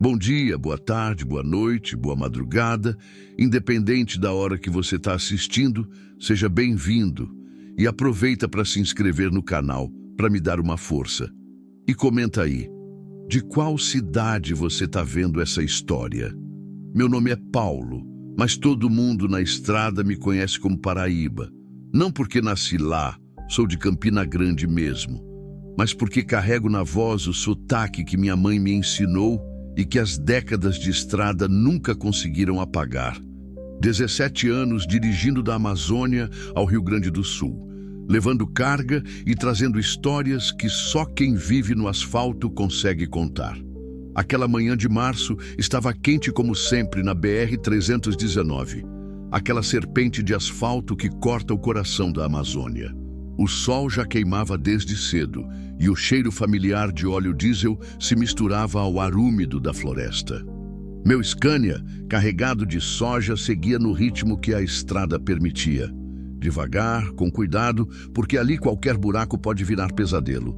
Bom dia, boa tarde, boa noite, boa madrugada, independente da hora que você está assistindo, seja bem-vindo e aproveita para se inscrever no canal para me dar uma força. E comenta aí, de qual cidade você está vendo essa história? Meu nome é Paulo, mas todo mundo na estrada me conhece como Paraíba. Não porque nasci lá, sou de Campina Grande mesmo, mas porque carrego na voz o sotaque que minha mãe me ensinou e que as décadas de estrada nunca conseguiram apagar. 17 anos dirigindo da Amazônia ao Rio Grande do Sul, levando carga e trazendo histórias que só quem vive no asfalto consegue contar. Aquela manhã de março estava quente como sempre na BR-319, aquela serpente de asfalto que corta o coração da Amazônia. O sol já queimava desde cedo e o cheiro familiar de óleo diesel se misturava ao ar úmido da floresta. Meu Scania, carregado de soja, seguia no ritmo que a estrada permitia. Devagar, com cuidado, porque ali qualquer buraco pode virar pesadelo.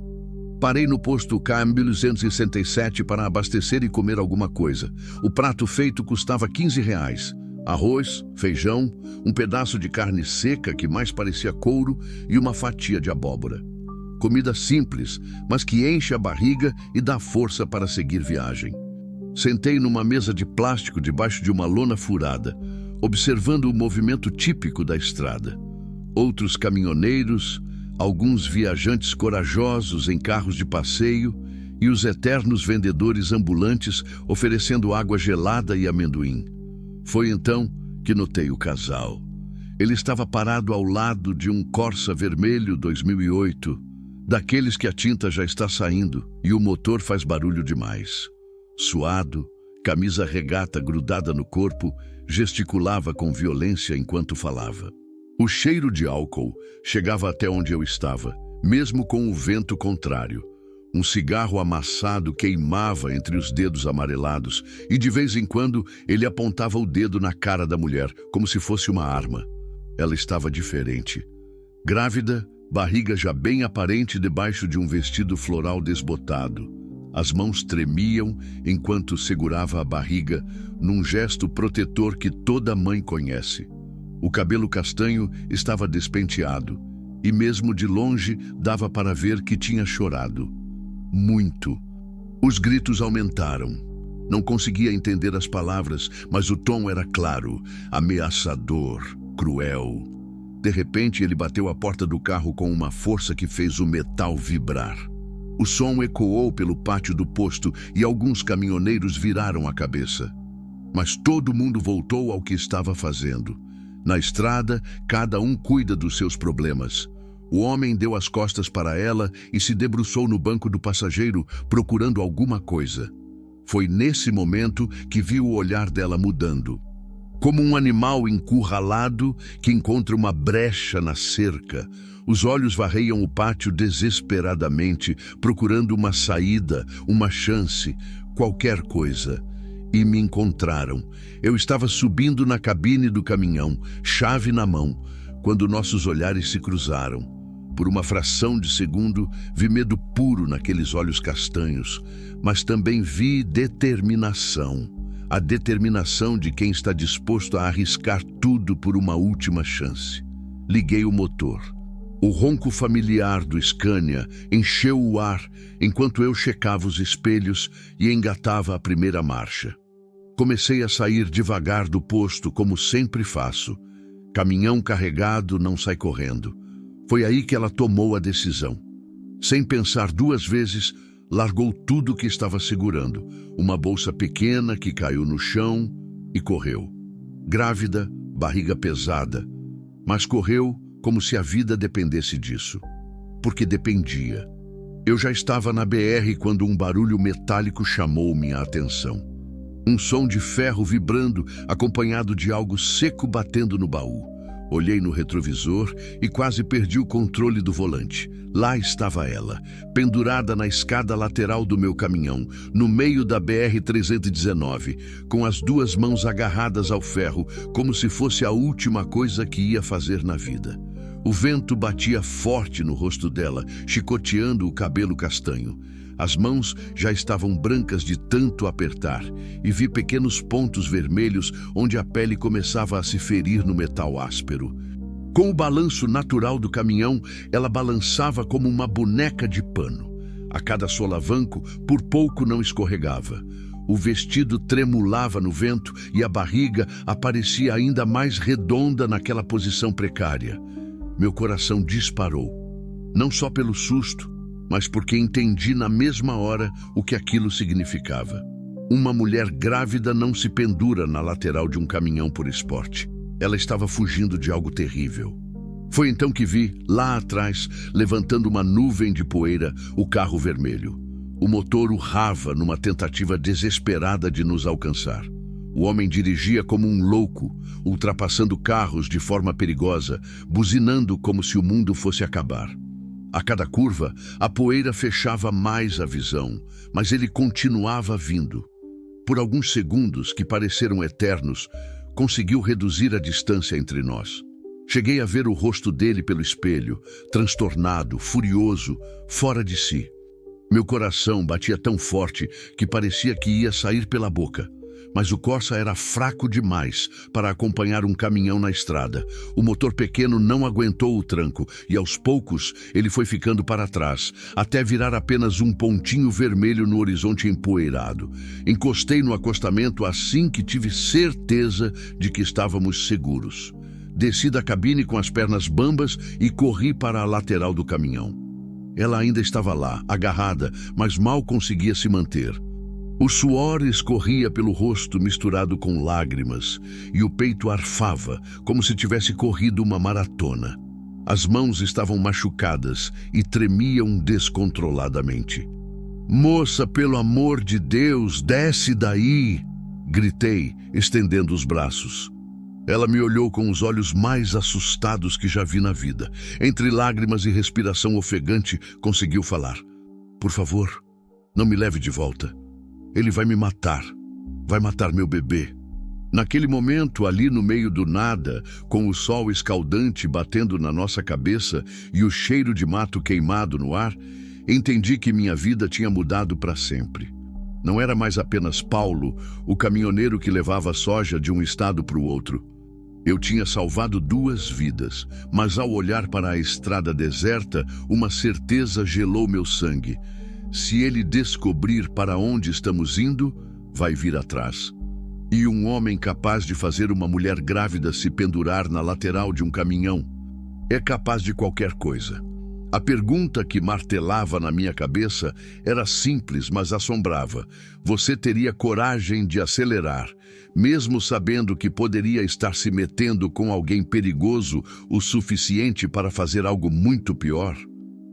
Parei no posto KM-267 para abastecer e comer alguma coisa. O prato feito custava R$15. Arroz, feijão, um pedaço de carne seca que mais parecia couro e uma fatia de abóbora. Comida simples, mas que enche a barriga e dá força para seguir viagem. Sentei numa mesa de plástico debaixo de uma lona furada, observando o movimento típico da estrada. Outros caminhoneiros, alguns viajantes corajosos em carros de passeio e os eternos vendedores ambulantes oferecendo água gelada e amendoim. Foi então que notei o casal. Ele estava parado ao lado de um Corsa vermelho 2008, daqueles que a tinta já está saindo e o motor faz barulho demais. Suado, camisa regata grudada no corpo, gesticulava com violência enquanto falava. O cheiro de álcool chegava até onde eu estava, mesmo com o vento contrário. Um cigarro amassado queimava entre os dedos amarelados e de vez em quando ele apontava o dedo na cara da mulher, como se fosse uma arma. Ela estava diferente. Grávida, barriga já bem aparente debaixo de um vestido floral desbotado. As mãos tremiam enquanto segurava a barriga num gesto protetor que toda mãe conhece. O cabelo castanho estava despenteado e mesmo de longe dava para ver que tinha chorado. Muito. Os gritos aumentaram. Não conseguia entender as palavras, mas o tom era claro, ameaçador, cruel. De repente, ele bateu a porta do carro com uma força que fez o metal vibrar. O som ecoou pelo pátio do posto e alguns caminhoneiros viraram a cabeça. Mas todo mundo voltou ao que estava fazendo. Na estrada, cada um cuida dos seus problemas. O homem deu as costas para ela e se debruçou no banco do passageiro, procurando alguma coisa. Foi nesse momento que viu o olhar dela mudando. Como um animal encurralado que encontra uma brecha na cerca, os olhos varreiam o pátio desesperadamente, procurando uma saída, uma chance, qualquer coisa. E me encontraram. Eu estava subindo na cabine do caminhão, chave na mão, quando nossos olhares se cruzaram. Por uma fração de segundo, vi medo puro naqueles olhos castanhos, mas também vi determinação. A determinação de quem está disposto a arriscar tudo por uma última chance. Liguei o motor. O ronco familiar do Scania encheu o ar enquanto eu checava os espelhos e engatava a primeira marcha. Comecei a sair devagar do posto, como sempre faço. Caminhão carregado não sai correndo. Foi aí que ela tomou a decisão. Sem pensar duas vezes, largou tudo que estava segurando, uma bolsa pequena que caiu no chão e correu. Grávida, barriga pesada, mas correu como se a vida dependesse disso. Porque dependia. Eu já estava na BR quando um barulho metálico chamou minha atenção. Um som de ferro vibrando, acompanhado de algo seco batendo no baú. Olhei no retrovisor e quase perdi o controle do volante. Lá estava ela, pendurada na escada lateral do meu caminhão, no meio da BR-319, com as duas mãos agarradas ao ferro, como se fosse a última coisa que ia fazer na vida. O vento batia forte no rosto dela, chicoteando o cabelo castanho. As mãos já estavam brancas de tanto apertar e vi pequenos pontos vermelhos onde a pele começava a se ferir no metal áspero. Com o balanço natural do caminhão, ela balançava como uma boneca de pano. A cada solavanco, por pouco não escorregava. O vestido tremulava no vento e a barriga aparecia ainda mais redonda naquela posição precária. Meu coração disparou, não só pelo susto, mas porque entendi na mesma hora o que aquilo significava. Uma mulher grávida não se pendura na lateral de um caminhão por esporte. Ela estava fugindo de algo terrível. Foi então que vi, lá atrás, levantando uma nuvem de poeira, o carro vermelho. O motor urrava numa tentativa desesperada de nos alcançar. O homem dirigia como um louco, ultrapassando carros de forma perigosa, buzinando como se o mundo fosse acabar. A cada curva, a poeira fechava mais a visão, mas ele continuava vindo. Por alguns segundos, que pareceram eternos, conseguiu reduzir a distância entre nós. Cheguei a ver o rosto dele pelo espelho, transtornado, furioso, fora de si. Meu coração batia tão forte que parecia que ia sair pela boca. Mas o Corsa era fraco demais para acompanhar um caminhão na estrada. O motor pequeno não aguentou o tranco e, aos poucos, ele foi ficando para trás, até virar apenas um pontinho vermelho no horizonte empoeirado. Encostei no acostamento assim que tive certeza de que estávamos seguros. Desci da cabine com as pernas bambas e corri para a lateral do caminhão. Ela ainda estava lá, agarrada, mas mal conseguia se manter. O suor escorria pelo rosto misturado com lágrimas e o peito arfava, como se tivesse corrido uma maratona. As mãos estavam machucadas e tremiam descontroladamente. "Moça, pelo amor de Deus, desce daí!" gritei, estendendo os braços. Ela me olhou com os olhos mais assustados que já vi na vida. Entre lágrimas e respiração ofegante, conseguiu falar. "Por favor, não me leve de volta. Ele vai me matar. Vai matar meu bebê." Naquele momento, ali no meio do nada, com o sol escaldante batendo na nossa cabeça e o cheiro de mato queimado no ar, entendi que minha vida tinha mudado para sempre. Não era mais apenas Paulo, o caminhoneiro que levava soja de um estado para o outro. Eu tinha salvado 2 vidas, mas ao olhar para a estrada deserta, uma certeza gelou meu sangue. Se ele descobrir para onde estamos indo, vai vir atrás. E um homem capaz de fazer uma mulher grávida se pendurar na lateral de um caminhão é capaz de qualquer coisa. A pergunta que martelava na minha cabeça era simples, mas assombrava. Você teria coragem de acelerar, mesmo sabendo que poderia estar se metendo com alguém perigoso o suficiente para fazer algo muito pior?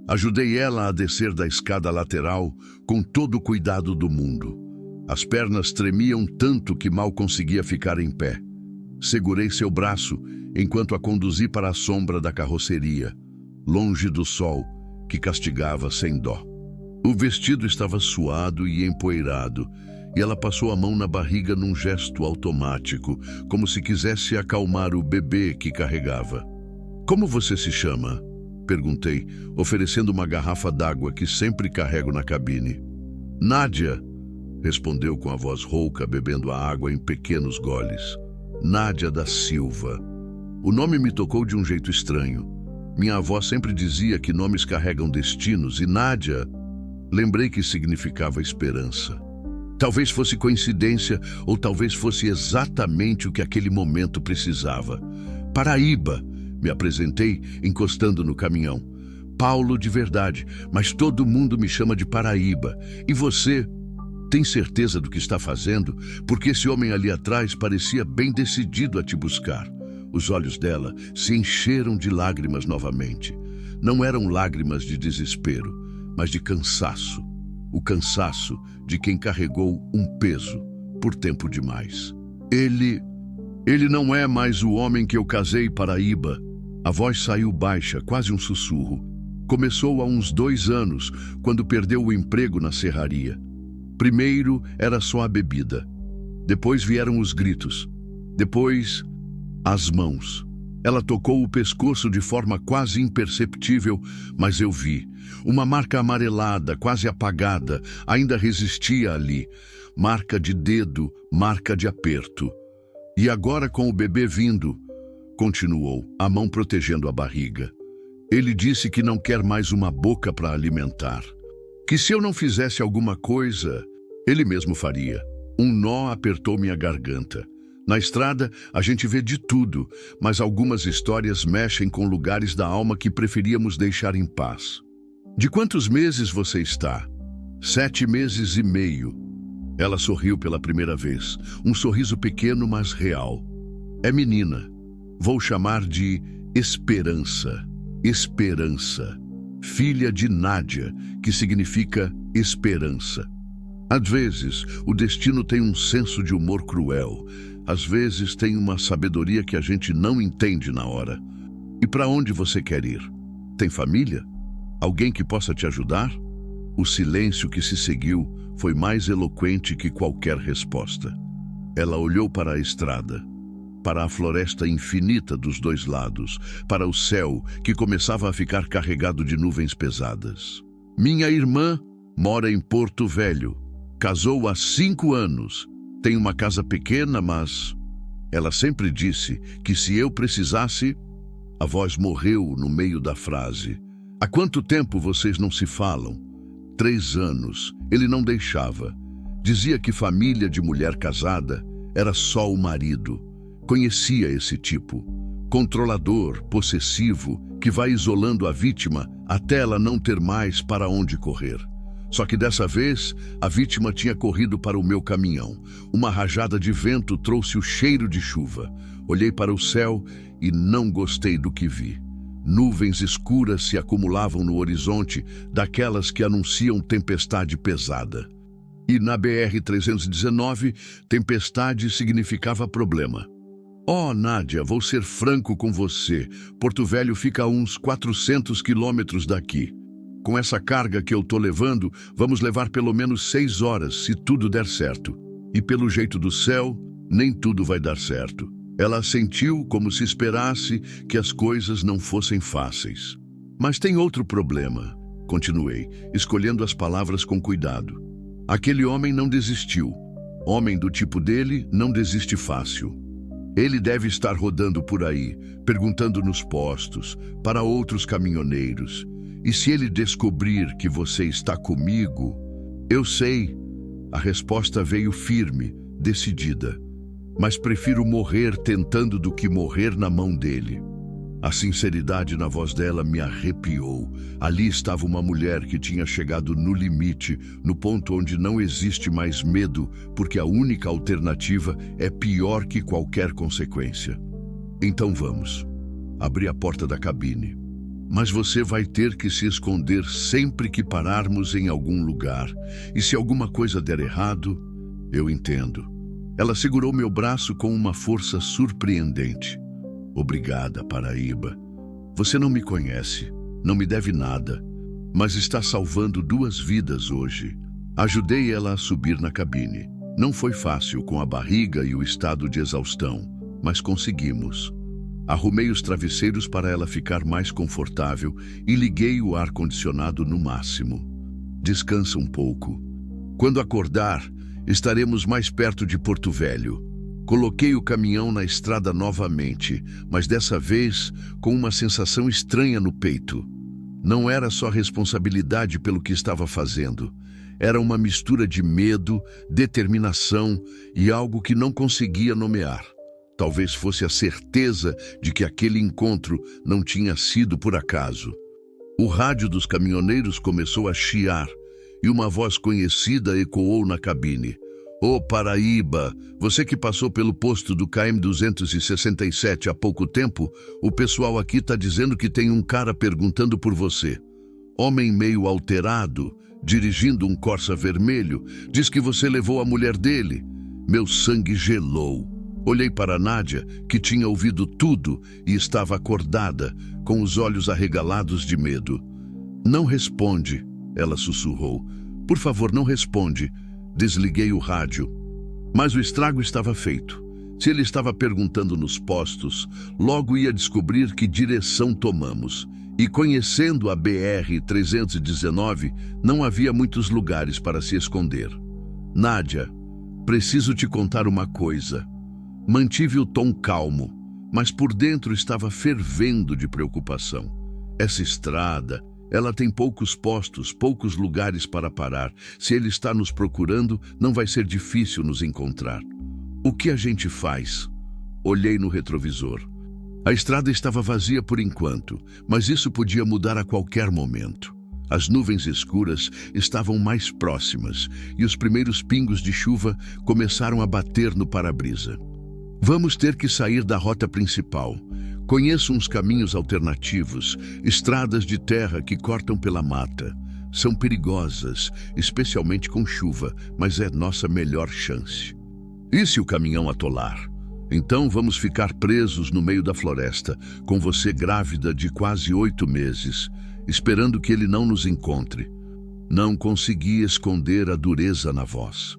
Ajudei ela a descer da escada lateral com todo o cuidado do mundo. As pernas tremiam tanto que mal conseguia ficar em pé. Segurei seu braço enquanto a conduzi para a sombra da carroceria, longe do sol, que castigava sem dó. O vestido estava suado e empoeirado, e ela passou a mão na barriga num gesto automático, como se quisesse acalmar o bebê que carregava. "Como você se chama?" perguntei, oferecendo uma garrafa d'água que sempre carrego na cabine. "Nádia", respondeu com a voz rouca, bebendo a água em pequenos goles. "Nádia da Silva." O nome me tocou de um jeito estranho. Minha avó sempre dizia que nomes carregam destinos e Nádia, lembrei que significava esperança. Talvez fosse coincidência ou talvez fosse exatamente o que aquele momento precisava. "Paraíba", me apresentei, encostando no caminhão. "Paulo de verdade, mas todo mundo me chama de Paraíba. E você, tem certeza do que está fazendo? Porque esse homem ali atrás parecia bem decidido a te buscar." Os olhos dela se encheram de lágrimas novamente. Não eram lágrimas de desespero, mas de cansaço. O cansaço de quem carregou um peso por tempo demais. Ele não é mais o homem que eu casei, Paraíba." A voz saiu baixa, quase um sussurro. Começou há uns 2 anos, quando perdeu o emprego na serraria. Primeiro era só a bebida. Depois vieram os gritos. Depois, as mãos. Ela tocou o pescoço de forma quase imperceptível, mas eu vi. Uma marca amarelada, quase apagada, ainda resistia ali. Marca de dedo, marca de aperto. E agora com o bebê vindo, continuou, a mão protegendo a barriga. Ele disse que não quer mais uma boca para alimentar. Que se eu não fizesse alguma coisa, ele mesmo faria. Um nó apertou minha garganta. Na estrada, a gente vê de tudo, mas algumas histórias mexem com lugares da alma que preferíamos deixar em paz. De quantos meses você está? 7 meses e meio. Ela sorriu pela primeira vez. Um sorriso pequeno, mas real. É menina. Vou chamar de Esperança. Esperança. Filha de Nádia, que significa esperança. Às vezes, o destino tem um senso de humor cruel. Às vezes, tem uma sabedoria que a gente não entende na hora. E para onde você quer ir? Tem família? Alguém que possa te ajudar? O silêncio que se seguiu foi mais eloquente que qualquer resposta. Ela olhou para a estrada, para a floresta infinita dos dois lados, para o céu que começava a ficar carregado de nuvens pesadas. Minha irmã mora em Porto Velho. Casou há 5 anos. Tem uma casa pequena, mas... Ela sempre disse que se eu precisasse... A voz morreu no meio da frase. Há quanto tempo vocês não se falam? 3 anos. Ele não deixava. Dizia que família de mulher casada era só o marido. Conhecia esse tipo. Controlador, possessivo, que vai isolando a vítima até ela não ter mais para onde correr. Só que dessa vez, a vítima tinha corrido para o meu caminhão. Uma rajada de vento trouxe o cheiro de chuva. Olhei para o céu e não gostei do que vi. Nuvens escuras se acumulavam no horizonte, daquelas que anunciam tempestade pesada. E na BR-319, tempestade significava problema. Oh, Nádia, vou ser franco com você. Porto Velho fica a uns 400 quilômetros daqui. Com essa carga que eu tô levando, vamos levar pelo menos 6 horas, se tudo der certo. E pelo jeito do céu, nem tudo vai dar certo. Ela assentiu como se esperasse que as coisas não fossem fáceis. Mas tem outro problema, continuei, escolhendo as palavras com cuidado. Aquele homem não desistiu. Homem do tipo dele não desiste fácil. Ele deve estar rodando por aí, perguntando nos postos, para outros caminhoneiros. E se ele descobrir que você está comigo... Eu sei. A resposta veio firme, decidida. Mas prefiro morrer tentando do que morrer na mão dele. A sinceridade na voz dela me arrepiou. Ali estava uma mulher que tinha chegado no limite, no ponto onde não existe mais medo, porque a única alternativa é pior que qualquer consequência. Então vamos. Abri a porta da cabine. Mas você vai ter que se esconder sempre que pararmos em algum lugar. E se alguma coisa der errado, eu entendo. Ela segurou meu braço com uma força surpreendente. Obrigada, Paraíba. Você não me conhece, não me deve nada, mas está salvando 2 vidas hoje. Ajudei ela a subir na cabine. Não foi fácil com a barriga e o estado de exaustão, mas conseguimos. Arrumei os travesseiros para ela ficar mais confortável e liguei o ar-condicionado no máximo. Descansa um pouco. Quando acordar, estaremos mais perto de Porto Velho. Coloquei o caminhão na estrada novamente, mas dessa vez com uma sensação estranha no peito. Não era só responsabilidade pelo que estava fazendo. Era uma mistura de medo, determinação e algo que não conseguia nomear. Talvez fosse a certeza de que aquele encontro não tinha sido por acaso. O rádio dos caminhoneiros começou a chiar e uma voz conhecida ecoou na cabine. Ô Paraíba, você que passou pelo posto do KM-267 há pouco tempo, o pessoal aqui está dizendo que tem um cara perguntando por você. Homem meio alterado, dirigindo um Corsa vermelho, diz que você levou a mulher dele. Meu sangue gelou. Olhei para Nádia, que tinha ouvido tudo e estava acordada, com os olhos arregalados de medo. Não responde, ela sussurrou. Por favor, não responde. Desliguei o rádio. Mas o estrago estava feito. Se ele estava perguntando nos postos, logo ia descobrir que direção tomamos. E conhecendo a BR-319, não havia muitos lugares para se esconder. Nádia, preciso te contar uma coisa. Mantive o tom calmo, mas por dentro estava fervendo de preocupação. Essa estrada, ela tem poucos postos, poucos lugares para parar. Se ele está nos procurando, não vai ser difícil nos encontrar. O que a gente faz? Olhei no retrovisor. A estrada estava vazia por enquanto, mas isso podia mudar a qualquer momento. As nuvens escuras estavam mais próximas e os primeiros pingos de chuva começaram a bater no para-brisa. Vamos ter que sair da rota principal. Conheço uns caminhos alternativos, estradas de terra que cortam pela mata. São perigosas, especialmente com chuva, mas é nossa melhor chance. E se o caminhão atolar? Então vamos ficar presos no meio da floresta, com você grávida de quase 8 meses, esperando que ele não nos encontre. Não consegui esconder a dureza na voz.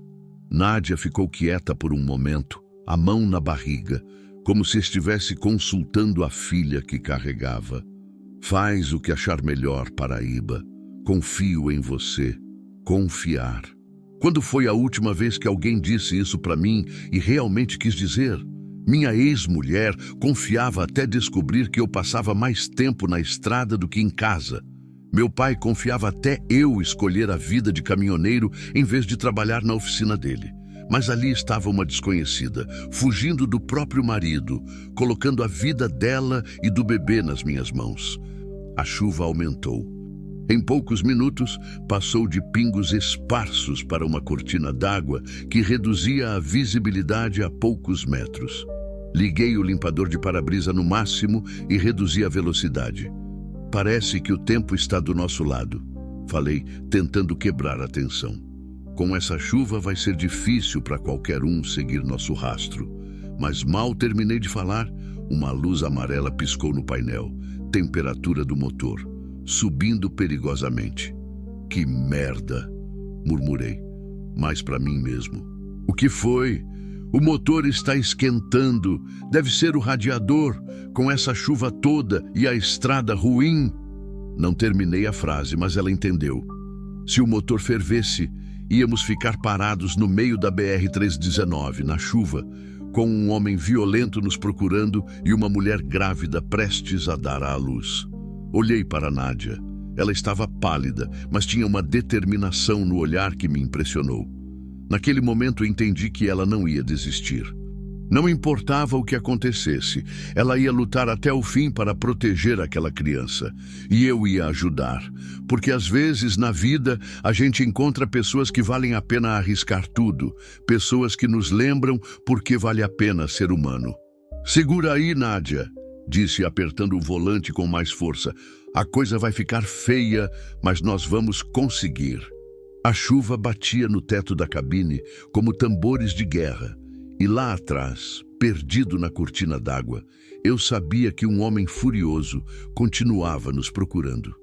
Nádia ficou quieta por um momento, a mão na barriga, como se estivesse consultando a filha que carregava. Faz o que achar melhor, Paraíba. Confio em você. Confiar. Quando foi a última vez que alguém disse isso para mim e realmente quis dizer? Minha ex-mulher confiava até descobrir que eu passava mais tempo na estrada do que em casa. Meu pai confiava até eu escolher a vida de caminhoneiro em vez de trabalhar na oficina dele. Mas ali estava uma desconhecida, fugindo do próprio marido, colocando a vida dela e do bebê nas minhas mãos. A chuva aumentou. Em poucos minutos, passou de pingos esparsos para uma cortina d'água que reduzia a visibilidade a poucos metros. Liguei o limpador de para-brisa no máximo e reduzi a velocidade. Parece que o tempo está do nosso lado, falei, tentando quebrar a tensão. Com essa chuva vai ser difícil para qualquer um seguir nosso rastro. Mas mal terminei de falar, uma luz amarela piscou no painel, temperatura do motor, subindo perigosamente. Que merda, murmurei, mas para mim mesmo. O que foi? O motor está esquentando, deve ser o radiador, com essa chuva toda e a estrada ruim. Não terminei a frase, mas ela entendeu. Se o motor fervesse, íamos ficar parados no meio da BR-319, na chuva, com um homem violento nos procurando e uma mulher grávida prestes a dar à luz. Olhei para Nádia. Ela estava pálida, mas tinha uma determinação no olhar que me impressionou. Naquele momento entendi que ela não ia desistir. Não importava o que acontecesse, ela ia lutar até o fim para proteger aquela criança. E eu ia ajudar, porque às vezes na vida a gente encontra pessoas que valem a pena arriscar tudo, pessoas que nos lembram porque vale a pena ser humano. Segura aí, Nádia, disse apertando o volante com mais força. A coisa vai ficar feia, mas nós vamos conseguir. A chuva batia no teto da cabine como tambores de guerra. E lá atrás, perdido na cortina d'água, eu sabia que um homem furioso continuava nos procurando.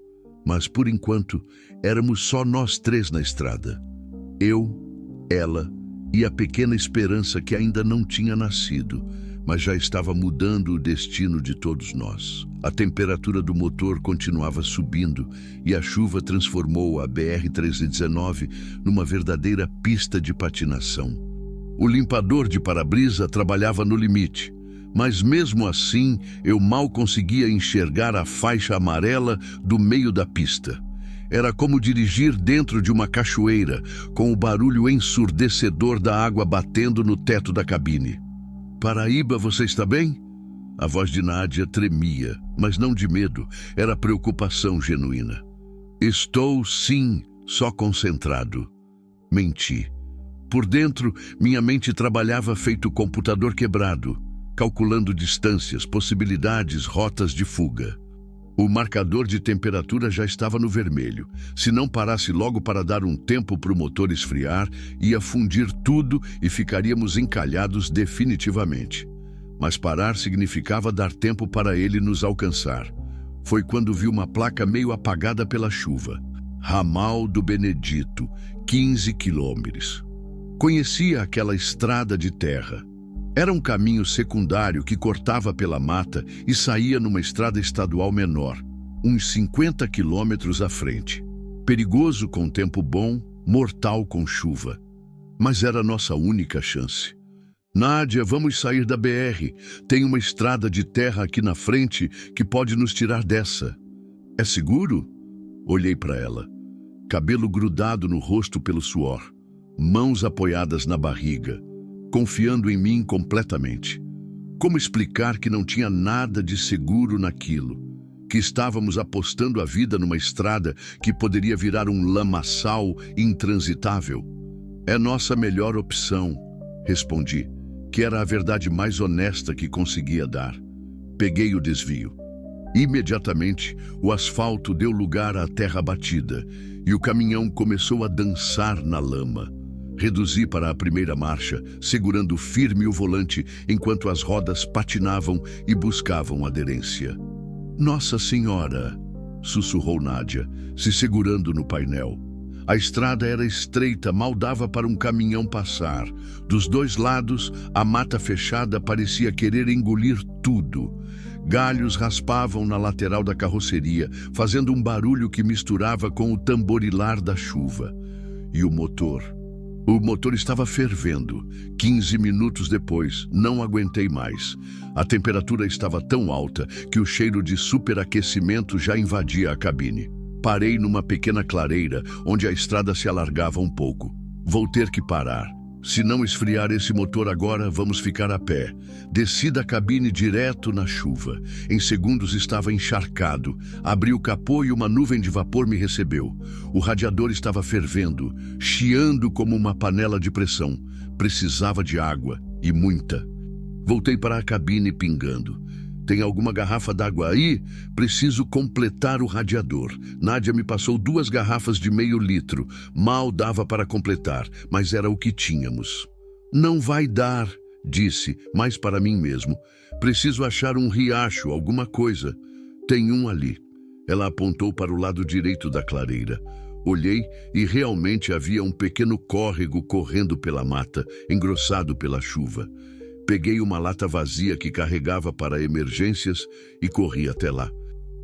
Mas, por enquanto, éramos só nós 3 na estrada. Eu, ela e a pequena esperança que ainda não tinha nascido, mas já estava mudando o destino de todos nós. A temperatura do motor continuava subindo e a chuva transformou a BR-319 numa verdadeira pista de patinação. O limpador de para-brisa trabalhava no limite, mas mesmo assim eu mal conseguia enxergar a faixa amarela do meio da pista. Era como dirigir dentro de uma cachoeira, com o barulho ensurdecedor da água batendo no teto da cabine. Paraíba, você está bem? A voz de Nádia tremia, mas não de medo, era preocupação genuína. Estou, sim, só concentrado. Menti. Por dentro, minha mente trabalhava feito computador quebrado, calculando distâncias, possibilidades, rotas de fuga. O marcador de temperatura já estava no vermelho. Se não parasse logo para dar um tempo para o motor esfriar, ia fundir tudo e ficaríamos encalhados definitivamente. Mas parar significava dar tempo para ele nos alcançar. Foi quando vi uma placa meio apagada pela chuva. Ramal do Benedito, 15 quilômetros. Conhecia aquela estrada de terra. Era um caminho secundário que cortava pela mata e saía numa estrada estadual menor, uns 50 quilômetros à frente. Perigoso com tempo bom, mortal com chuva. Mas era a nossa única chance. Nádia, vamos sair da BR. Tem uma estrada de terra aqui na frente que pode nos tirar dessa. É seguro? Olhei para ela. Cabelo grudado no rosto pelo suor. Mãos apoiadas na barriga. Confiando em mim completamente. Como explicar que não tinha nada de seguro naquilo? Que estávamos apostando a vida numa estrada que poderia virar um lamaçal intransitável? É nossa melhor opção, respondi, que era a verdade mais honesta que conseguia dar. Peguei o desvio. Imediatamente, o asfalto deu lugar à terra batida e o caminhão começou a dançar na lama. Reduzi para a primeira marcha, segurando firme o volante enquanto as rodas patinavam e buscavam aderência. Nossa Senhora! Sussurrou Nádia, se segurando no painel. A estrada era estreita, mal dava para um caminhão passar. Dos dois lados, a mata fechada parecia querer engolir tudo. Galhos raspavam na lateral da carroceria, fazendo um barulho que misturava com o tamborilar da chuva. E o motor? O motor estava fervendo. 15 minutos depois, não aguentei mais. A temperatura estava tão alta que o cheiro de superaquecimento já invadia a cabine. Parei numa pequena clareira, onde a estrada se alargava um pouco. Vou ter que parar. Se não esfriar esse motor agora, vamos ficar a pé. Desci da cabine direto na chuva. Em segundos estava encharcado. Abri o capô e uma nuvem de vapor me recebeu. O radiador estava fervendo, chiando como uma panela de pressão. Precisava de água, e muita. Voltei para a cabine pingando. Tem alguma garrafa d'água aí? Preciso completar o radiador. Nádia me passou 2 garrafas de meio litro. Mal dava para completar, mas era o que tínhamos. Não vai dar, disse, mas para mim mesmo. Preciso achar um riacho, alguma coisa. Tem um ali. Ela apontou para o lado direito da clareira. Olhei e realmente havia um pequeno córrego correndo pela mata, engrossado pela chuva. Peguei uma lata vazia que carregava para emergências e corri até lá.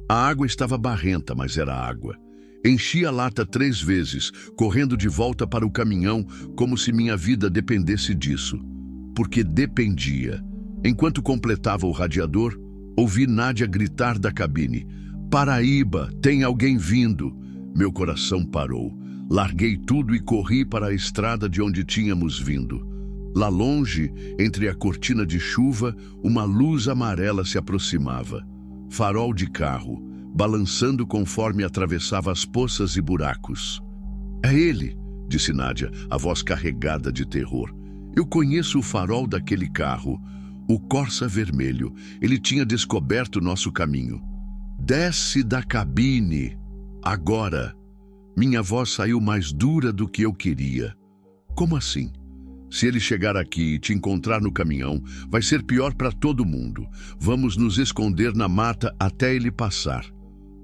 A água estava barrenta, mas era água. Enchi a lata 3 vezes, correndo de volta para o caminhão, como se minha vida dependesse disso. Porque dependia. Enquanto completava o radiador, ouvi Nádia gritar da cabine. Paraíba, tem alguém vindo. Meu coração parou. Larguei tudo e corri para a estrada de onde tínhamos vindo. Lá longe, entre a cortina de chuva, uma luz amarela se aproximava. Farol de carro, balançando conforme atravessava as poças e buracos. É ele, disse Nádia, a voz carregada de terror. Eu conheço o farol daquele carro, o Corsa vermelho. Ele tinha descoberto nosso caminho. Desce da cabine. Agora. Minha voz saiu mais dura do que eu queria. Como assim? Se ele chegar aqui e te encontrar no caminhão, vai ser pior para todo mundo. Vamos nos esconder na mata até ele passar.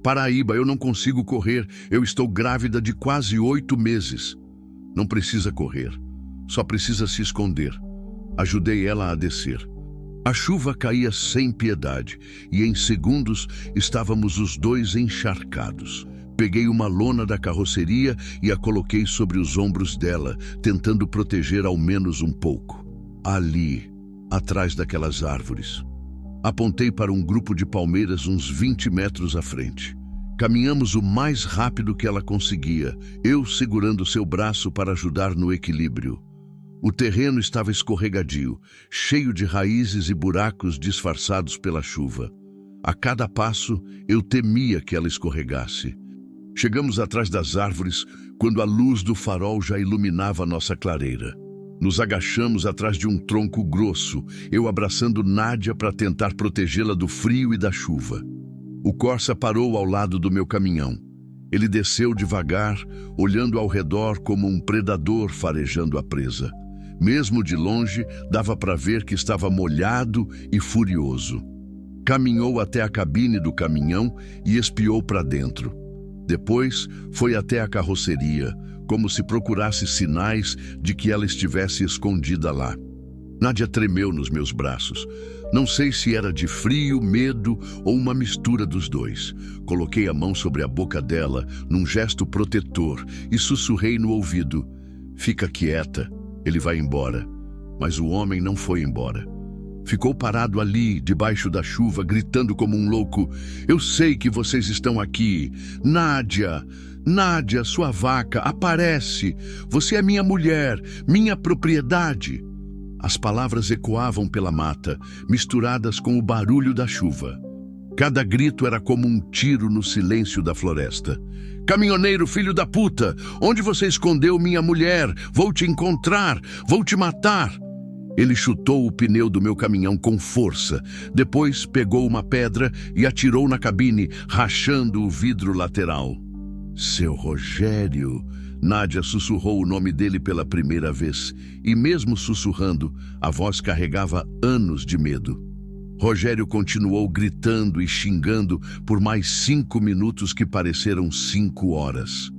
Paraíba, eu não consigo correr. Eu estou grávida de quase 8 meses. Não precisa correr. Só precisa se esconder. Ajudei ela a descer. A chuva caía sem piedade e em segundos estávamos os dois encharcados. Peguei uma lona da carroceria e a coloquei sobre os ombros dela, tentando proteger ao menos um pouco. Ali, atrás daquelas árvores. Apontei para um grupo de palmeiras uns 20 metros à frente. Caminhamos o mais rápido que ela conseguia, eu segurando seu braço para ajudar no equilíbrio. O terreno estava escorregadio, cheio de raízes e buracos disfarçados pela chuva. A cada passo, eu temia que ela escorregasse. Chegamos atrás das árvores, quando a luz do farol já iluminava nossa clareira. Nos agachamos atrás de um tronco grosso, eu abraçando Nádia para tentar protegê-la do frio e da chuva. O Corsa parou ao lado do meu caminhão. Ele desceu devagar, olhando ao redor como um predador farejando a presa. Mesmo de longe, dava para ver que estava molhado e furioso. Caminhou até a cabine do caminhão e espiou para dentro. Depois, foi até a carroceria, como se procurasse sinais de que ela estivesse escondida lá. Nádia tremeu nos meus braços. Não sei se era de frio, medo ou uma mistura dos dois. Coloquei a mão sobre a boca dela, num gesto protetor, e sussurrei no ouvido: "Fica quieta, ele vai embora." Mas o homem não foi embora. Ficou parado ali, debaixo da chuva, gritando como um louco: "Eu sei que vocês estão aqui. Nádia, Nádia, sua vaca, aparece. Você é minha mulher, minha propriedade." As palavras ecoavam pela mata, misturadas com o barulho da chuva. Cada grito era como um tiro no silêncio da floresta. "Caminhoneiro, filho da puta! Onde você escondeu minha mulher? Vou te encontrar! Vou te matar!" Ele chutou o pneu do meu caminhão com força. Depois pegou uma pedra e atirou na cabine, rachando o vidro lateral. "Seu Rogério!" Nádia sussurrou o nome dele pela primeira vez. E mesmo sussurrando, a voz carregava anos de medo. Rogério continuou gritando e xingando por mais 5 minutos que pareceram 5 horas.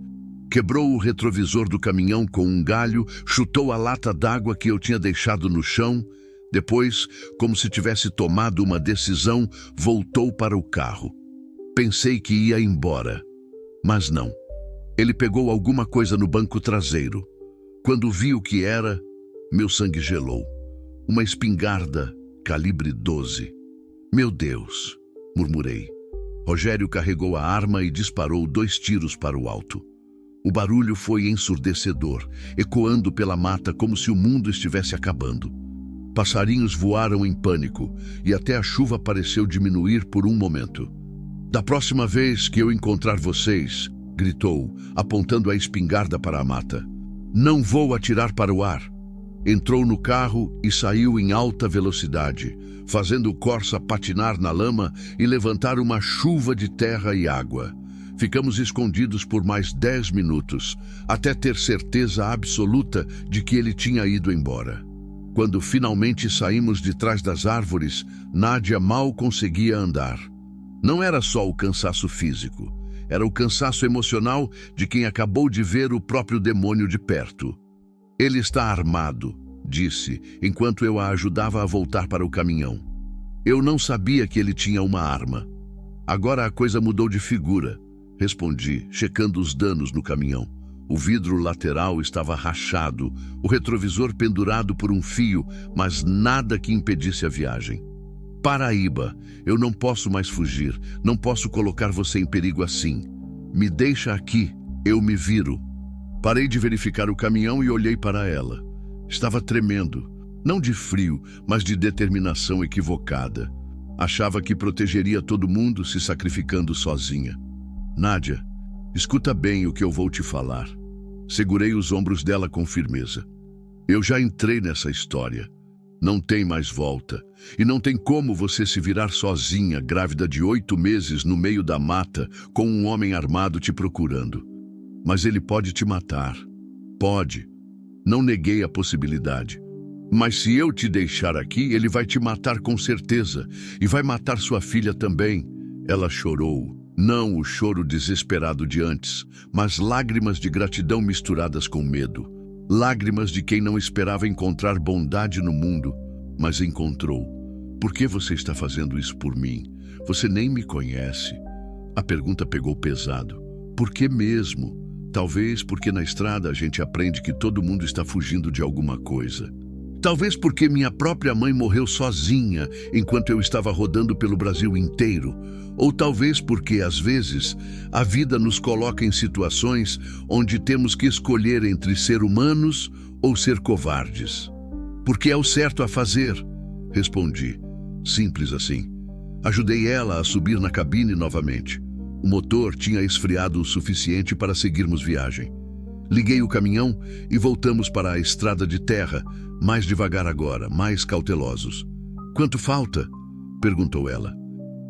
Quebrou o retrovisor do caminhão com um galho, chutou a lata d'água que eu tinha deixado no chão. Depois, como se tivesse tomado uma decisão, voltou para o carro. Pensei que ia embora, mas não. Ele pegou alguma coisa no banco traseiro. Quando vi o que era, meu sangue gelou. Uma espingarda calibre 12. "Meu Deus!" murmurei. Rogério carregou a arma e disparou 2 tiros para o alto. O barulho foi ensurdecedor, ecoando pela mata como se o mundo estivesse acabando. Passarinhos voaram em pânico e até a chuva pareceu diminuir por um momento. "Da próxima vez que eu encontrar vocês", gritou, apontando a espingarda para a mata, "não vou atirar para o ar." Entrou no carro e saiu em alta velocidade, fazendo o Corsa patinar na lama e levantar uma chuva de terra e água. Ficamos escondidos por mais 10 minutos, até ter certeza absoluta de que ele tinha ido embora. Quando finalmente saímos de trás das árvores, Nádia mal conseguia andar. Não era só o cansaço físico, era o cansaço emocional de quem acabou de ver o próprio demônio de perto. "Ele está armado", disse, enquanto eu a ajudava a voltar para o caminhão. Eu não sabia que ele tinha uma arma. "Agora a coisa mudou de figura", respondi, checando os danos no caminhão. O vidro lateral estava rachado, o retrovisor pendurado por um fio, mas nada que impedisse a viagem. "Paraíba, eu não posso mais fugir, não posso colocar você em perigo assim. Me deixa aqui, eu me viro." Parei de verificar o caminhão e olhei para ela. Estava tremendo, não de frio, mas de determinação equivocada. Achava que protegeria todo mundo se sacrificando sozinha. "Nádia, escuta bem o que eu vou te falar." Segurei os ombros dela com firmeza. "Eu já entrei nessa história. Não tem mais volta. E não tem como você se virar sozinha, grávida de 8 meses, no meio da mata, com um homem armado te procurando. Mas ele pode te matar. Pode. Não neguei a possibilidade. Mas se eu te deixar aqui, ele vai te matar com certeza. E vai matar sua filha também." Ela chorou. Não o choro desesperado de antes, mas lágrimas de gratidão misturadas com medo. Lágrimas de quem não esperava encontrar bondade no mundo, mas encontrou. "Por que você está fazendo isso por mim? Você nem me conhece." A pergunta pegou pesado. "Por que mesmo?" Talvez porque na estrada a gente aprende que todo mundo está fugindo de alguma coisa. Talvez porque minha própria mãe morreu sozinha enquanto eu estava rodando pelo Brasil inteiro. Ou talvez porque, às vezes, a vida nos coloca em situações onde temos que escolher entre ser humanos ou ser covardes. "Porque é o certo a fazer", respondi. Simples assim. Ajudei ela a subir na cabine novamente. O motor tinha esfriado o suficiente para seguirmos viagem. Liguei o caminhão e voltamos para a estrada de terra, mais devagar agora, mais cautelosos. "Quanto falta?" perguntou ela.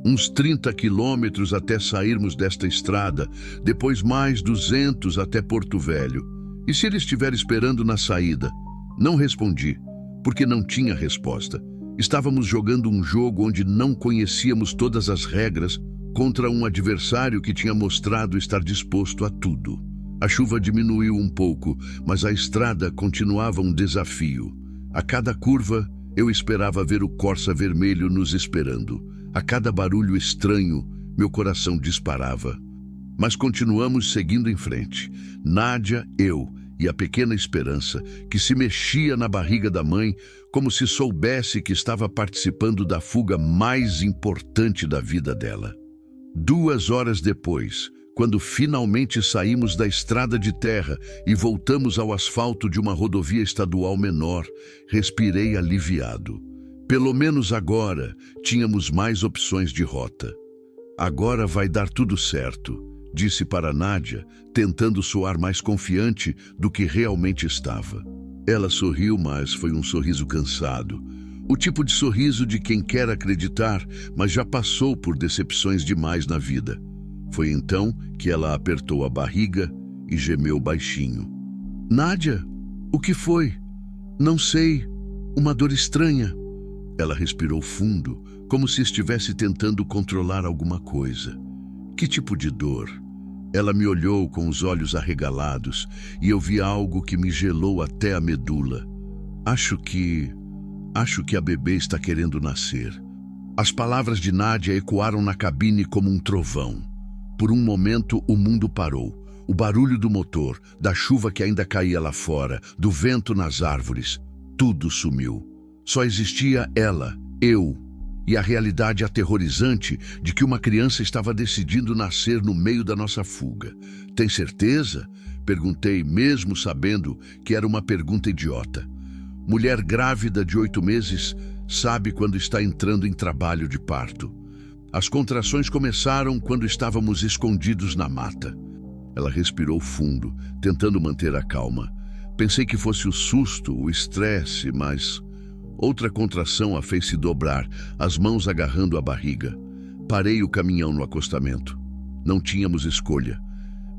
"Uns 30 quilômetros até sairmos desta estrada, depois mais 200 até Porto Velho. E se ele estiver esperando na saída?" Não respondi, porque não tinha resposta. Estávamos jogando um jogo onde não conhecíamos todas as regras contra um adversário que tinha mostrado estar disposto a tudo. A chuva diminuiu um pouco, mas a estrada continuava um desafio. A cada curva, Eu esperava ver o Corsa vermelho nos esperando. A cada barulho estranho, meu coração disparava. Mas continuamos seguindo em frente. Nádia, eu e a pequena Esperança, que se mexia na barriga da mãe como se soubesse que estava participando da fuga mais importante da vida dela. 2 horas depois, quando finalmente saímos da estrada de terra e voltamos ao asfalto de uma rodovia estadual menor, respirei aliviado. Pelo menos agora tínhamos mais opções de rota. Agora vai dar tudo certo, disse para Nádia, tentando soar mais confiante do que realmente estava. Ela sorriu, mas foi um sorriso cansado. O tipo de sorriso de quem quer acreditar, mas já passou por decepções demais na vida. Foi então que ela apertou a barriga e gemeu baixinho. Nádia, o que foi? Não sei, uma dor estranha. Ela respirou fundo, como se estivesse tentando controlar alguma coisa. Que tipo de dor? Ela me olhou com os olhos arregalados e eu vi algo que me gelou até a medula. Acho que a bebê está querendo nascer. As palavras de Nádia ecoaram na cabine como um trovão. Por um momento, o mundo parou. O barulho do motor, da chuva que ainda caía lá fora, do vento nas árvores, tudo sumiu. Só existia ela, eu, e a realidade aterrorizante de que uma criança estava decidindo nascer no meio da nossa fuga. Tem certeza? Perguntei, mesmo sabendo que era uma pergunta idiota. Mulher grávida de 8 meses sabe quando está entrando em trabalho de parto. As contrações começaram quando estávamos escondidos na mata. Ela respirou fundo, tentando manter a calma. Pensei que fosse o susto, o estresse, mas outra contração a fez se dobrar, as mãos agarrando a barriga. Parei o caminhão no acostamento. Não tínhamos escolha.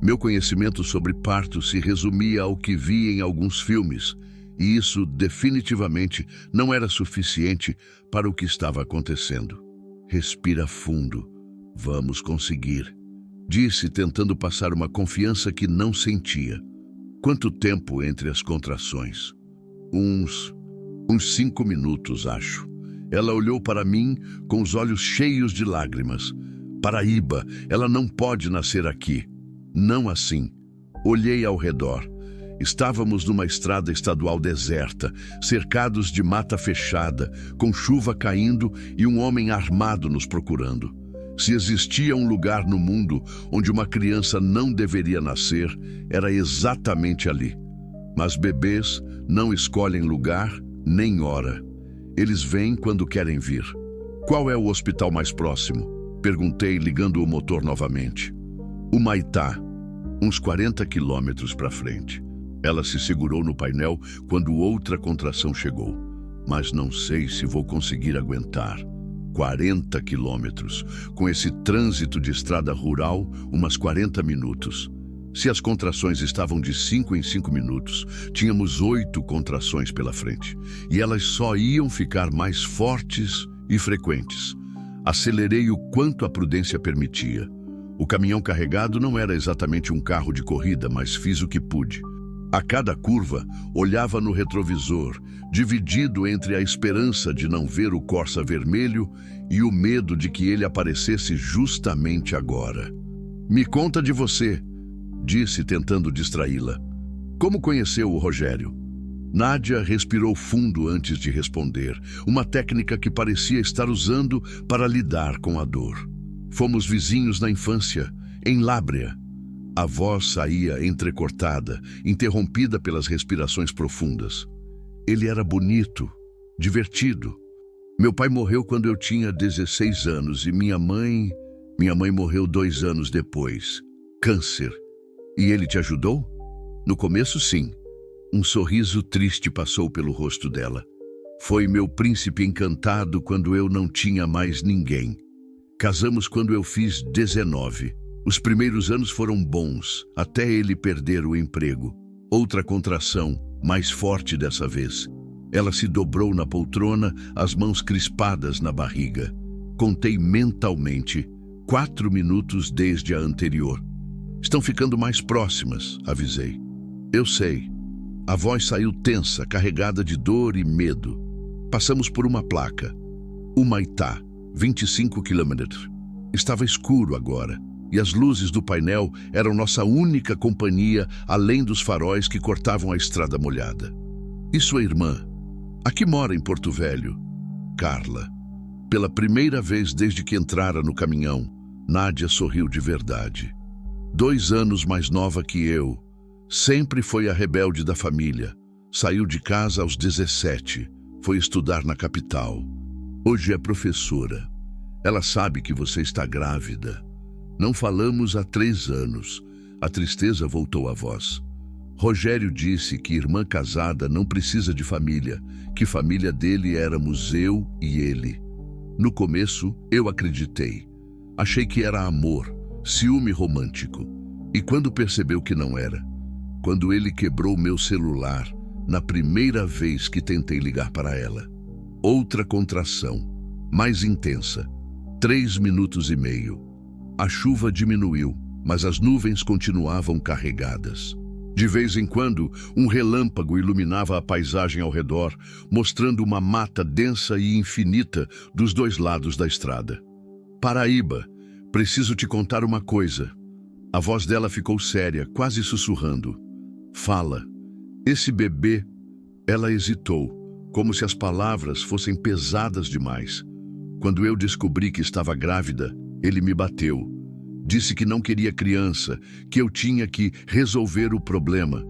Meu conhecimento sobre parto se resumia ao que vi em alguns filmes, e isso definitivamente não era suficiente para o que estava acontecendo. Respira fundo. Vamos conseguir, disse, tentando passar uma confiança que não sentia. Quanto tempo entre as contrações? Uns 5 minutos, acho. Ela olhou para mim com os olhos cheios de lágrimas. Paraíba, ela não pode nascer aqui. Não assim. Olhei ao redor. Estávamos numa estrada estadual deserta, cercados de mata fechada, com chuva caindo e um homem armado nos procurando. Se existia um lugar no mundo onde uma criança não deveria nascer, era exatamente ali. Mas bebês não escolhem lugar nem hora. Eles vêm quando querem vir. Qual é o hospital mais próximo? Perguntei, ligando o motor novamente. Humaitá, uns 40 quilômetros para frente. Ela se segurou no painel quando outra contração chegou. Mas não sei se vou conseguir aguentar. 40 quilômetros. Com esse trânsito de estrada rural, umas 40 minutos. Se as contrações estavam de 5 em 5 minutos, tínhamos 8 contrações pela frente. E elas só iam ficar mais fortes e frequentes. Acelerei o quanto a prudência permitia. O caminhão carregado não era exatamente um carro de corrida, mas fiz o que pude. A cada curva, olhava no retrovisor, dividido entre a esperança de não ver o Corsa vermelho e o medo de que ele aparecesse justamente agora. Me conta de você, disse, tentando distraí-la. Como conheceu o Rogério? Nádia respirou fundo antes de responder, uma técnica que parecia estar usando para lidar com a dor. Fomos vizinhos na infância, em Lábrea. A voz saía entrecortada, interrompida pelas respirações profundas. Ele era bonito, divertido. Meu pai morreu quando eu tinha 16 anos e minha mãe morreu 2 anos depois. Câncer. E ele te ajudou? No começo, sim. Um sorriso triste passou pelo rosto dela. Foi meu príncipe encantado quando eu não tinha mais ninguém. Casamos quando eu fiz 19. Os primeiros anos foram bons, até ele perder o emprego. Outra contração, mais forte dessa vez. Ela se dobrou na poltrona, as mãos crispadas na barriga. Contei mentalmente, 4 minutos desde a anterior. Estão ficando mais próximas, avisei. Eu sei. A voz saiu tensa, carregada de dor e medo. Passamos por uma placa. Humaitá, 25 quilômetros. Estava escuro agora, e as luzes do painel eram nossa única companhia, além dos faróis que cortavam a estrada molhada. E sua irmã? Aqui mora em Porto Velho. Carla. Pela primeira vez desde que entrara no caminhão, Nádia sorriu de verdade. 2 anos mais nova que eu. Sempre foi a rebelde da família. Saiu de casa aos 17. Foi estudar na capital. Hoje é professora. Ela sabe que você está grávida. Não falamos há 3 anos. A tristeza voltou à voz. Rogério disse que irmã casada não precisa de família, que família dele éramos eu e ele. No começo, eu acreditei. Achei que era amor, ciúme romântico. E quando percebeu que não era? Quando ele quebrou meu celular, na primeira vez que tentei ligar para ela. Outra contração, mais intensa. 3 minutos e meio. A chuva diminuiu, mas as nuvens continuavam carregadas. De vez em quando, um relâmpago iluminava a paisagem ao redor, mostrando uma mata densa e infinita dos 2 lados da estrada. Paraíba, preciso te contar uma coisa. A voz dela ficou séria, quase sussurrando. Fala. Esse bebê... Ela hesitou, como se as palavras fossem pesadas demais. Quando eu descobri que estava grávida, ele me bateu. Disse que não queria criança, que eu tinha que resolver o problema.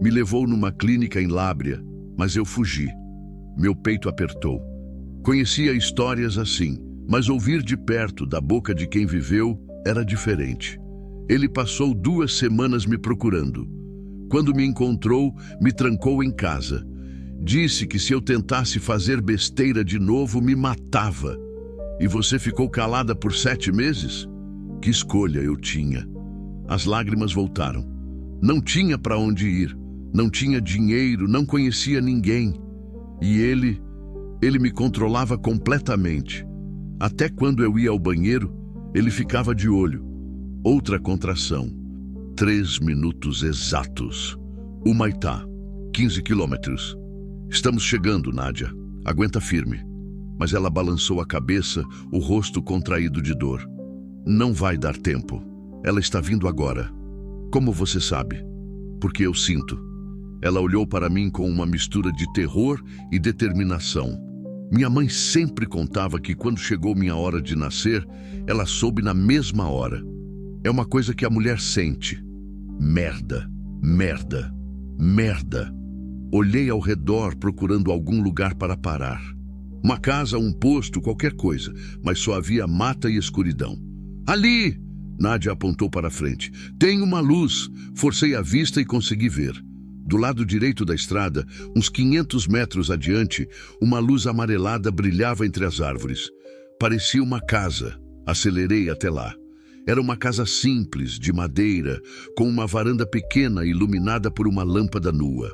Me levou numa clínica em Lábrea, mas eu fugi. Meu peito apertou. Conhecia histórias assim, mas ouvir de perto, da boca de quem viveu, era diferente. Ele passou 2 semanas me procurando. Quando me encontrou, me trancou em casa. Disse que se eu tentasse fazer besteira de novo, me matava. E você ficou calada por 7 meses? Que escolha eu tinha? As lágrimas voltaram. Não tinha para onde ir, não tinha dinheiro, não conhecia ninguém. E ele me controlava completamente. Até quando eu ia ao banheiro, ele ficava de olho. Outra contração. 3 minutos exatos. Humaitá, 15 quilômetros. Estamos chegando, Nádia. Aguenta firme. Mas ela balançou a cabeça, o rosto contraído de dor. Não vai dar tempo. Ela está vindo agora. Como você sabe? Porque eu sinto. Ela olhou para mim com uma mistura de terror e determinação. Minha mãe sempre contava que quando chegou minha hora de nascer, ela soube na mesma hora. É uma coisa que a mulher sente. Merda, merda, merda. Olhei ao redor procurando algum lugar para parar. Uma casa, um posto, qualquer coisa, mas só havia mata e escuridão. Ali! Nádia apontou para a frente. Tem uma luz. Forcei a vista e consegui ver. Do lado direito da estrada, uns 500 metros adiante, uma luz amarelada brilhava entre as árvores. Parecia uma casa. Acelerei até lá. Era uma casa simples, de madeira, com uma varanda pequena iluminada por uma lâmpada nua.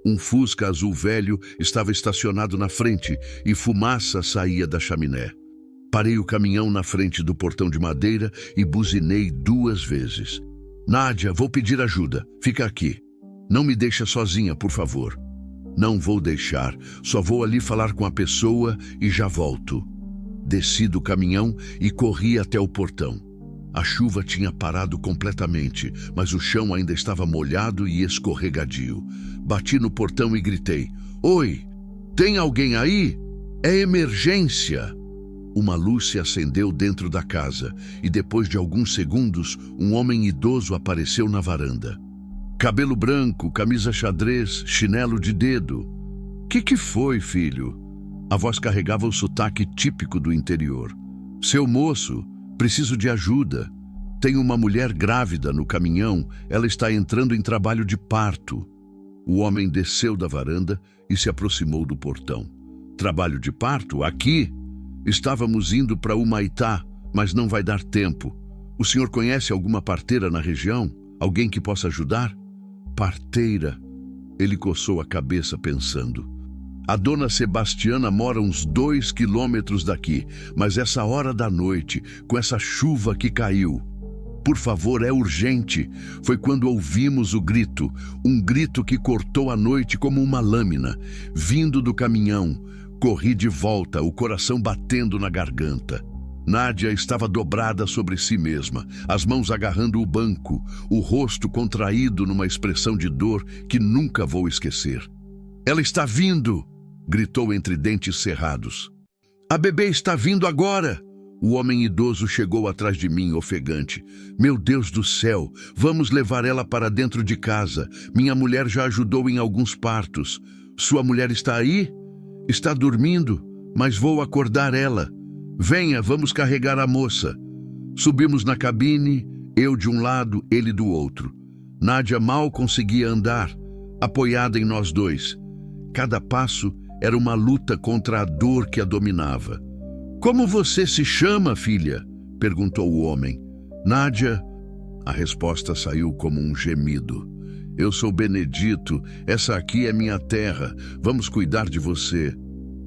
Um Fusca azul velho estava estacionado na frente e fumaça saía da chaminé. Parei o caminhão na frente do portão de madeira e buzinei 2 vezes. Nádia, vou pedir ajuda. Fica aqui. Não me deixa sozinha, por favor. Não vou deixar. Só vou ali falar com a pessoa e já volto. Desci do caminhão e corri até o portão. A chuva tinha parado completamente, mas o chão ainda estava molhado e escorregadio. Bati no portão e gritei. Oi, tem alguém aí? É emergência! Uma luz se acendeu dentro da casa e depois de alguns segundos, um homem idoso apareceu na varanda. Cabelo branco, camisa xadrez, chinelo de dedo. Que foi, filho? A voz carregava o sotaque típico do interior. Seu moço, preciso de ajuda. Tem uma mulher grávida no caminhão, ela está entrando em trabalho de parto. O homem desceu da varanda e se aproximou do portão. Trabalho de parto? Aqui? Estávamos indo para Humaitá, mas não vai dar tempo. O senhor conhece alguma parteira na região? Alguém que possa ajudar? Parteira. Ele coçou a cabeça pensando. A dona Sebastiana mora uns 2 quilômetros daqui, mas essa hora da noite, com essa chuva que caiu. Por favor, é urgente. Foi quando ouvimos o grito, um grito que cortou a noite como uma lâmina, vindo do caminhão, Corri de volta, o coração batendo na garganta. Nádia estava dobrada sobre si mesma, as mãos agarrando o banco, o rosto contraído numa expressão de dor que nunca vou esquecer. "Ela está vindo!" gritou entre dentes cerrados. "A bebê está vindo agora!" O homem idoso chegou atrás de mim, ofegante. "Meu Deus do céu, vamos levar ela para dentro de casa. Minha mulher já ajudou em alguns partos. Sua mulher está aí? Está dormindo, mas vou acordar ela. Venha, vamos carregar a moça." Subimos na cabine, eu de um lado, ele do outro. Nádia mal conseguia andar, apoiada em nós dois. Cada passo era uma luta contra a dor que a dominava. "Como você se chama, filha?" perguntou o homem. "Nádia." A resposta saiu como um gemido. "Eu sou Benedito, essa aqui é minha terra, vamos cuidar de você."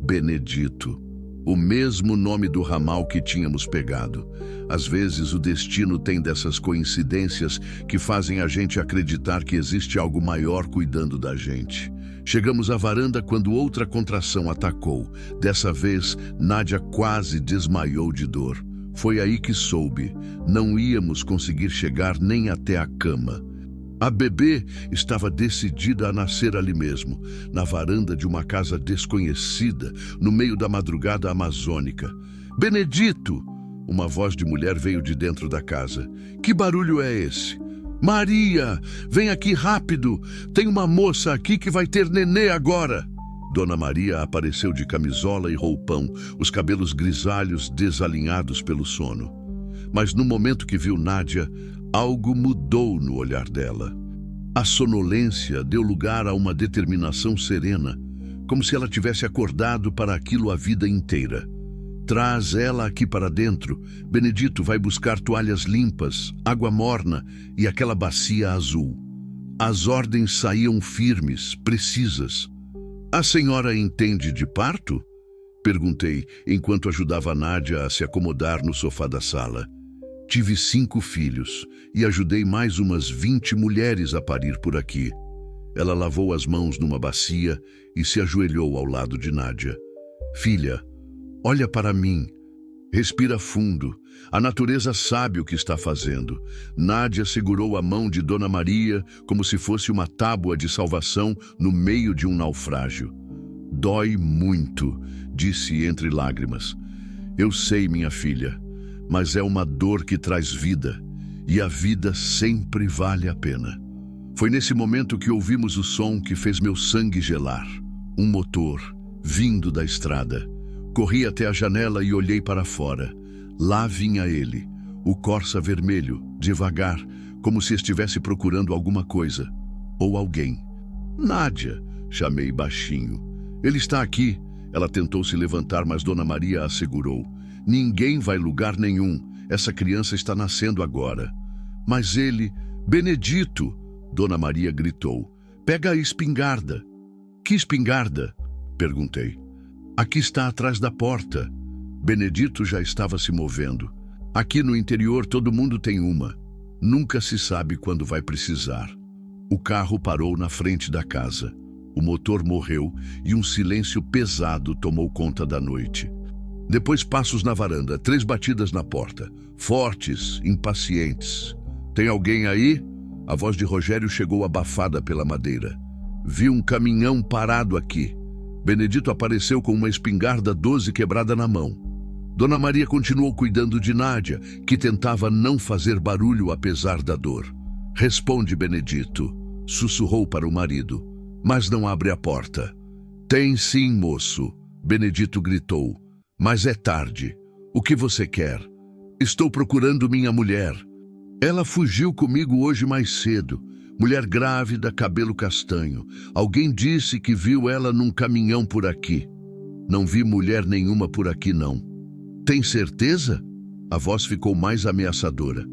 Benedito. O mesmo nome do ramal que tínhamos pegado. Às vezes o destino tem dessas coincidências que fazem a gente acreditar que existe algo maior cuidando da gente. Chegamos à varanda quando outra contração atacou. Dessa vez, Nádia quase desmaiou de dor. Foi aí que soube. Não íamos conseguir chegar nem até a cama. A bebê estava decidida a nascer ali mesmo, na varanda de uma casa desconhecida, no meio da madrugada amazônica. "Benedito!" Uma voz de mulher veio de dentro da casa. "Que barulho é esse?" "Maria, vem aqui rápido! Tem uma moça aqui que vai ter nenê agora!" Dona Maria apareceu de camisola e roupão, os cabelos grisalhos desalinhados pelo sono. Mas no momento que viu Nádia, algo mudou no olhar dela. A sonolência deu lugar a uma determinação serena, como se ela tivesse acordado para aquilo a vida inteira. "Traz ela aqui para dentro. Benedito vai buscar toalhas limpas, água morna e aquela bacia azul." As ordens saíam firmes, precisas. "A senhora entende de parto?" perguntei, enquanto ajudava Nádia a se acomodar no sofá da sala. "Tive 5 filhos e ajudei mais umas 20 mulheres a parir por aqui." Ela lavou as mãos numa bacia e se ajoelhou ao lado de Nádia. "Filha, olha para mim. Respira fundo. A natureza sabe o que está fazendo." Nádia segurou a mão de Dona Maria como se fosse uma tábua de salvação no meio de um naufrágio. "Dói muito", disse entre lágrimas. "Eu sei, minha filha, mas é uma dor que traz vida, e a vida sempre vale a pena." Foi nesse momento que ouvimos o som que fez meu sangue gelar. Um motor, vindo da estrada. Corri até a janela e olhei para fora. Lá vinha ele, o Corsa vermelho, devagar, como se estivesse procurando alguma coisa, ou alguém. "Nádia", chamei baixinho. "Ele está aqui." Ela tentou se levantar, mas Dona Maria a segurou. "Ninguém vai lugar nenhum. Essa criança está nascendo agora." "Mas ele... Benedito!" Dona Maria gritou. "Pega a espingarda." "Que espingarda?" perguntei. "Aqui está atrás da porta." Benedito já estava se movendo. "Aqui no interior todo mundo tem uma. Nunca se sabe quando vai precisar." O carro parou na frente da casa. O motor morreu e um silêncio pesado tomou conta da noite. Depois passos na varanda, 3 batidas na porta. Fortes, impacientes. "Tem alguém aí?" A voz de Rogério chegou abafada pela madeira. "Vi um caminhão parado aqui." Benedito apareceu com uma espingarda 12 quebrada na mão. Dona Maria continuou cuidando de Nádia, que tentava não fazer barulho apesar da dor. "Responde, Benedito", sussurrou para o marido, "mas não abre a porta." "Tem sim, moço", Benedito gritou, "mas é tarde. O que você quer?" "Estou procurando minha mulher. Ela fugiu comigo hoje mais cedo. Mulher grávida, cabelo castanho. Alguém disse que viu ela num caminhão por aqui." "Não vi mulher nenhuma por aqui, não." "Tem certeza?" A voz ficou mais ameaçadora.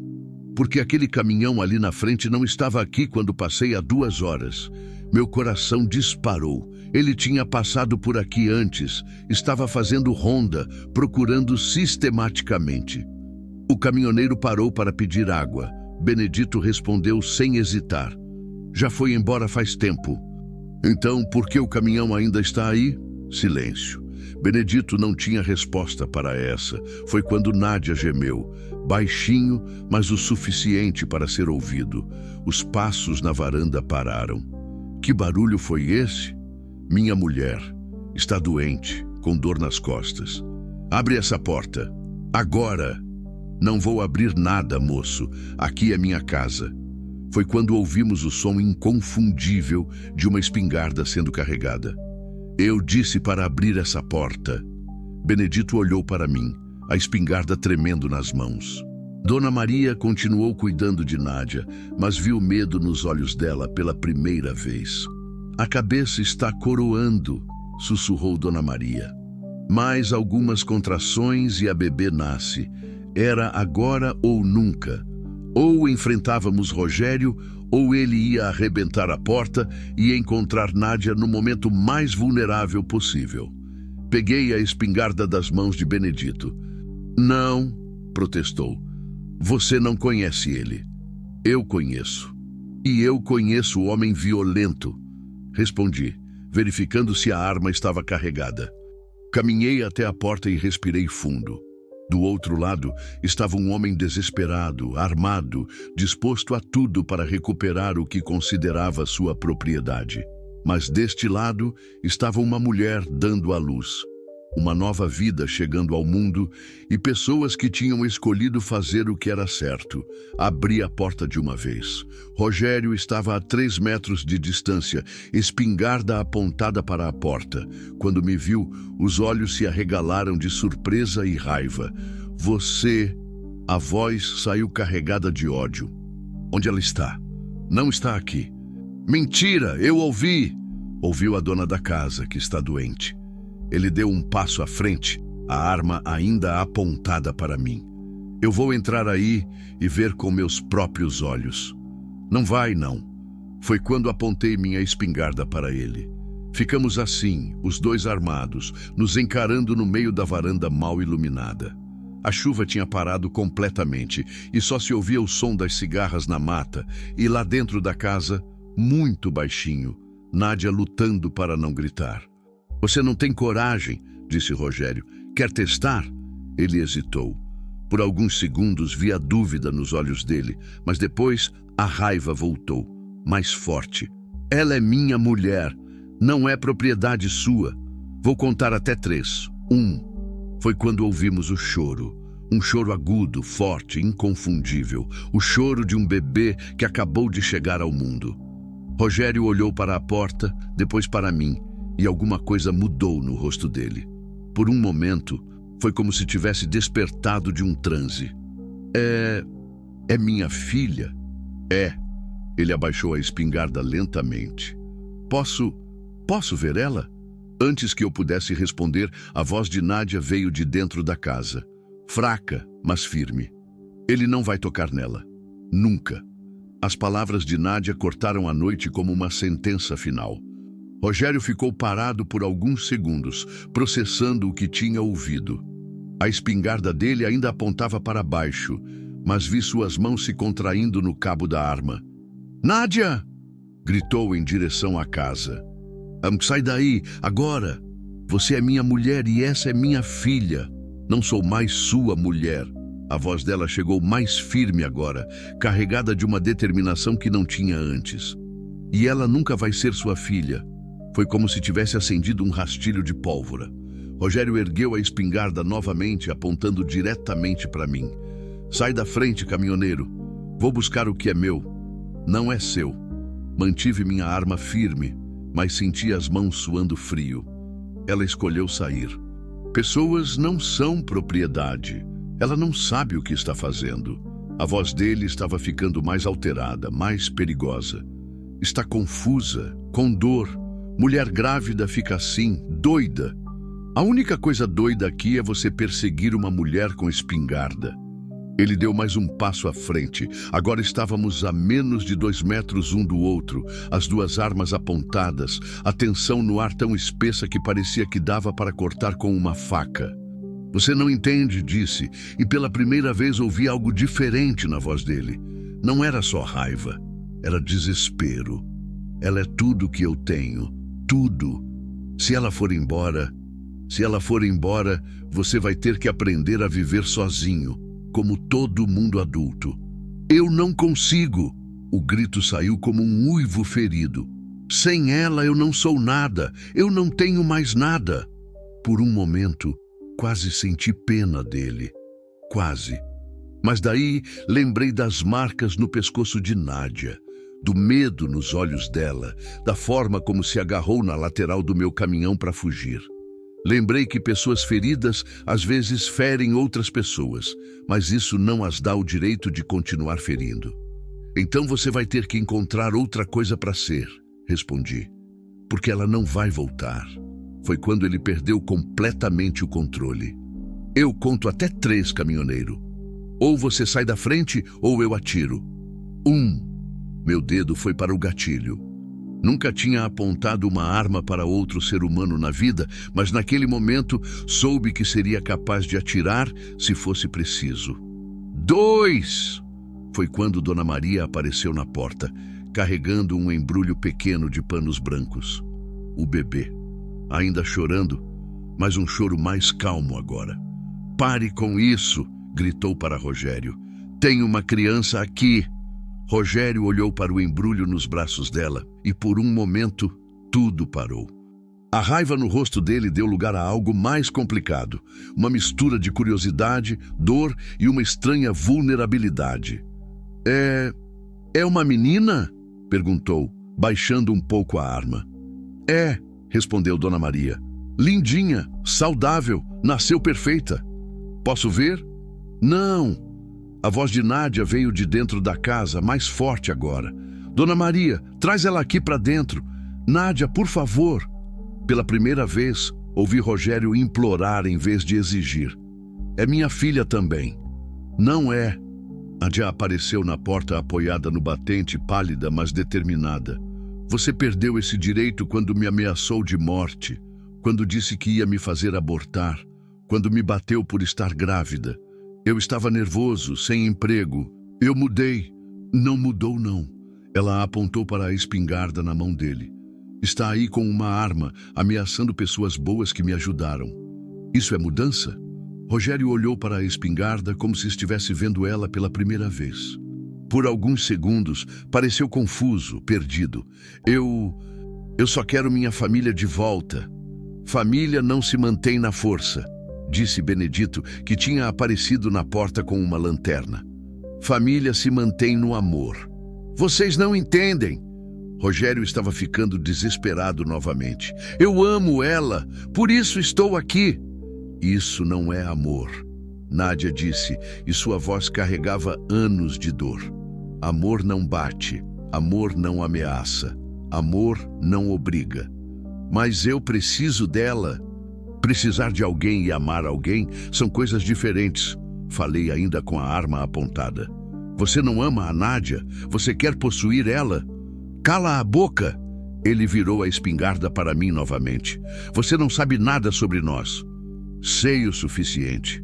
"Porque aquele caminhão ali na frente não estava aqui quando passei há 2 horas. Meu coração disparou. Ele tinha passado por aqui antes. Estava fazendo ronda, procurando sistematicamente." O caminhoneiro parou para pedir água. Benedito respondeu sem hesitar. "Já foi embora faz tempo." "Então, por que o caminhão ainda está aí?" Silêncio. Benedito não tinha resposta para essa. Foi quando Nádia gemeu, baixinho, mas o suficiente para ser ouvido. Os passos na varanda pararam. Que barulho foi esse? Minha mulher. Está doente, com dor nas costas. Abre essa porta. Agora! Não vou abrir nada, moço. Aqui é minha casa. Foi quando ouvimos o som inconfundível de uma espingarda sendo carregada. Eu disse para abrir essa porta. Benedito olhou para mim, a espingarda tremendo nas mãos. Dona Maria continuou cuidando de Nádia, mas viu medo nos olhos dela pela primeira vez. A cabeça está coroando, sussurrou Dona Maria. Mais algumas contrações e a bebê nasce. Era agora ou nunca. Ou enfrentávamos Rogério, ou ele ia arrebentar a porta e encontrar Nádia no momento mais vulnerável possível. Peguei a espingarda das mãos de Benedito. Não, protestou. Você não conhece ele. Eu conheço. E eu conheço o homem violento. Respondi, verificando se a arma estava carregada. Caminhei até a porta e respirei fundo. Do outro lado estava um homem desesperado, armado, disposto a tudo para recuperar o que considerava sua propriedade. Mas deste lado estava uma mulher dando à luz. Uma nova vida chegando ao mundo e pessoas que tinham escolhido fazer o que era certo. Abri a porta de uma vez. Rogério estava a 3 metros de distância, espingarda apontada para a porta. Quando me viu, os olhos se arregalaram de surpresa e raiva. Você... A voz saiu carregada de ódio. Onde ela está? Não está aqui. Mentira, eu ouvi! Ouviu a dona da casa, que está doente. Ele deu um passo à frente, a arma ainda apontada para mim. Eu vou entrar aí e ver com meus próprios olhos. Não vai, não. Foi quando apontei minha espingarda para ele. Ficamos assim, os dois armados, nos encarando no meio da varanda mal iluminada. A chuva tinha parado completamente e só se ouvia o som das cigarras na mata e lá dentro da casa, muito baixinho, Nádia lutando para não gritar. Você não tem coragem, disse Rogério. Quer testar? Ele hesitou. Por alguns segundos vi a dúvida nos olhos dele, mas depois a raiva voltou, mais forte. Ela é minha mulher, não é propriedade sua. Vou contar até 3. 1. Foi quando ouvimos o choro. Um choro agudo, forte, inconfundível. O choro de um bebê que acabou de chegar ao mundo. Rogério olhou para a porta, depois para mim. E alguma coisa mudou no rosto dele. Por um momento, foi como se tivesse despertado de um transe. É minha filha? É. Ele abaixou a espingarda lentamente. Posso ver ela? Antes que eu pudesse responder, a voz de Nádia veio de dentro da casa. Fraca, mas firme. Ele não vai tocar nela. Nunca. As palavras de Nádia cortaram a noite como uma sentença final. Rogério ficou parado por alguns segundos, processando o que tinha ouvido. A espingarda dele ainda apontava para baixo, mas vi suas mãos se contraindo no cabo da arma. Nádia! Gritou em direção à casa. Sai daí, agora! Você é minha mulher e essa é minha filha. Não sou mais sua mulher. A voz dela chegou mais firme agora, carregada de uma determinação que não tinha antes. E ela nunca vai ser sua filha. Foi como se tivesse acendido um rastilho de pólvora. Rogério ergueu a espingarda novamente, apontando diretamente para mim. Sai da frente, caminhoneiro. Vou buscar o que é meu. Não é seu. Mantive minha arma firme, mas senti as mãos suando frio. Ela escolheu sair. Pessoas não são propriedade. Ela não sabe o que está fazendo. A voz dele estava ficando mais alterada, mais perigosa. Está confusa, com dor. Mulher grávida fica assim, doida. A única coisa doida aqui é você perseguir uma mulher com espingarda. Ele deu mais um passo à frente. Agora estávamos a menos de 2 metros um do outro, as duas armas apontadas, a tensão no ar tão espessa que parecia que dava para cortar com uma faca. Você não entende, disse, e pela primeira vez ouvi algo diferente na voz dele. Não era só raiva, era desespero. Ela é tudo que eu tenho. Tudo. Se ela for embora, Se ela for embora, você vai ter que aprender a viver sozinho, como todo mundo adulto. Eu não consigo! O grito saiu como um uivo ferido. Sem ela eu não sou nada, eu não tenho mais nada. Por um momento, quase senti pena dele. Quase. Mas daí lembrei das marcas no pescoço de Nádia, do medo nos olhos dela, da forma como se agarrou na lateral do meu caminhão para fugir. Lembrei que pessoas feridas às vezes ferem outras pessoas, mas isso não as dá o direito de continuar ferindo. Então você vai ter que encontrar outra coisa para ser, respondi, porque ela não vai voltar. Foi quando ele perdeu completamente o controle. Eu conto até 3, caminhoneiro. Ou você sai da frente ou eu atiro. 1. Meu dedo foi para o gatilho. Nunca tinha apontado uma arma para outro ser humano na vida, mas naquele momento soube que seria capaz de atirar se fosse preciso. 2. Foi quando Dona Maria apareceu na porta, carregando um embrulho pequeno de panos brancos. O bebê, ainda chorando, mas um choro mais calmo agora. Pare com isso, gritou para Rogério. Tem uma criança aqui. Rogério olhou para o embrulho nos braços dela e por um momento tudo parou. A raiva no rosto dele deu lugar a algo mais complicado, uma mistura de curiosidade, dor e uma estranha vulnerabilidade. É uma menina? Perguntou, baixando um pouco a arma. É, respondeu Dona Maria. Lindinha, saudável, nasceu perfeita. Posso ver? Não. A voz de Nádia veio de dentro da casa, mais forte agora. Dona Maria, traz ela aqui para dentro. Nádia, por favor. Pela primeira vez, ouvi Rogério implorar em vez de exigir. É minha filha também. Não é. Nádia apareceu na porta apoiada no batente, pálida, mas determinada. Você perdeu esse direito quando me ameaçou de morte, quando disse que ia me fazer abortar, quando me bateu por estar grávida. Eu estava nervoso, sem emprego. Eu mudei. Não mudou, não. Ela apontou para a espingarda na mão dele. Está aí com uma arma, ameaçando pessoas boas que me ajudaram. Isso é mudança? Rogério olhou para a espingarda como se estivesse vendo ela pela primeira vez. Por alguns segundos, pareceu confuso, perdido. Eu só quero minha família de volta. Família não se mantém na força, disse Benedito, que tinha aparecido na porta com uma lanterna. Família se mantém no amor. Vocês não entendem. Rogério estava ficando desesperado novamente. Eu amo ela, por isso estou aqui. Isso não é amor, Nádia disse, e sua voz carregava anos de dor. Amor não bate, amor não ameaça, amor não obriga. Mas eu preciso dela. Precisar de alguém e amar alguém são coisas diferentes, falei ainda com a arma apontada. Você não ama a Nádia? Você quer possuir ela? Cala a boca! Ele virou a espingarda para mim novamente. Você não sabe nada sobre nós. Sei o suficiente.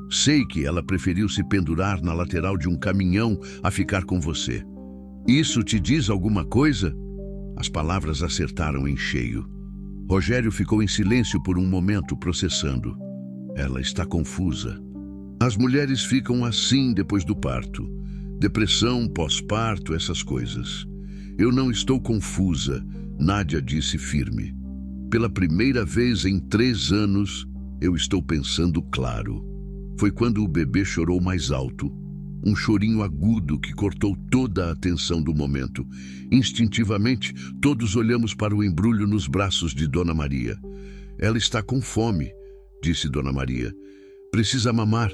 Sei que ela preferiu se pendurar na lateral de um caminhão a ficar com você. Isso te diz alguma coisa? As palavras acertaram em cheio. Rogério ficou em silêncio por um momento, processando. Ela está confusa. As mulheres ficam assim depois do parto. Depressão, pós-parto, essas coisas. Eu não estou confusa, Nádia disse firme. Pela primeira vez em 3 anos, eu estou pensando claro. Foi quando o bebê chorou mais alto. Um chorinho agudo que cortou toda a atenção do momento. Instintivamente, todos olhamos para o embrulho nos braços de Dona Maria. Ela está com fome, disse Dona Maria. Precisa mamar.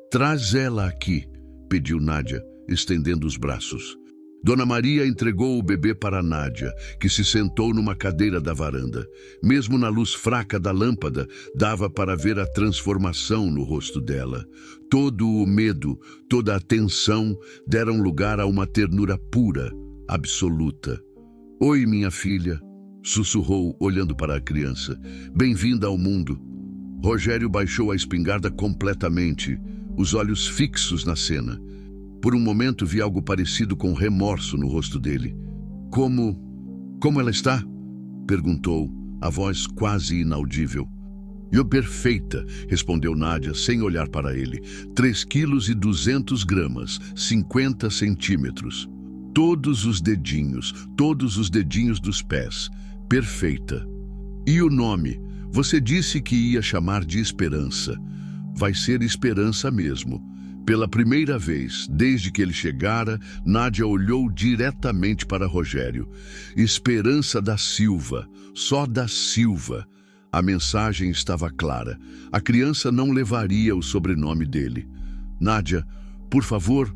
Traz ela aqui, pediu Nádia, estendendo os braços. Dona Maria entregou o bebê para Nádia, que se sentou numa cadeira da varanda. Mesmo na luz fraca da lâmpada, dava para ver a transformação no rosto dela. Todo o medo, toda a tensão deram lugar a uma ternura pura, absoluta. Oi, minha filha, sussurrou, olhando para a criança. Bem-vinda ao mundo. Rogério baixou a espingarda completamente, os olhos fixos na cena. Por um momento vi algo parecido com remorso no rosto dele. Como ela está? Perguntou, a voz quase inaudível. "Eu perfeita", respondeu Nádia sem olhar para ele. 3,2 kg, 50 centímetros. Todos os dedinhos dos pés. Perfeita. "E o nome? Você disse que ia chamar de Esperança. Vai ser Esperança mesmo." Pela primeira vez, desde que ele chegara, Nádia olhou diretamente para Rogério. Esperança da Silva, só da Silva. A mensagem estava clara. A criança não levaria o sobrenome dele. "Nádia, por favor."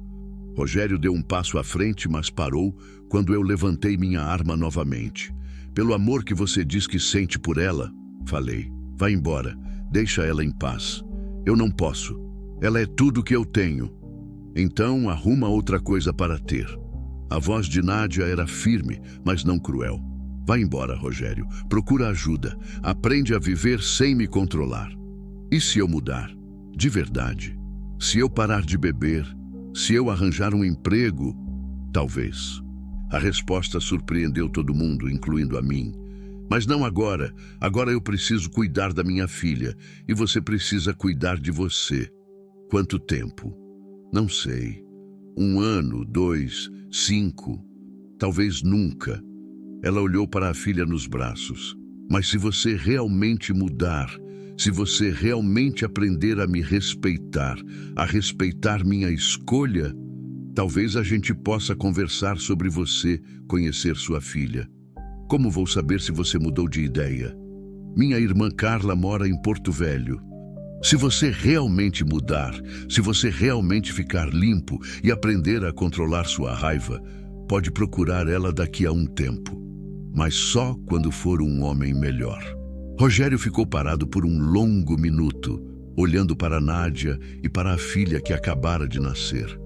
Rogério deu um passo à frente, mas parou quando eu levantei minha arma novamente. "Pelo amor que você diz que sente por ela", falei. "Vá embora, deixa ela em paz." "Eu não posso. Ela é tudo que eu tenho." "Então arruma outra coisa para ter." A voz de Nádia era firme, mas não cruel. "Vá embora, Rogério. Procura ajuda. Aprende a viver sem me controlar." "E se eu mudar? De verdade? Se eu parar de beber? Se eu arranjar um emprego? Talvez." A resposta surpreendeu todo mundo, incluindo a mim. "Mas não agora. Agora eu preciso cuidar da minha filha. E você precisa cuidar de você." "Quanto tempo?" "Não sei. 1 ano, 2, 5. Talvez nunca." Ela olhou para a filha nos braços. "Mas se você realmente mudar, se você realmente aprender a me respeitar, a respeitar minha escolha, talvez a gente possa conversar sobre você, conhecer sua filha." "Como vou saber se você mudou de ideia?" "Minha irmã Carla mora em Porto Velho." Se você realmente mudar, se você realmente ficar limpo e aprender a controlar sua raiva, pode procurar ela daqui a um tempo. Mas só quando for um homem melhor. Rogério ficou parado por um longo minuto, olhando para Nádia e para a filha que acabara de nascer.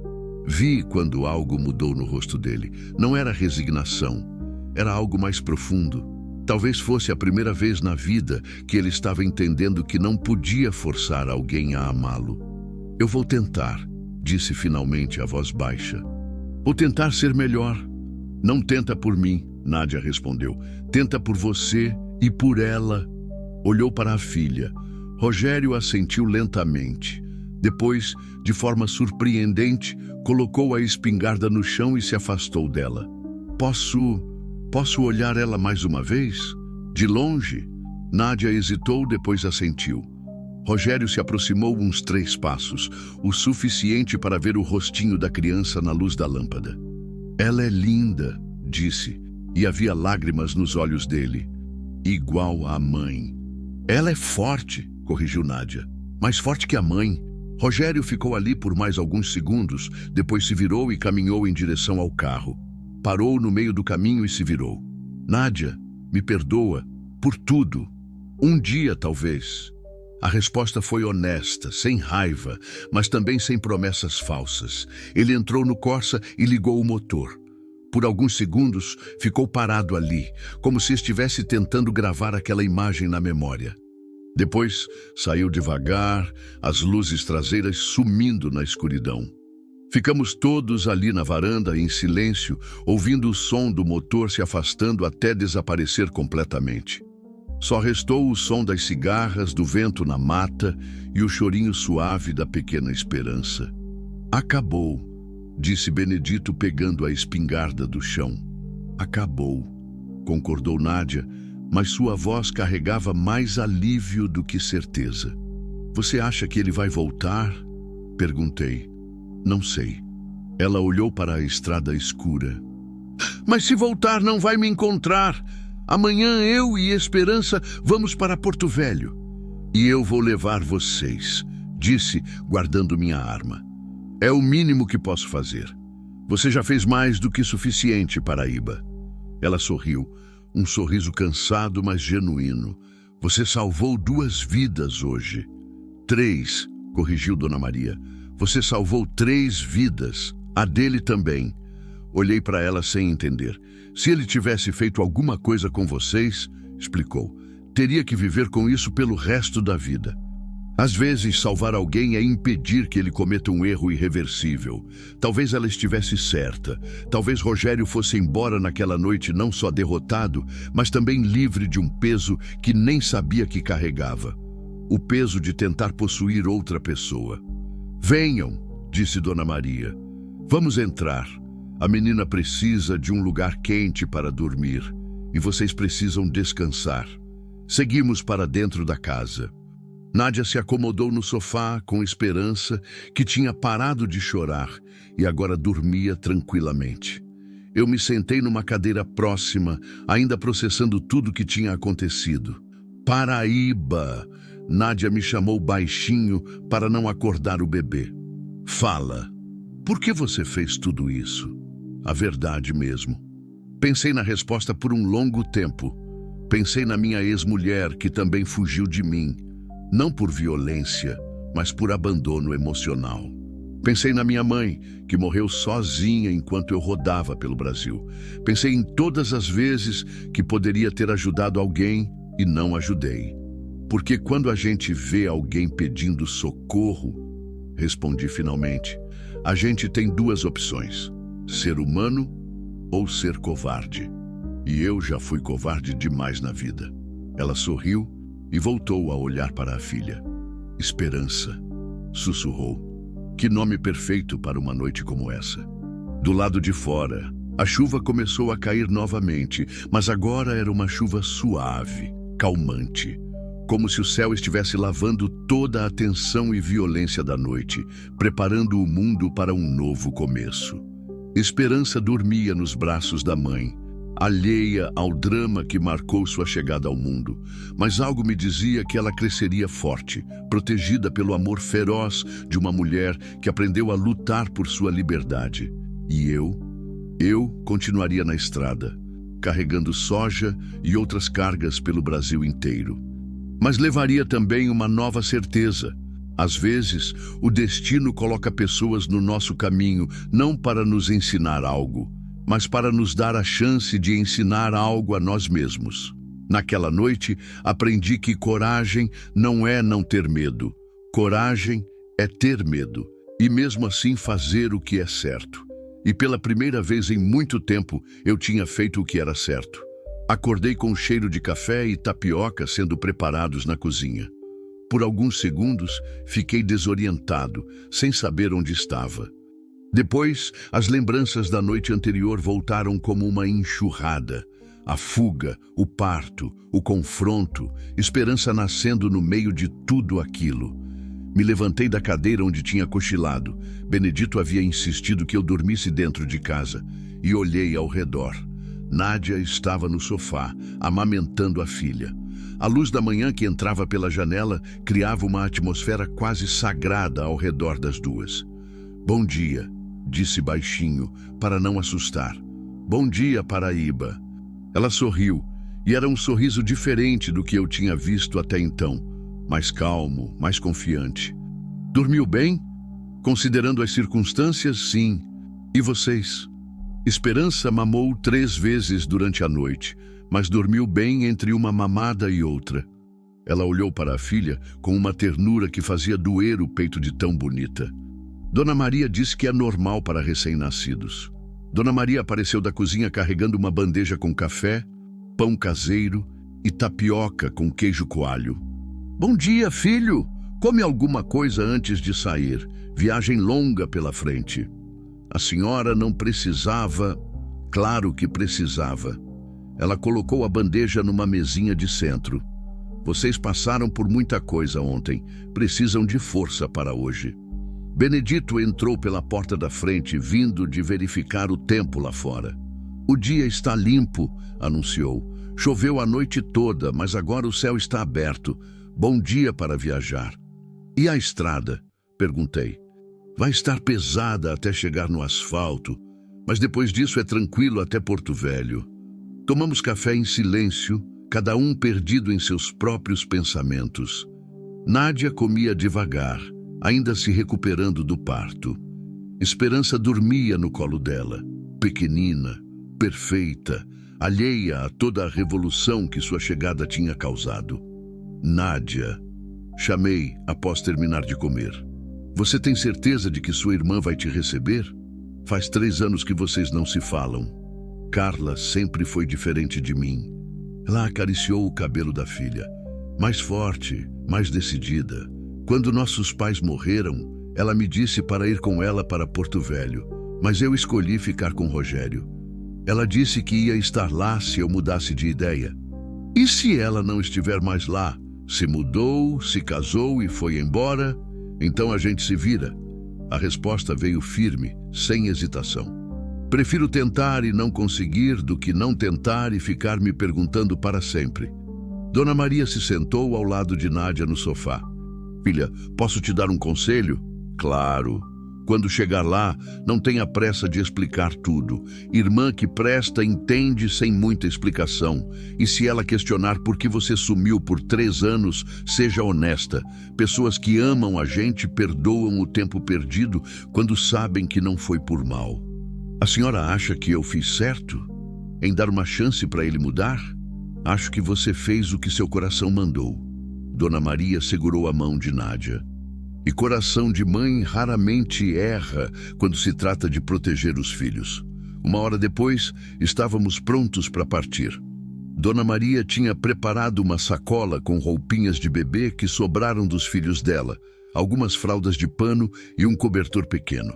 Vi quando algo mudou no rosto dele. Não era resignação, era algo mais profundo. Talvez fosse a primeira vez na vida que ele estava entendendo que não podia forçar alguém a amá-lo. "Eu vou tentar", disse finalmente a voz baixa. "Vou tentar ser melhor." "Não tenta por mim", Nádia respondeu. "Tenta por você e por ela." Olhou para a filha. Rogério assentiu lentamente. Depois, de forma surpreendente, colocou a espingarda no chão e se afastou dela. Posso olhar ela mais uma vez? De longe?" Nádia hesitou, depois assentiu. Rogério se aproximou uns 3 passos, o suficiente para ver o rostinho da criança na luz da lâmpada. "Ela é linda", disse, e havia lágrimas nos olhos dele. "Igual à mãe." "Ela é forte", corrigiu Nádia. "Mais forte que a mãe." Rogério ficou ali por mais alguns segundos, depois se virou e caminhou em direção ao carro. Parou no meio do caminho e se virou. "Nádia, me perdoa por tudo. Um dia, talvez." A resposta foi honesta, sem raiva, mas também sem promessas falsas. Ele entrou no Corsa e ligou o motor. Por alguns segundos, ficou parado ali, como se estivesse tentando gravar aquela imagem na memória. Depois, saiu devagar, as luzes traseiras sumindo na escuridão. Ficamos todos ali na varanda, em silêncio, ouvindo o som do motor se afastando até desaparecer completamente. Só restou o som das cigarras, do vento na mata e o chorinho suave da pequena Esperança. "Acabou", disse Benedito pegando a espingarda do chão. "Acabou", concordou Nádia, mas sua voz carregava mais alívio do que certeza. "Você acha que ele vai voltar?" perguntei. "Não sei." Ela olhou para a estrada escura. "Mas se voltar, não vai me encontrar. Amanhã eu e Esperança vamos para Porto Velho." "E eu vou levar vocês", disse, guardando minha arma. "É o mínimo que posso fazer. Você já fez mais do que suficiente, Paraíba." Ela sorriu, um sorriso cansado, mas genuíno. "Você salvou 2 vidas hoje." 3, corrigiu Dona Maria. "Você salvou 3 vidas, a dele também." Olhei para ela sem entender. "Se ele tivesse feito alguma coisa com vocês", explicou, "teria que viver com isso pelo resto da vida." Às vezes, salvar alguém é impedir que ele cometa um erro irreversível. Talvez ela estivesse certa. Talvez Rogério fosse embora naquela noite não só derrotado, mas também livre de um peso que nem sabia que carregava. o peso de tentar possuir outra pessoa. Venham, disse Dona Maria. Vamos entrar. A menina precisa de um lugar quente para dormir e vocês precisam descansar. Seguimos para dentro da casa. Nádia se acomodou no sofá com esperança, que tinha parado de chorar e agora dormia tranquilamente. Eu me sentei numa cadeira próxima, ainda processando tudo que tinha acontecido. Paraíba! Nádia me chamou baixinho para não acordar o bebê. Fala, por que você fez tudo isso? A verdade mesmo. Pensei na resposta por um longo tempo. Pensei na minha ex-mulher, que também fugiu de mim. Não por violência, mas por abandono emocional. Pensei na minha mãe, que morreu sozinha enquanto eu rodava pelo Brasil. Pensei em todas as vezes que poderia ter ajudado alguém e não ajudei. Porque quando a gente vê alguém pedindo socorro, respondi finalmente, a gente tem duas opções: ser humano ou ser covarde. E eu já fui covarde demais na vida. Ela sorriu e voltou a olhar para a filha. Esperança, sussurrou. Que nome perfeito para uma noite como essa. Do lado de fora, a chuva começou a cair novamente, mas agora era uma chuva suave, calmante, como se o céu estivesse lavando toda a tensão e violência da noite, preparando o mundo para um novo começo. Esperança dormia nos braços da mãe, alheia ao drama que marcou sua chegada ao mundo, mas algo me dizia que ela cresceria forte, protegida pelo amor feroz de uma mulher que aprendeu a lutar por sua liberdade. E eu continuaria na estrada, carregando soja e outras cargas pelo Brasil inteiro. Mas levaria também uma nova certeza. Às vezes, o destino coloca pessoas no nosso caminho não para nos ensinar algo, mas para nos dar a chance de ensinar algo a nós mesmos. Naquela noite, aprendi que coragem não é não ter medo. Coragem é ter medo e mesmo assim fazer o que é certo. E pela primeira vez em muito tempo, eu tinha feito o que era certo. Acordei com o cheiro de café e tapioca sendo preparados na cozinha. Por alguns segundos, fiquei desorientado, sem saber onde estava. Depois, as lembranças da noite anterior voltaram como uma enxurrada. A fuga, o parto, o confronto, esperança nascendo no meio de tudo aquilo. Me levantei da cadeira onde tinha cochilado. Benedito havia insistido que eu dormisse dentro de casa e olhei ao redor. Nádia estava no sofá, amamentando a filha. A luz da manhã que entrava pela janela criava uma atmosfera quase sagrada ao redor das duas. Bom dia, disse baixinho, para não assustar. Bom dia, Paraíba. Ela sorriu, e era um sorriso diferente do que eu tinha visto até então. Mais calmo, mais confiante. Dormiu bem? Considerando as circunstâncias, sim. E vocês? Esperança mamou 3 vezes durante a noite, mas dormiu bem entre uma mamada e outra. Ela olhou para a filha com uma ternura que fazia doer o peito de tão bonita. Dona Maria disse que é normal para recém-nascidos. Dona Maria apareceu da cozinha carregando uma bandeja com café, pão caseiro e tapioca com queijo coalho. Bom dia, filho! Come alguma coisa antes de sair. Viagem longa pela frente. A senhora não precisava... Claro que precisava. Ela colocou a bandeja numa mesinha de centro. Vocês passaram por muita coisa ontem. Precisam de força para hoje. Benedito entrou pela porta da frente, vindo de verificar o tempo lá fora. O dia está limpo, anunciou. Choveu a noite toda, mas agora o céu está aberto. Bom dia para viajar. E a estrada? Perguntei. Vai estar pesada até chegar no asfalto, mas depois disso é tranquilo até Porto Velho. Tomamos café em silêncio, cada um perdido em seus próprios pensamentos. Nádia comia devagar, ainda se recuperando do parto. Esperança dormia no colo dela, pequenina, perfeita, alheia a toda a revolução que sua chegada tinha causado. Nádia, chamei após terminar de comer. Você tem certeza de que sua irmã vai te receber? Faz 3 anos que vocês não se falam. Carla sempre foi diferente de mim. Ela acariciou o cabelo da filha. Mais forte, mais decidida. Quando nossos pais morreram, ela me disse para ir com ela para Porto Velho, mas eu escolhi ficar com Rogério. Ela disse que ia estar lá se eu mudasse de ideia. E se ela não estiver mais lá? Se mudou, se casou e foi embora, então a gente se vira. A resposta veio firme, sem hesitação. Prefiro tentar e não conseguir do que não tentar e ficar me perguntando para sempre. Dona Maria se sentou ao lado de Nádia no sofá. Filha, posso te dar um conselho? Claro. Quando chegar lá, não tenha pressa de explicar tudo. Irmã que presta entende sem muita explicação. E se ela questionar por que você sumiu por 3 anos, seja honesta. Pessoas que amam a gente perdoam o tempo perdido quando sabem que não foi por mal. A senhora acha que eu fiz certo em dar uma chance para ele mudar? Acho que você fez o que seu coração mandou. Dona Maria segurou a mão de Nádia. E coração de mãe raramente erra quando se trata de proteger os filhos. Uma hora depois, estávamos prontos para partir. Dona Maria tinha preparado uma sacola com roupinhas de bebê que sobraram dos filhos dela, algumas fraldas de pano e um cobertor pequeno.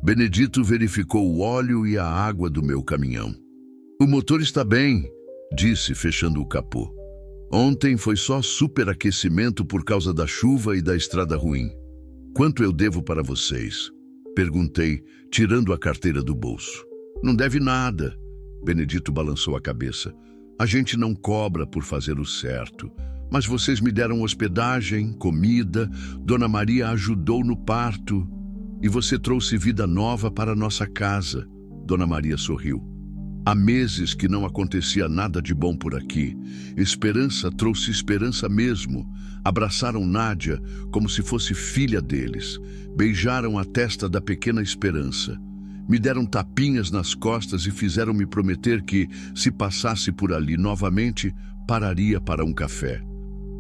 Benedito verificou o óleo e a água do meu caminhão. O motor está bem, disse, fechando o capô. Ontem foi só superaquecimento por causa da chuva e da estrada ruim. Quanto eu devo para vocês? Perguntei, tirando a carteira do bolso. Não deve nada. Benedito balançou a cabeça. A gente não cobra por fazer o certo. Mas vocês me deram hospedagem, comida, Dona Maria ajudou no parto. E você trouxe vida nova para nossa casa. Dona Maria sorriu. Há meses que não acontecia nada de bom por aqui. Esperança trouxe esperança mesmo. Abraçaram Nádia como se fosse filha deles. Beijaram a testa da pequena Esperança. Me deram tapinhas nas costas e fizeram-me prometer que, se passasse por ali novamente, pararia para um café.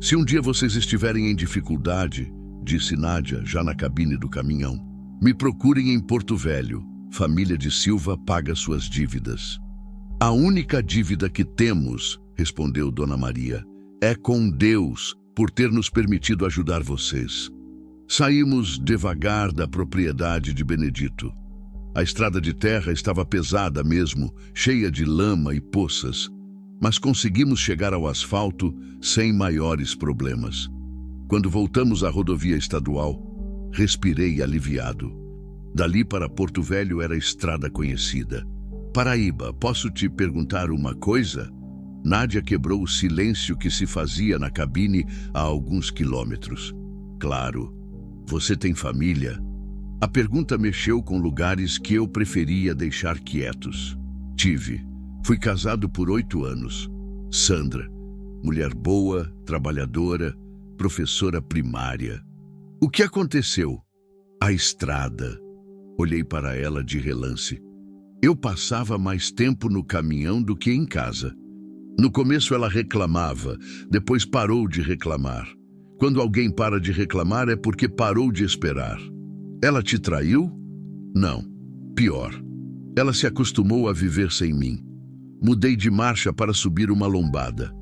Se um dia vocês estiverem em dificuldade, disse Nádia, já na cabine do caminhão, me procurem em Porto Velho. Família de Silva paga suas dívidas. A única dívida que temos, respondeu Dona Maria, é com Deus por ter nos permitido ajudar vocês. Saímos devagar da propriedade de Benedito. A estrada de terra estava pesada mesmo, cheia de lama e poças, mas conseguimos chegar ao asfalto sem maiores problemas. Quando voltamos à rodovia estadual, respirei aliviado. Dali para Porto Velho era estrada conhecida. Paraíba, posso te perguntar uma coisa? Nádia quebrou o silêncio que se fazia na cabine a alguns quilômetros. Claro. Você tem família? A pergunta mexeu com lugares que eu preferia deixar quietos. Tive. Fui casado por 8 anos. Sandra, mulher boa, trabalhadora, professora primária. O que aconteceu? A estrada. Olhei para ela de relance. Eu passava mais tempo no caminhão do que em casa. No começo ela reclamava, depois parou de reclamar. Quando alguém para de reclamar é porque parou de esperar. Ela te traiu? Não. Pior. Ela se acostumou a viver sem mim. Mudei de marcha para subir uma lombada.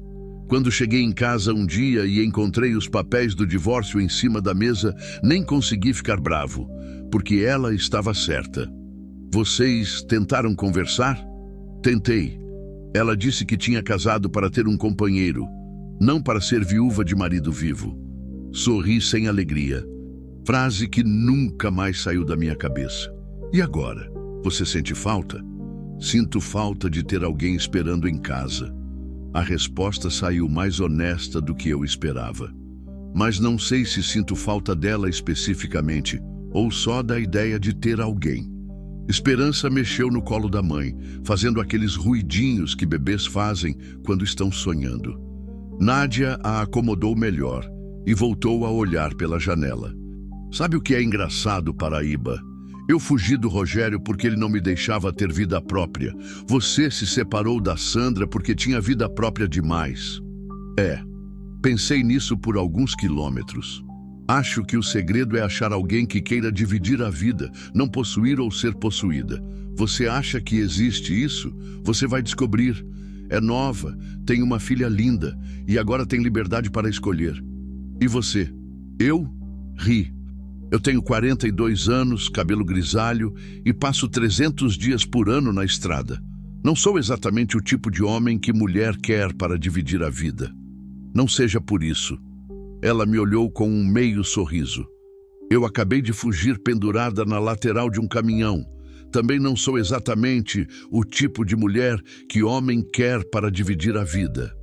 Quando cheguei em casa um dia e encontrei os papéis do divórcio em cima da mesa, nem consegui ficar bravo, porque ela estava certa. Vocês tentaram conversar? Tentei. Ela disse que tinha casado para ter um companheiro, não para ser viúva de marido vivo. Sorri sem alegria. Frase que nunca mais saiu da minha cabeça. E agora? Você sente falta? Sinto falta de ter alguém esperando em casa. A resposta saiu mais honesta do que eu esperava. Mas não sei se sinto falta dela especificamente, ou só da ideia de ter alguém. Esperança mexeu no colo da mãe, fazendo aqueles ruidinhos que bebês fazem quando estão sonhando. Nádia a acomodou melhor e voltou a olhar pela janela. Sabe o que é engraçado, Paraíba? Eu fugi do Rogério porque ele não me deixava ter vida própria. Você se separou da Sandra porque tinha vida própria demais. Pensei nisso por alguns quilômetros. Acho que o segredo é achar alguém que queira dividir a vida, não possuir ou ser possuída. Você acha que existe isso? Você vai descobrir. É nova, tem uma filha linda e agora tem liberdade para escolher. E você? Eu? Ri. Eu tenho 42 anos, cabelo grisalho e passo 300 dias por ano na estrada. Não sou exatamente o tipo de homem que mulher quer para dividir a vida. Não seja por isso. Ela me olhou com um meio sorriso. Eu acabei de fugir pendurada na lateral de um caminhão. Também não sou exatamente o tipo de mulher que homem quer para dividir a vida.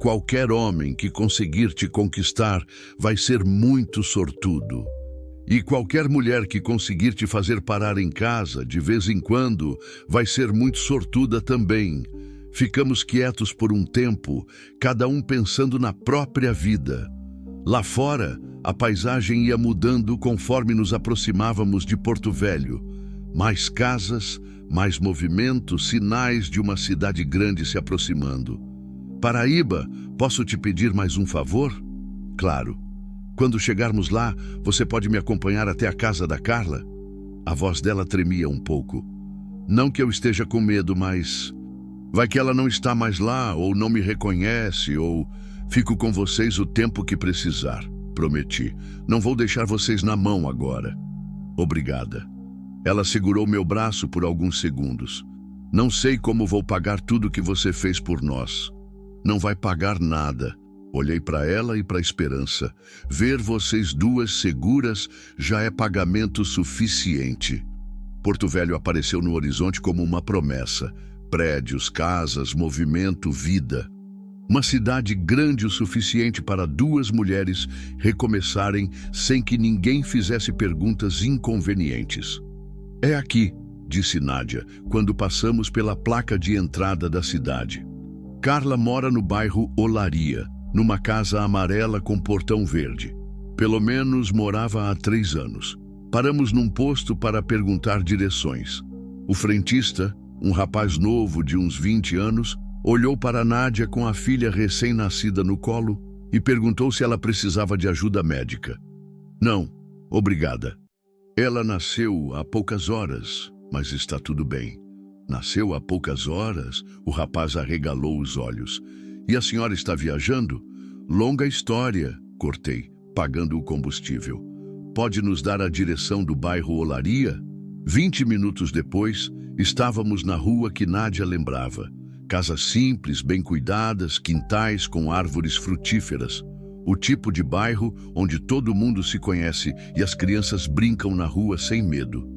Qualquer homem que conseguir te conquistar vai ser muito sortudo. E qualquer mulher que conseguir te fazer parar em casa, de vez em quando, vai ser muito sortuda também. Ficamos quietos por um tempo, cada um pensando na própria vida. Lá fora, a paisagem ia mudando conforme nos aproximávamos de Porto Velho. Mais casas, mais movimento, sinais de uma cidade grande se aproximando. Paraíba, posso te pedir mais um favor? Claro. Quando chegarmos lá, você pode me acompanhar até a casa da Carla? A voz dela tremia um pouco. Não que eu esteja com medo, mas... vai que ela não está mais lá, ou não me reconhece, ou... fico com vocês o tempo que precisar. Prometi. Não vou deixar vocês na mão agora. Obrigada. Ela segurou meu braço por alguns segundos. Não sei como vou pagar tudo que você fez por nós. Não vai pagar nada. Olhei para ela e para a Esperança. Ver vocês duas seguras já é pagamento suficiente. Porto Velho apareceu no horizonte como uma promessa. Prédios, casas, movimento, vida. Uma cidade grande o suficiente para duas mulheres recomeçarem sem que ninguém fizesse perguntas inconvenientes. É aqui, disse Nádia, quando passamos pela placa de entrada da cidade. Carla mora no bairro Olaria, numa casa amarela com portão verde. Pelo menos morava há 3 anos. Paramos num posto para perguntar direções. O frentista, um rapaz novo de uns 20 anos, olhou para Nádia com a filha recém-nascida no colo e perguntou se ela precisava de ajuda médica. Não, obrigada. Ela nasceu há poucas horas, mas está tudo bem. Nasceu há poucas horas? O rapaz arregalou os olhos. E a senhora está viajando? Longa história, cortei, pagando o combustível. Pode nos dar a direção do bairro Olaria? 20 minutos depois, estávamos na rua que Nádia lembrava. Casas simples, bem cuidadas, quintais com árvores frutíferas. O tipo de bairro onde todo mundo se conhece e as crianças brincam na rua sem medo.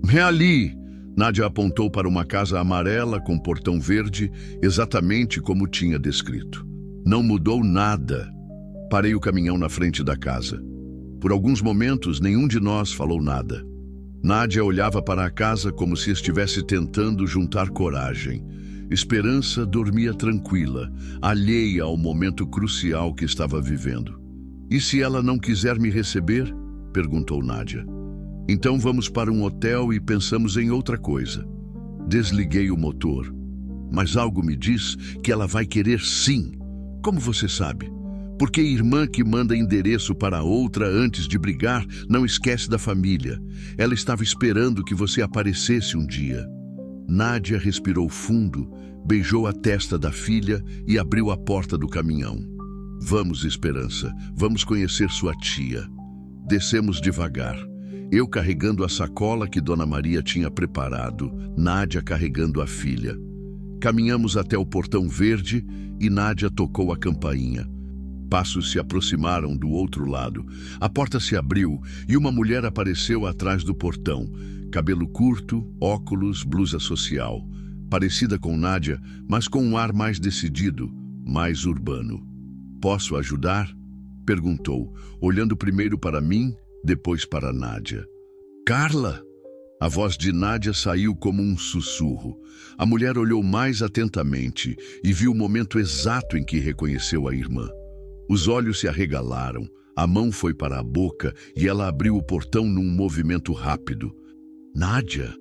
É ali! Nádia apontou para uma casa amarela com portão verde, exatamente como tinha descrito. Não mudou nada. Parei o caminhão na frente da casa. Por alguns momentos, nenhum de nós falou nada. Nádia olhava para a casa como se estivesse tentando juntar coragem. Esperança dormia tranquila, alheia ao momento crucial que estava vivendo. E se ela não quiser me receber? Perguntou Nádia. Então vamos para um hotel e pensamos em outra coisa. Desliguei o motor. Mas algo me diz que ela vai querer sim. Como você sabe? Porque irmã que manda endereço para outra antes de brigar não esquece da família. Ela estava esperando que você aparecesse um dia. Nádia respirou fundo, beijou a testa da filha e abriu a porta do caminhão. Vamos, Esperança, vamos conhecer sua tia. Descemos devagar. Eu carregando a sacola que Dona Maria tinha preparado, Nádia carregando a filha. Caminhamos até o portão verde e Nádia tocou a campainha. Passos se aproximaram do outro lado. A porta se abriu e uma mulher apareceu atrás do portão. Cabelo curto, óculos, blusa social. Parecida com Nádia, mas com um ar mais decidido, mais urbano. Posso ajudar? Perguntou, olhando primeiro para mim, depois para Nádia. Carla! A voz de Nádia saiu como um sussurro. A mulher olhou mais atentamente e viu o momento exato em que reconheceu a irmã. Os olhos se arregalaram, a mão foi para a boca e ela abriu o portão num movimento rápido. Nádia!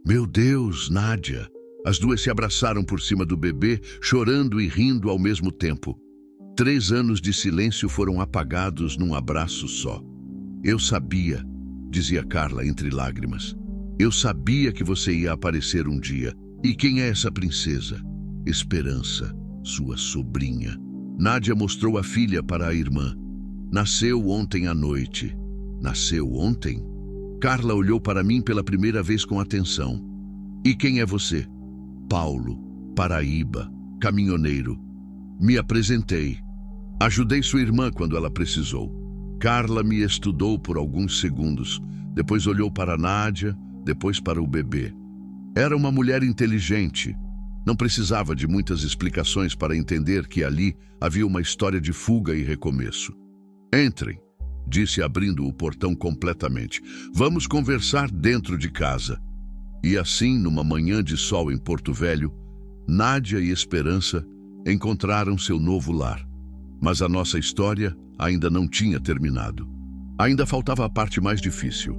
Meu Deus, Nádia! As duas se abraçaram por cima do bebê, chorando e rindo ao mesmo tempo. 3 anos de silêncio foram apagados num abraço só. Eu sabia, dizia Carla entre lágrimas. Eu sabia que você ia aparecer um dia. E quem é essa princesa? Esperança, sua sobrinha. Nádia mostrou a filha para a irmã. Nasceu ontem à noite. Nasceu ontem? Carla olhou para mim pela primeira vez com atenção. E quem é você? Paulo, Paraíba, caminhoneiro. Me apresentei. Ajudei sua irmã quando ela precisou. Carla me estudou por alguns segundos, depois olhou para Nádia, depois para o bebê. Era uma mulher inteligente. Não precisava de muitas explicações para entender que ali havia uma história de fuga e recomeço. Entrem, disse abrindo o portão completamente. Vamos conversar dentro de casa. E assim, numa manhã de sol em Porto Velho, Nádia e Esperança encontraram seu novo lar. Mas a nossa história ainda não tinha terminado. Ainda faltava a parte mais difícil: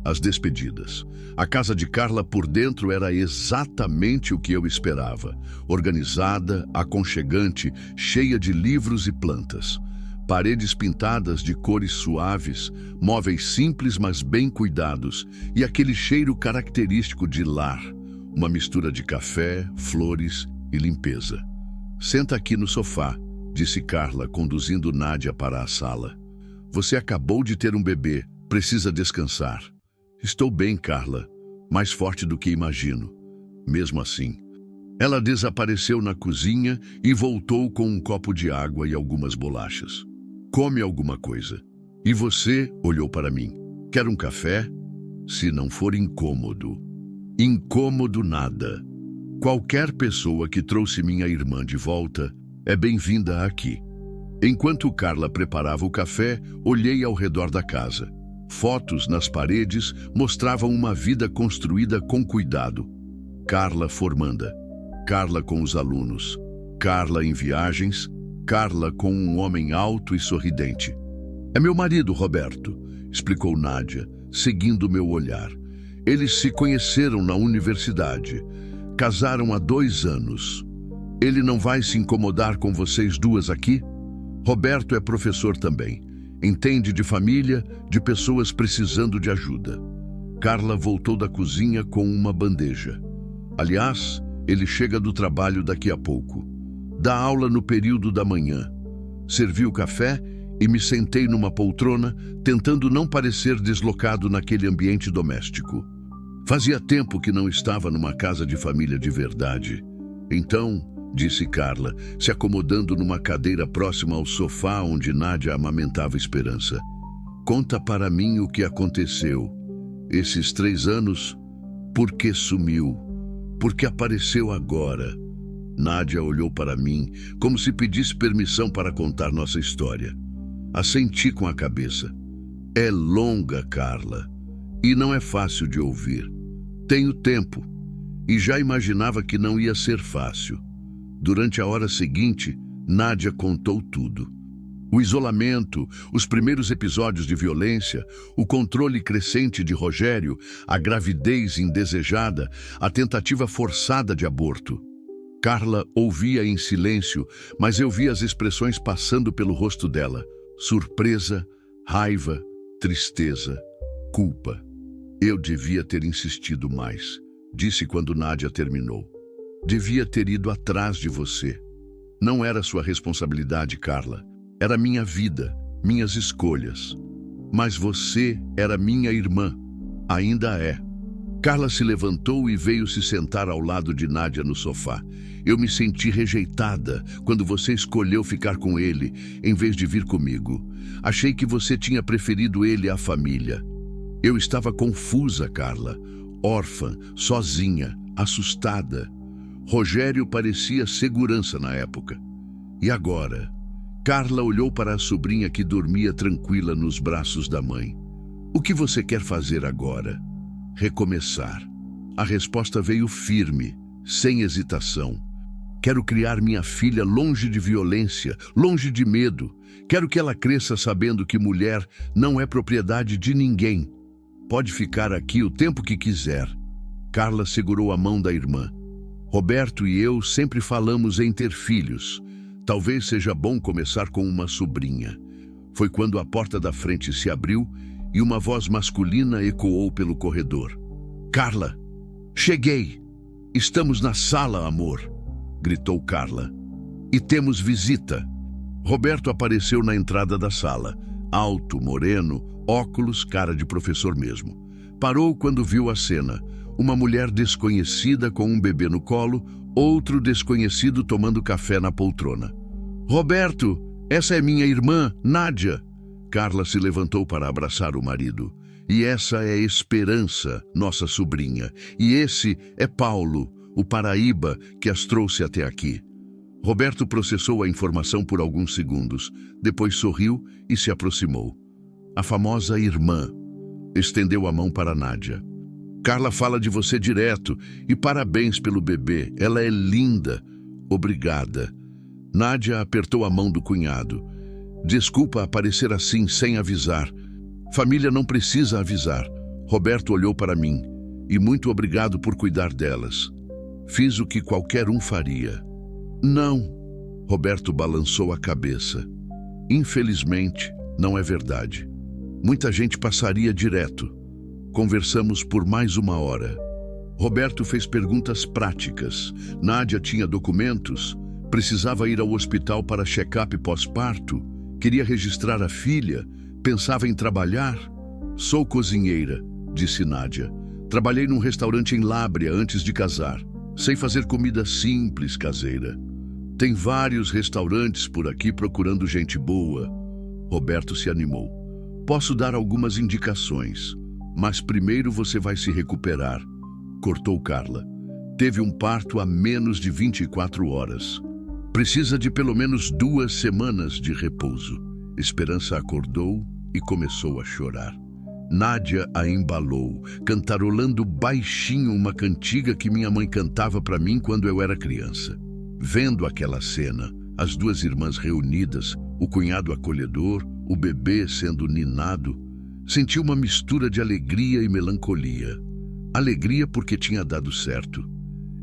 as despedidas. A casa de Carla por dentro era exatamente o que eu esperava. Organizada, aconchegante, cheia de livros e plantas. Paredes pintadas de cores suaves, móveis simples mas bem cuidados e aquele cheiro característico de lar, uma mistura de café, flores e limpeza. Senta aqui no sofá, disse Carla, conduzindo Nádia para a sala. Você acabou de ter um bebê, precisa descansar. Estou bem, Carla, mais forte do que imagino. Mesmo assim, ela desapareceu na cozinha e voltou com um copo de água e algumas bolachas. Come alguma coisa. E você olhou para mim. Quer um café? Se não for incômodo. Incômodo nada. Qualquer pessoa que trouxe minha irmã de volta é bem-vinda aqui. Enquanto Carla preparava o café, olhei ao redor da casa. Fotos nas paredes mostravam uma vida construída com cuidado. Carla formanda, Carla com os alunos, Carla em viagens, Carla com um homem alto e sorridente. É meu marido, Roberto, explicou Nádia, seguindo meu olhar. Eles se conheceram na universidade. Casaram há 2 anos. Ele não vai se incomodar com vocês duas aqui? Roberto é professor também. Entende de família, de pessoas precisando de ajuda. Carla voltou da cozinha com uma bandeja. Aliás, ele chega do trabalho daqui a pouco. Dá aula no período da manhã. Servi o café e me sentei numa poltrona, tentando não parecer deslocado naquele ambiente doméstico. Fazia tempo que não estava numa casa de família de verdade. Então, disse Carla, se acomodando numa cadeira próxima ao sofá onde Nádia amamentava Esperança. Conta para mim o que aconteceu. Esses 3 anos, por que sumiu? Por que apareceu agora? Nádia olhou para mim, como se pedisse permissão para contar nossa história. Assenti com a cabeça. É longa, Carla, e não é fácil de ouvir. Tenho tempo, e já imaginava que não ia ser fácil. Durante a hora seguinte, Nádia contou tudo. O isolamento, os primeiros episódios de violência, o controle crescente de Rogério, a gravidez indesejada, a tentativa forçada de aborto. Carla ouvia em silêncio, mas eu via as expressões passando pelo rosto dela. Surpresa, raiva, tristeza, culpa. Eu devia ter insistido mais, disse quando Nádia terminou. Devia ter ido atrás de você. Não era sua responsabilidade, Carla. Era minha vida, minhas escolhas. Mas você era minha irmã. Ainda é. Carla se levantou e veio se sentar ao lado de Nádia no sofá. Eu me senti rejeitada quando você escolheu ficar com ele, em vez de vir comigo. Achei que você tinha preferido ele à família. Eu estava confusa, Carla. Órfã, sozinha, assustada. Rogério parecia segurança na época. E agora? Carla olhou para a sobrinha que dormia tranquila nos braços da mãe. O que você quer fazer agora? Recomeçar. A resposta veio firme, sem hesitação. Quero criar minha filha longe de violência, longe de medo. Quero que ela cresça sabendo que mulher não é propriedade de ninguém. Pode ficar aqui o tempo que quiser. Carla segurou a mão da irmã. Roberto e eu sempre falamos em ter filhos. Talvez seja bom começar com uma sobrinha. Foi quando a porta da frente se abriu e uma voz masculina ecoou pelo corredor. Carla, cheguei! Estamos na sala, amor! Gritou Carla. E temos visita. Roberto apareceu na entrada da sala. alto, moreno, óculos, cara de professor mesmo. Parou quando viu a cena. Uma mulher desconhecida com um bebê no colo, outro desconhecido tomando café na poltrona. Roberto, essa é minha irmã, Nádia. Carla se levantou para abraçar o marido. E essa é Esperança, nossa sobrinha. E esse é Paulo, o Paraíba, que as trouxe até aqui. Roberto processou a informação por alguns segundos, depois sorriu e se aproximou. A famosa irmã estendeu a mão para Nádia. Carla fala de você direto e parabéns pelo bebê, ela é linda. Obrigada. Nádia apertou a mão do cunhado. Desculpa aparecer assim sem avisar. Família não precisa avisar. Roberto olhou para mim. E muito obrigado por cuidar delas. Fiz o que qualquer um faria. Não. Roberto balançou a cabeça. Infelizmente, não é verdade. Muita gente passaria direto. Conversamos por mais 1 hora. Roberto fez perguntas práticas. Nádia tinha documentos, precisava ir ao hospital para check-up pós-parto, queria registrar a filha, pensava em trabalhar. Sou cozinheira, disse Nádia. Trabalhei num restaurante em Lábrea antes de casar. Sei fazer comida simples, caseira. Tem vários restaurantes por aqui procurando gente boa. Roberto se animou. Posso dar algumas indicações, mas primeiro você vai se recuperar. Cortou Carla. Teve um parto há menos de 24 horas. Precisa de pelo menos 2 semanas de repouso. Esperança acordou e começou a chorar. Nádia a embalou, cantarolando baixinho uma cantiga que minha mãe cantava para mim quando eu era criança. Vendo aquela cena, as 2 irmãs reunidas, o cunhado acolhedor, o bebê sendo ninado, senti uma mistura de alegria e melancolia. Alegria porque tinha dado certo.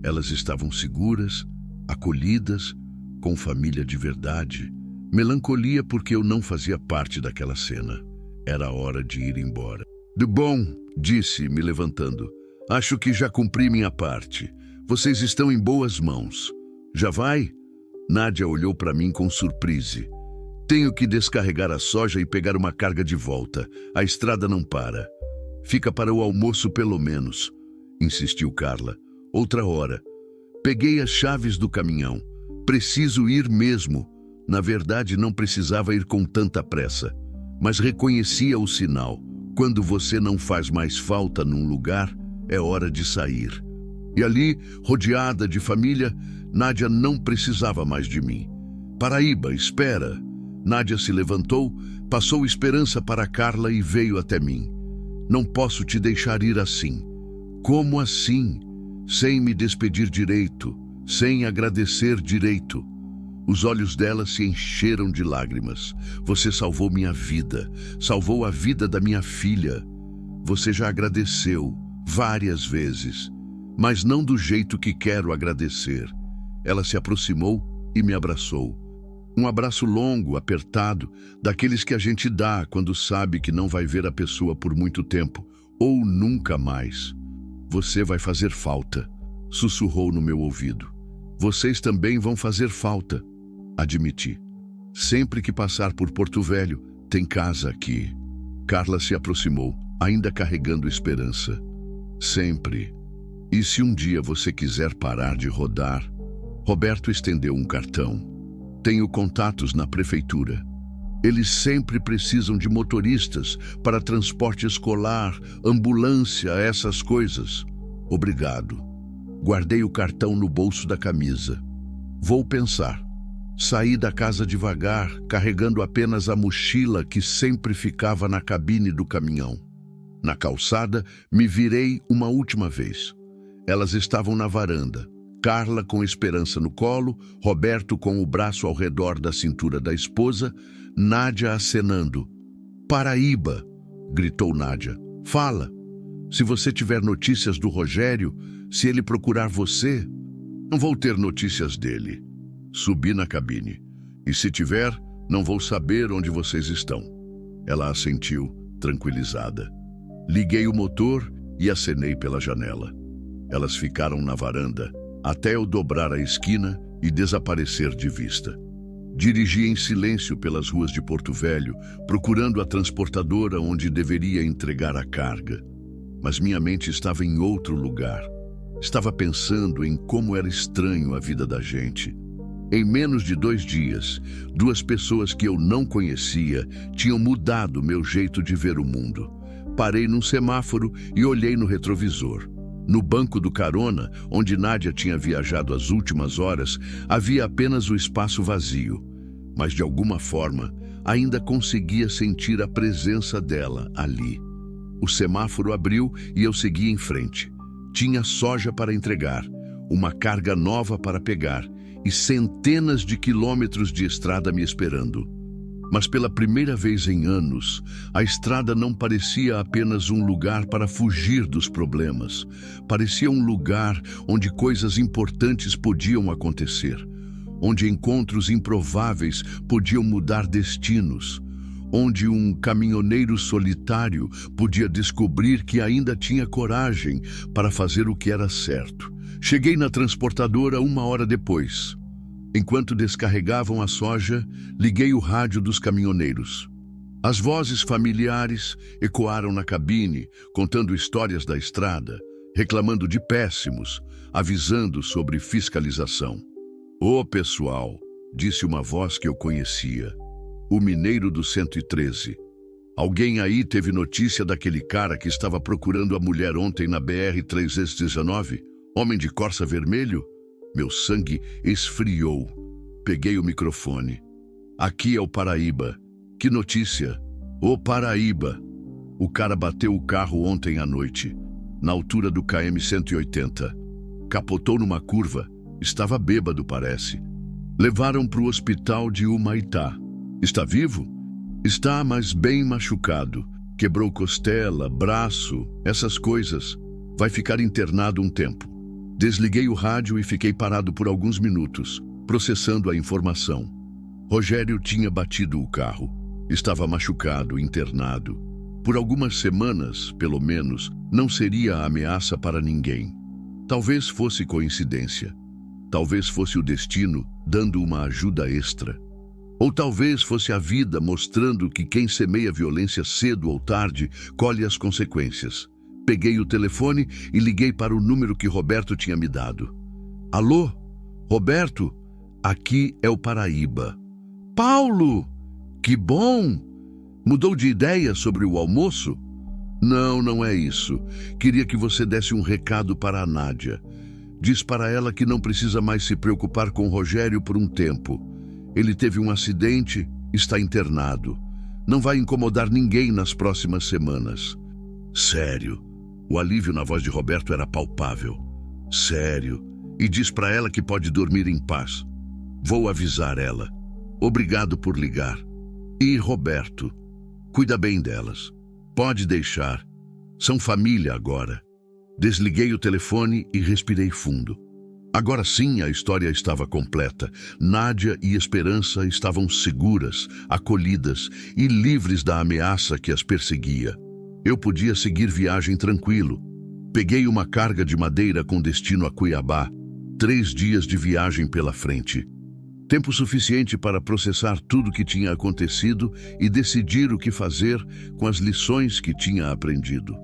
Elas estavam seguras, acolhidas, com família de verdade. Melancolia porque eu não fazia parte daquela cena. Era hora de ir embora. De bom, disse, me levantando. Acho que já cumpri minha parte. Vocês estão em boas mãos. Já vai? Nádia olhou para mim com surpresa. Tenho que descarregar a soja e pegar uma carga de volta. A estrada não para. Fica para o almoço pelo menos, insistiu Carla. Outra hora. Peguei as chaves do caminhão. Preciso ir mesmo. Na verdade, não precisava ir com tanta pressa, mas reconhecia o sinal. Quando você não faz mais falta num lugar, é hora de sair. E ali, rodeada de família, Nádia não precisava mais de mim. Paraíba, espera. Nádia se levantou, passou Esperança para Carla e veio até mim. Não posso te deixar ir assim. Como assim? Sem me despedir direito, sem agradecer direito. Os olhos dela se encheram de lágrimas. Você salvou minha vida, salvou a vida da minha filha. Você já agradeceu várias vezes, mas não do jeito que quero agradecer. Ela se aproximou e me abraçou. Um abraço longo, apertado, daqueles que a gente dá quando sabe que não vai ver a pessoa por muito tempo, ou nunca mais. Você vai fazer falta, sussurrou no meu ouvido. Vocês também vão fazer falta, admiti. Sempre que passar por Porto Velho, tem casa aqui. Carla se aproximou, ainda carregando Esperança. Sempre. E se um dia você quiser parar de rodar? Roberto estendeu um cartão. Tenho contatos na prefeitura. Eles sempre precisam de motoristas para transporte escolar, ambulância, essas coisas. Obrigado. Guardei o cartão no bolso da camisa. Vou pensar. Saí da casa devagar, carregando apenas a mochila que sempre ficava na cabine do caminhão. Na calçada, me virei uma última vez. Elas estavam na varanda. Carla com Esperança no colo, Roberto com o braço ao redor da cintura da esposa, Nádia acenando. Paraíba, gritou Nádia. Fala. Se você tiver notícias do Rogério, se ele procurar você, não vou ter notícias dele. Subi na cabine. E se tiver, não vou saber onde vocês estão. Ela assentiu, tranquilizada. Liguei o motor e acenei pela janela. Elas ficaram na varanda, até eu dobrar a esquina e desaparecer de vista. Dirigi em silêncio pelas ruas de Porto Velho, procurando a transportadora onde deveria entregar a carga. Mas minha mente estava em outro lugar. Estava pensando em como era estranho a vida da gente. Em menos de 2 dias, 2 pessoas que eu não conhecia tinham mudado meu jeito de ver o mundo. Parei num semáforo e olhei no retrovisor. No banco do carona, onde Nádia tinha viajado as últimas horas, havia apenas o espaço vazio. Mas de alguma forma, ainda conseguia sentir a presença dela ali. O semáforo abriu e eu segui em frente. Tinha soja para entregar, uma carga nova para pegar e centenas de quilômetros de estrada me esperando. Mas pela primeira vez em anos, a estrada não parecia apenas um lugar para fugir dos problemas. Parecia um lugar onde coisas importantes podiam acontecer, onde encontros improváveis podiam mudar destinos, onde um caminhoneiro solitário podia descobrir que ainda tinha coragem para fazer o que era certo. Cheguei na transportadora 1 hora depois. Enquanto descarregavam a soja, liguei o rádio dos caminhoneiros. As vozes familiares ecoaram na cabine, contando histórias da estrada, reclamando de péssimos, avisando sobre fiscalização. "Ô pessoal", disse uma voz que eu conhecia, o mineiro do 113. "Alguém aí teve notícia daquele cara que estava procurando a mulher ontem na BR-319? Homem de Corsa vermelho?" Meu sangue esfriou. Peguei o microfone. "Aqui é o Paraíba. Que notícia?" "Ô Paraíba. O cara bateu o carro ontem à noite, na altura do KM 180. Capotou numa curva. Estava bêbado, parece. Levaram para o hospital de Humaitá. Está vivo?" "Está, mas bem machucado. Quebrou costela, braço, essas coisas. Vai ficar internado um tempo." Desliguei o rádio e fiquei parado por alguns minutos, processando a informação. Rogério tinha batido o carro. Estava machucado, internado. Por algumas semanas, pelo menos, não seria ameaça para ninguém. Talvez fosse coincidência. Talvez fosse o destino dando uma ajuda extra. Ou talvez fosse a vida mostrando que quem semeia violência cedo ou tarde colhe as consequências. Peguei o telefone e liguei para o número que Roberto tinha me dado. "Alô? Roberto? Aqui é o Paraíba." "Paulo! Que bom! Mudou de ideia sobre o almoço?" "Não, não é isso. Queria que você desse um recado para a Nádia. Diz para ela que não precisa mais se preocupar com o Rogério por um tempo. Ele teve um acidente, está internado. Não vai incomodar ninguém nas próximas semanas." "Sério?" O alívio na voz de Roberto era palpável. "Sério. E diz para ela que pode dormir em paz. Vou avisar ela. Obrigado por ligar. E Roberto, cuida bem delas. Pode deixar. São família agora." Desliguei o telefone e respirei fundo. Agora sim a história estava completa. Nádia e Esperança estavam seguras, acolhidas e livres da ameaça que as perseguia. Eu podia seguir viagem tranquilo. Peguei uma carga de madeira com destino a Cuiabá. 3 dias de viagem pela frente. Tempo suficiente para processar tudo o que tinha acontecido e decidir o que fazer com as lições que tinha aprendido.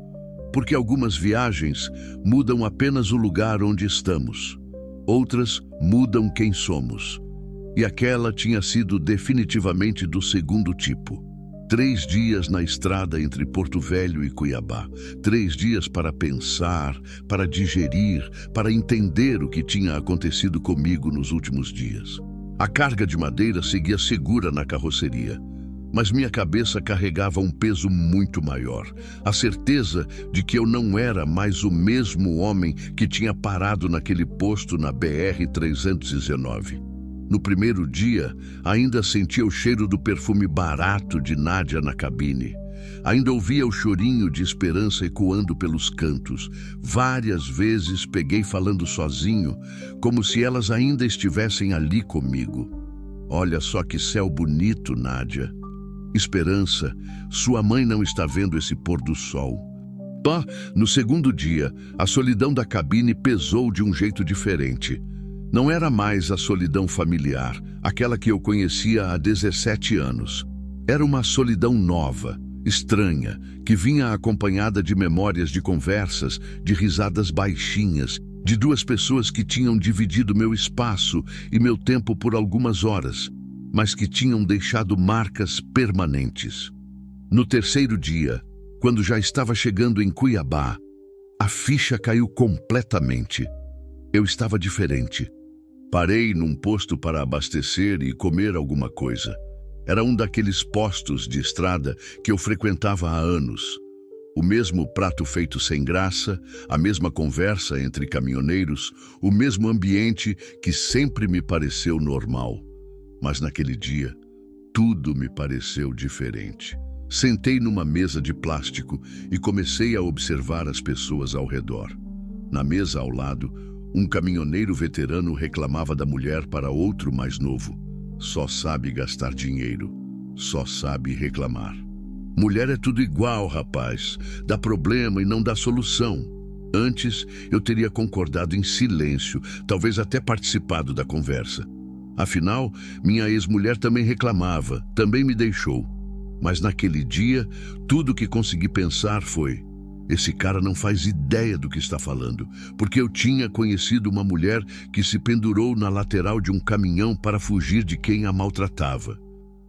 Porque algumas viagens mudam apenas o lugar onde estamos. Outras mudam quem somos. E aquela tinha sido definitivamente do segundo tipo. 3 dias na estrada entre Porto Velho e Cuiabá. 3 dias para pensar, para digerir, para entender o que tinha acontecido comigo nos últimos dias. A carga de madeira seguia segura na carroceria, mas minha cabeça carregava um peso muito maior. A certeza de que eu não era mais o mesmo homem que tinha parado naquele posto na BR-319. No primeiro dia, ainda sentia o cheiro do perfume barato de Nádia na cabine. Ainda ouvia o chorinho de Esperança ecoando pelos cantos. Várias vezes peguei falando sozinho, como se elas ainda estivessem ali comigo. "Olha só que céu bonito, Nádia." "Esperança, sua mãe não está vendo esse pôr do sol." No segundo dia, a solidão da cabine pesou de um jeito diferente. Não era mais a solidão familiar, aquela que eu conhecia há 17 anos. Era uma solidão nova, estranha, que vinha acompanhada de memórias de conversas, de risadas baixinhas, de duas pessoas que tinham dividido meu espaço e meu tempo por algumas horas, mas que tinham deixado marcas permanentes. No terceiro dia, quando já estava chegando em Cuiabá, a ficha caiu completamente. Eu estava diferente. Parei num posto para abastecer e comer alguma coisa. Era um daqueles postos de estrada que eu frequentava há anos. O mesmo prato feito sem graça, a mesma conversa entre caminhoneiros, o mesmo ambiente que sempre me pareceu normal. Mas naquele dia, tudo me pareceu diferente. Sentei numa mesa de plástico e comecei a observar as pessoas ao redor. Na mesa ao lado, um caminhoneiro veterano reclamava da mulher para outro mais novo. Só sabe gastar dinheiro, só sabe reclamar. Mulher é tudo igual, rapaz. Dá problema e não dá solução. Antes, eu teria concordado em silêncio, talvez até participado da conversa. Afinal, minha ex-mulher também reclamava, também me deixou. Mas naquele dia, tudo que consegui pensar foi: esse cara não faz ideia do que está falando, porque eu tinha conhecido uma mulher que se pendurou na lateral de um caminhão para fugir de quem a maltratava.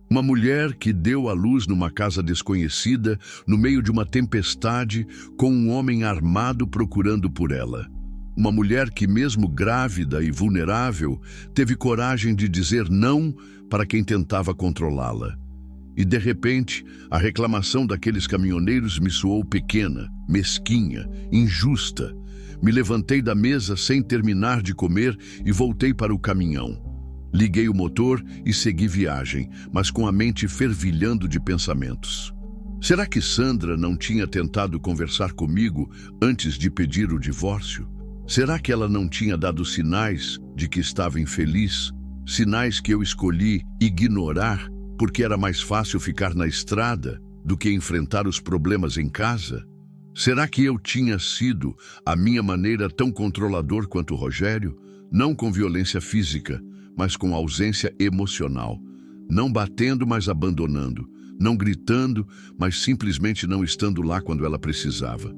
Uma mulher que deu à luz numa casa desconhecida, no meio de uma tempestade, com um homem armado procurando por ela. Uma mulher que, mesmo grávida e vulnerável, teve coragem de dizer não para quem tentava controlá-la. E, de repente, a reclamação daqueles caminhoneiros me soou pequena, mesquinha, injusta. Me levantei da mesa sem terminar de comer e voltei para o caminhão. Liguei o motor e segui viagem, mas com a mente fervilhando de pensamentos. Será que Sandra não tinha tentado conversar comigo antes de pedir o divórcio? Será que ela não tinha dado sinais de que estava infeliz? Sinais que eu escolhi ignorar porque era mais fácil ficar na estrada do que enfrentar os problemas em casa? Será que eu tinha sido, à minha maneira, tão controlador quanto Rogério? Não com violência física, mas com ausência emocional. Não batendo, mas abandonando. Não gritando, mas simplesmente não estando lá quando ela precisava.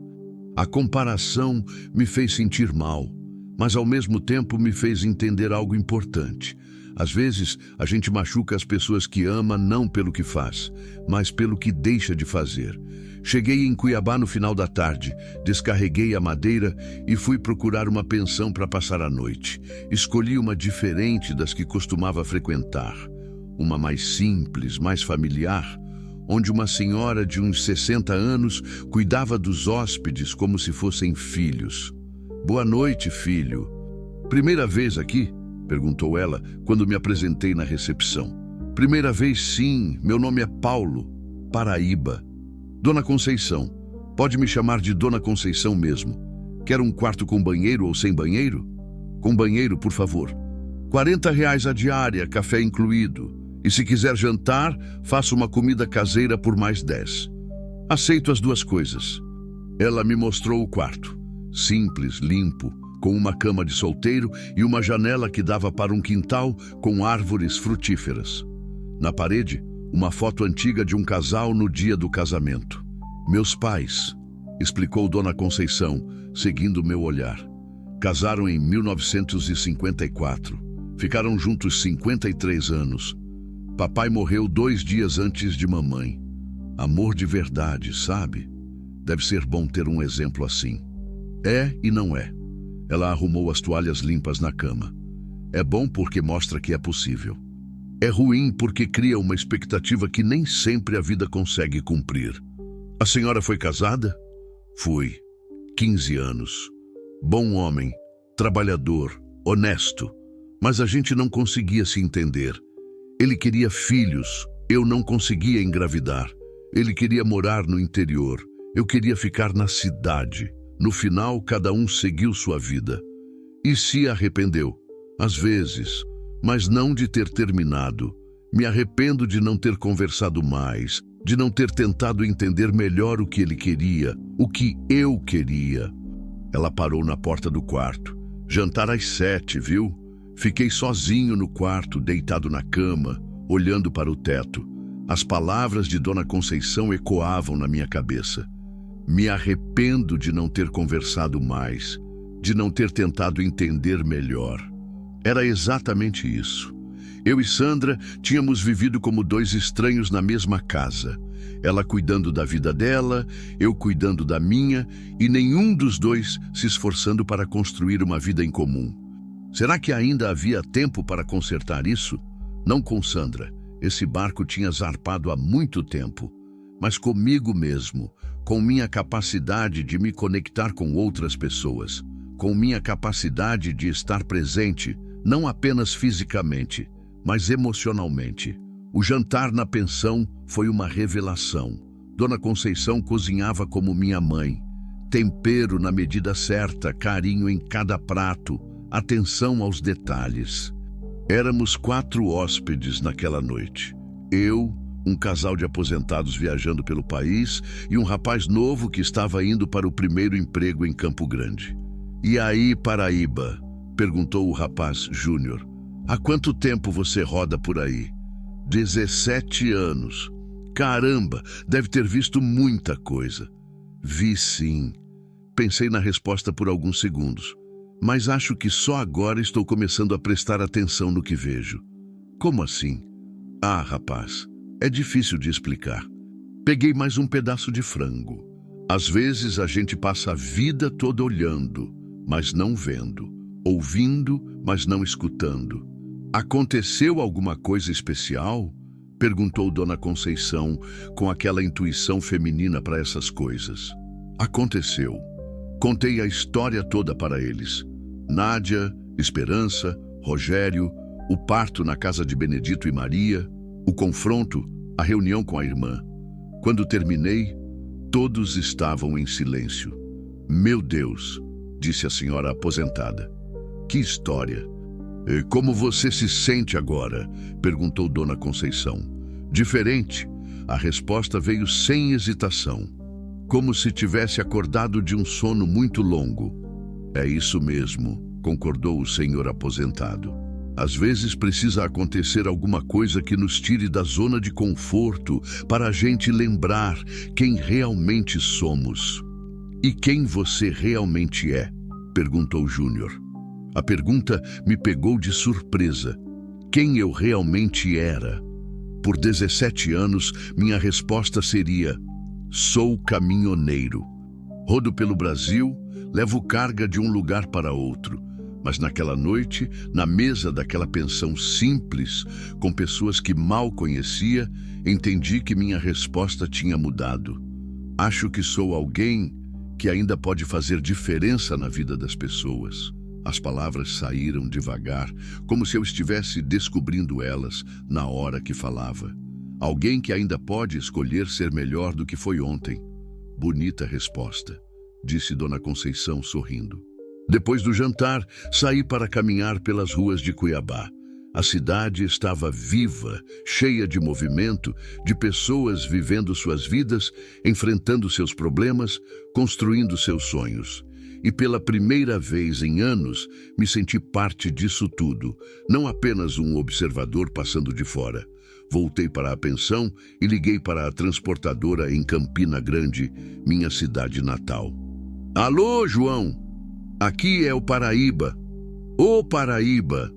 A comparação me fez sentir mal, mas ao mesmo tempo me fez entender algo importante. Às vezes, a gente machuca as pessoas que ama não pelo que faz, mas pelo que deixa de fazer. Cheguei em Cuiabá no final da tarde, descarreguei a madeira e fui procurar uma pensão para passar a noite. Escolhi uma diferente das que costumava frequentar. Uma mais simples, mais familiar, onde uma senhora de uns 60 anos cuidava dos hóspedes como se fossem filhos. "Boa noite, filho." "Primeira vez aqui?" perguntou ela quando me apresentei na recepção. "Primeira vez, sim. Meu nome é Paulo, Paraíba." "Dona Conceição. Pode me chamar de Dona Conceição mesmo. Quer um quarto com banheiro ou sem banheiro?" "Com banheiro, por favor." R$ 40 a diária, café incluído. E se quiser jantar, faço uma comida caseira por mais 10. "Aceito as duas coisas." Ela me mostrou o quarto. Simples, limpo, com uma cama de solteiro e uma janela que dava para um quintal com árvores frutíferas. Na parede, uma foto antiga de um casal no dia do casamento. "Meus pais", explicou Dona Conceição, seguindo meu olhar. "Casaram em 1954. Ficaram juntos 53 anos. Papai morreu 2 dias antes de mamãe. Amor de verdade, sabe? Deve ser bom ter um exemplo assim." "É e não é." Ela arrumou as toalhas limpas na cama. "É bom porque mostra que é possível. É ruim porque cria uma expectativa que nem sempre a vida consegue cumprir." "A senhora foi casada?" "Fui. 15 anos. Bom homem, trabalhador, honesto. Mas a gente não conseguia se entender. Ele queria filhos, eu não conseguia engravidar. Ele queria morar no interior, eu queria ficar na cidade. No final, cada um seguiu sua vida. E se arrependeu? Às vezes, mas não de ter terminado. Me arrependo de não ter conversado mais, de não ter tentado entender melhor o que ele queria, o que eu queria." Ela parou na porta do quarto. "Jantar às 7, viu? Fiquei sozinho no quarto, deitado na cama, olhando para o teto. As palavras de Dona Conceição ecoavam na minha cabeça. Me arrependo de não ter conversado mais, de não ter tentado entender melhor. Era exatamente isso. Eu e Sandra tínhamos vivido como dois estranhos na mesma casa. Ela cuidando da vida dela, eu cuidando da minha, e nenhum dos dois se esforçando para construir uma vida em comum. Será que ainda havia tempo para consertar isso? Não com Sandra. Esse barco tinha zarpado há muito tempo. Mas comigo mesmo, com minha capacidade de me conectar com outras pessoas, com minha capacidade de estar presente, não apenas fisicamente, mas emocionalmente. O jantar na pensão foi uma revelação. Dona Conceição cozinhava como minha mãe. Tempero na medida certa, carinho em cada prato, atenção aos detalhes. Éramos 4 hóspedes naquela noite. Eu, um casal de aposentados viajando pelo país e um rapaz novo que estava indo para o primeiro emprego em Campo Grande. "E aí, Paraíba?", perguntou o rapaz Júnior. "Há quanto tempo você roda por aí?" 17 anos. Caramba, deve ter visto muita coisa. Vi sim. Pensei na resposta por alguns segundos, mas acho que só agora estou começando a prestar atenção no que vejo. Como assim? Ah, rapaz, é difícil de explicar. Peguei mais um pedaço de frango. Às vezes a gente passa a vida toda olhando, mas não vendo, ouvindo, mas não escutando. "Aconteceu alguma coisa especial?", perguntou Dona Conceição, com aquela intuição feminina para essas coisas. Aconteceu. Contei a história toda para eles. Nádia, Esperança, Rogério, o parto na casa de Benedito e Maria, o confronto, a reunião com a irmã. Quando terminei, todos estavam em silêncio. "Meu Deus", disse a senhora aposentada. "Que história!" "E como você se sente agora?", perguntou Dona Conceição. "Diferente." A resposta veio sem hesitação. "Como se tivesse acordado de um sono muito longo." "É isso mesmo", concordou o senhor aposentado. "Às vezes precisa acontecer alguma coisa que nos tire da zona de conforto para a gente lembrar quem realmente somos." "E quem você realmente é?", perguntou Júnior. A pergunta me pegou de surpresa. Quem eu realmente era? Por 17 anos, minha resposta seria: sou caminhoneiro. Rodo pelo Brasil, levo carga de um lugar para outro. Mas naquela noite, na mesa daquela pensão simples, com pessoas que mal conhecia, entendi que minha resposta tinha mudado. Acho que sou alguém que ainda pode fazer diferença na vida das pessoas. As palavras saíram devagar, como se eu estivesse descobrindo elas na hora que falava. Alguém que ainda pode escolher ser melhor do que foi ontem. Bonita resposta, disse Dona Conceição sorrindo. Depois do jantar, saí para caminhar pelas ruas de Cuiabá. A cidade estava viva, cheia de movimento, de pessoas vivendo suas vidas, enfrentando seus problemas, construindo seus sonhos. E pela primeira vez em anos, me senti parte disso tudo, não apenas um observador passando de fora. Voltei para a pensão e liguei para a transportadora em Campina Grande, minha cidade natal. Alô, João? Aqui é o Paraíba. Ô, Paraíba,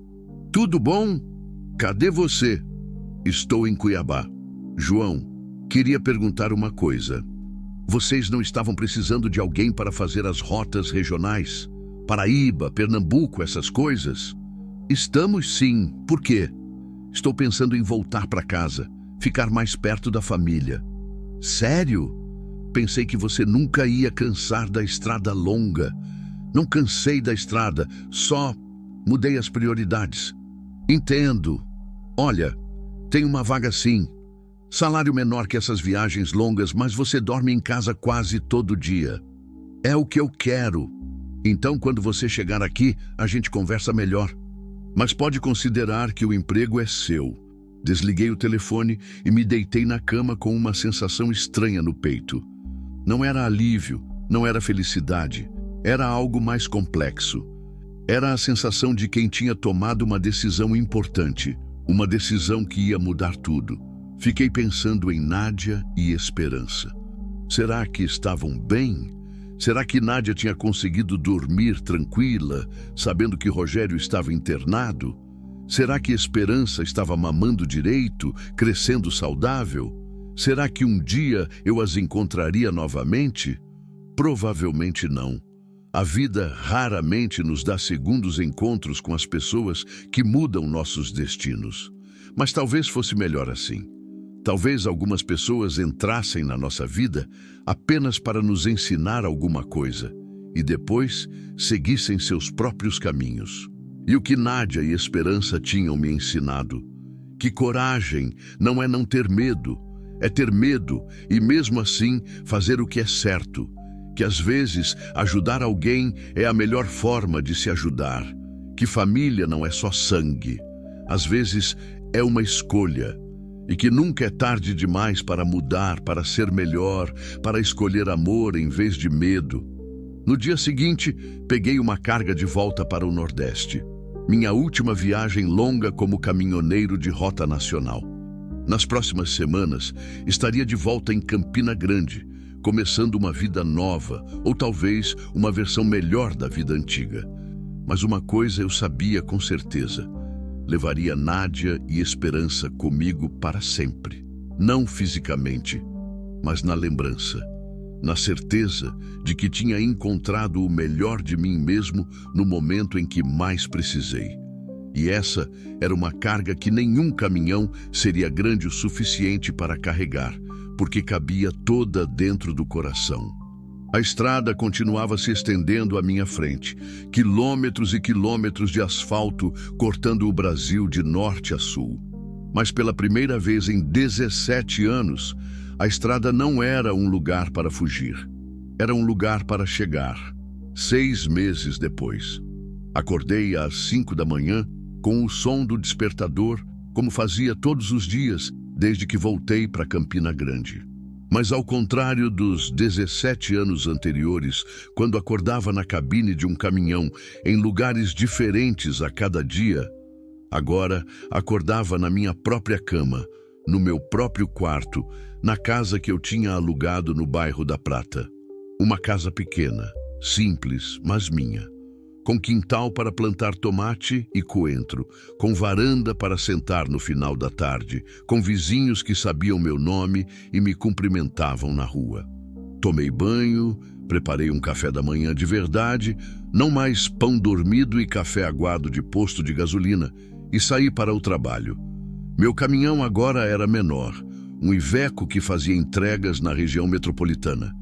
tudo bom? Cadê você? Estou em Cuiabá. João, queria perguntar uma coisa. Vocês não estavam precisando de alguém para fazer as rotas regionais? Paraíba, Pernambuco, essas coisas? Estamos sim. Por quê? Estou pensando em voltar para casa, ficar mais perto da família. Sério? Pensei que você nunca ia cansar da estrada longa. Não cansei da estrada, só mudei as prioridades. Entendo. Olha, tem uma vaga sim. Salário menor que essas viagens longas, mas você dorme em casa quase todo dia. É o que eu quero. Então, quando você chegar aqui, a gente conversa melhor. Mas pode considerar que o emprego é seu. Desliguei o telefone e me deitei na cama com uma sensação estranha no peito. Não era alívio, não era felicidade. Era algo mais complexo. Era a sensação de quem tinha tomado uma decisão importante, uma decisão que ia mudar tudo. Fiquei pensando em Nádia e Esperança. Será que estavam bem? Será que Nádia tinha conseguido dormir tranquila, sabendo que Rogério estava internado? Será que Esperança estava mamando direito, crescendo saudável? Será que um dia eu as encontraria novamente? Provavelmente não. A vida raramente nos dá segundos encontros com as pessoas que mudam nossos destinos. Mas talvez fosse melhor assim. Talvez algumas pessoas entrassem na nossa vida apenas para nos ensinar alguma coisa e depois seguissem seus próprios caminhos. E o que Nádia e Esperança tinham me ensinado? Que coragem não é não ter medo, é ter medo e mesmo assim fazer o que é certo. Que às vezes ajudar alguém é a melhor forma de se ajudar. Que família não é só sangue. Às vezes é uma escolha. E que nunca é tarde demais para mudar, para ser melhor, para escolher amor em vez de medo. No dia seguinte, peguei uma carga de volta para o Nordeste. Minha última viagem longa como caminhoneiro de rota nacional. Nas próximas semanas, estaria de volta em Campina Grande, começando uma vida nova, ou talvez uma versão melhor da vida antiga. Mas uma coisa eu sabia com certeza: levaria Nádia e Esperança comigo para sempre. Não fisicamente, mas na lembrança. Na certeza de que tinha encontrado o melhor de mim mesmo no momento em que mais precisei. E essa era uma carga que nenhum caminhão seria grande o suficiente para carregar, porque cabia toda dentro do coração. A estrada continuava se estendendo à minha frente, quilômetros e quilômetros de asfalto cortando o Brasil de norte a sul. Mas pela primeira vez em 17 anos, a estrada não era um lugar para fugir. Era um lugar para chegar. 6 meses depois. Acordei às 5 da manhã com o som do despertador, como fazia todos os dias, desde que voltei para Campina Grande. Mas ao contrário dos 17 anos anteriores, quando acordava na cabine de um caminhão, em lugares diferentes a cada dia, agora acordava na minha própria cama, no meu próprio quarto, na casa que eu tinha alugado no bairro da Prata. Uma casa pequena, simples, mas minha. Com quintal para plantar tomate e coentro, com varanda para sentar no final da tarde, com vizinhos que sabiam meu nome e me cumprimentavam na rua. Tomei banho, preparei um café da manhã de verdade, não mais pão dormido e café aguado de posto de gasolina, e saí para o trabalho. Meu caminhão agora era menor, um Iveco que fazia entregas na região metropolitana.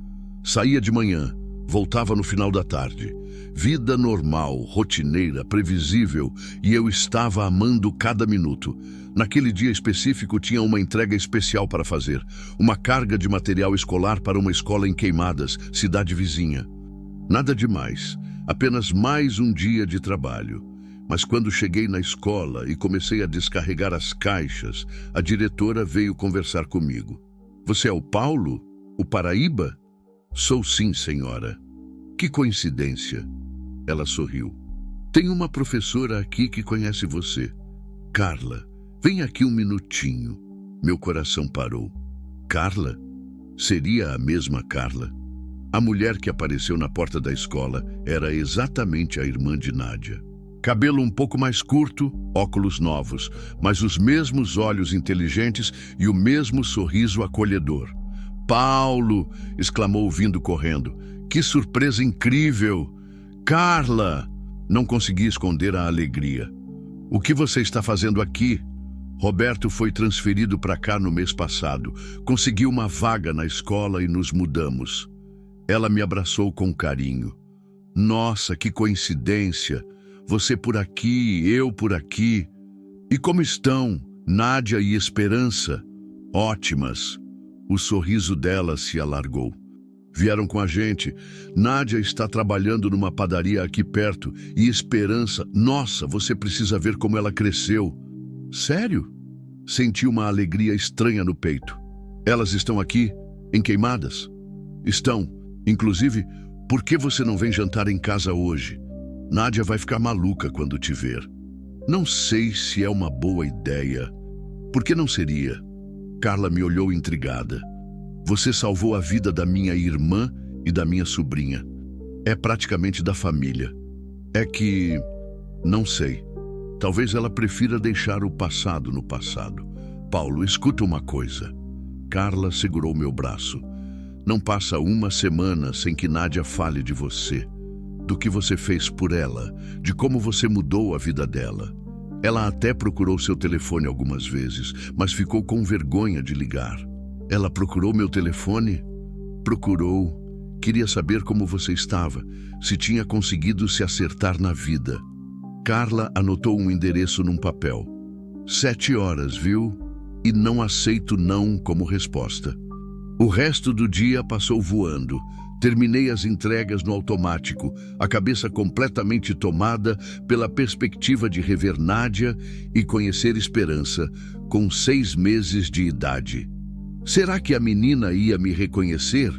Saía de manhã, voltava no final da tarde. Vida normal, rotineira, previsível, e eu estava amando cada minuto. Naquele dia específico tinha uma entrega especial para fazer, uma carga de material escolar para uma escola em Queimadas, cidade vizinha. Nada demais, apenas mais um dia de trabalho. Mas quando cheguei na escola e comecei a descarregar as caixas, a diretora veio conversar comigo. "Você é o Paulo? O Paraíba?" "Sou sim, senhora." "Que coincidência." Ela sorriu. "Tem uma professora aqui que conhece você. Carla, vem aqui um minutinho." Meu coração parou. Carla? Seria a mesma Carla? A mulher que apareceu na porta da escola era exatamente a irmã de Nádia. Cabelo um pouco mais curto, óculos novos, mas os mesmos olhos inteligentes e o mesmo sorriso acolhedor. "Paulo!" exclamou vindo correndo. "Que surpresa incrível! Carla!" Não consegui esconder a alegria. "O que você está fazendo aqui?" "Roberto foi transferido para cá no mês passado. Conseguiu uma vaga na escola e nos mudamos." Ela me abraçou com carinho. "Nossa, que coincidência! Você por aqui, eu por aqui. E como estão, Nádia e Esperança?" "Ótimas." O sorriso dela se alargou. "Vieram com a gente. Nádia está trabalhando numa padaria aqui perto e Esperança... Nossa, você precisa ver como ela cresceu." "Sério?" Senti uma alegria estranha no peito. "Elas estão aqui, em Queimadas?" "Estão. Inclusive, por que você não vem jantar em casa hoje?" Nádia vai ficar maluca quando te ver. Não sei se é uma boa ideia. Por que não seria? Carla me olhou intrigada. Você salvou a vida da minha irmã e da minha sobrinha. É praticamente da família. É que... não sei. Talvez ela prefira deixar o passado no passado. Paulo, escuta uma coisa. Carla segurou meu braço. Não passa uma semana sem que Nádia fale de você. Do que você fez por ela, de como você mudou a vida dela. Ela até procurou seu telefone algumas vezes, mas ficou com vergonha de ligar. Ela procurou meu telefone? Procurou. Queria saber como você estava, se tinha conseguido se acertar na vida. Carla anotou um endereço num papel. 7 horas, viu? E não aceito não como resposta. O resto do dia passou voando. Terminei as entregas no automático, a cabeça completamente tomada pela perspectiva de rever Nádia e conhecer Esperança, com 6 meses de idade. Será que a menina ia me reconhecer?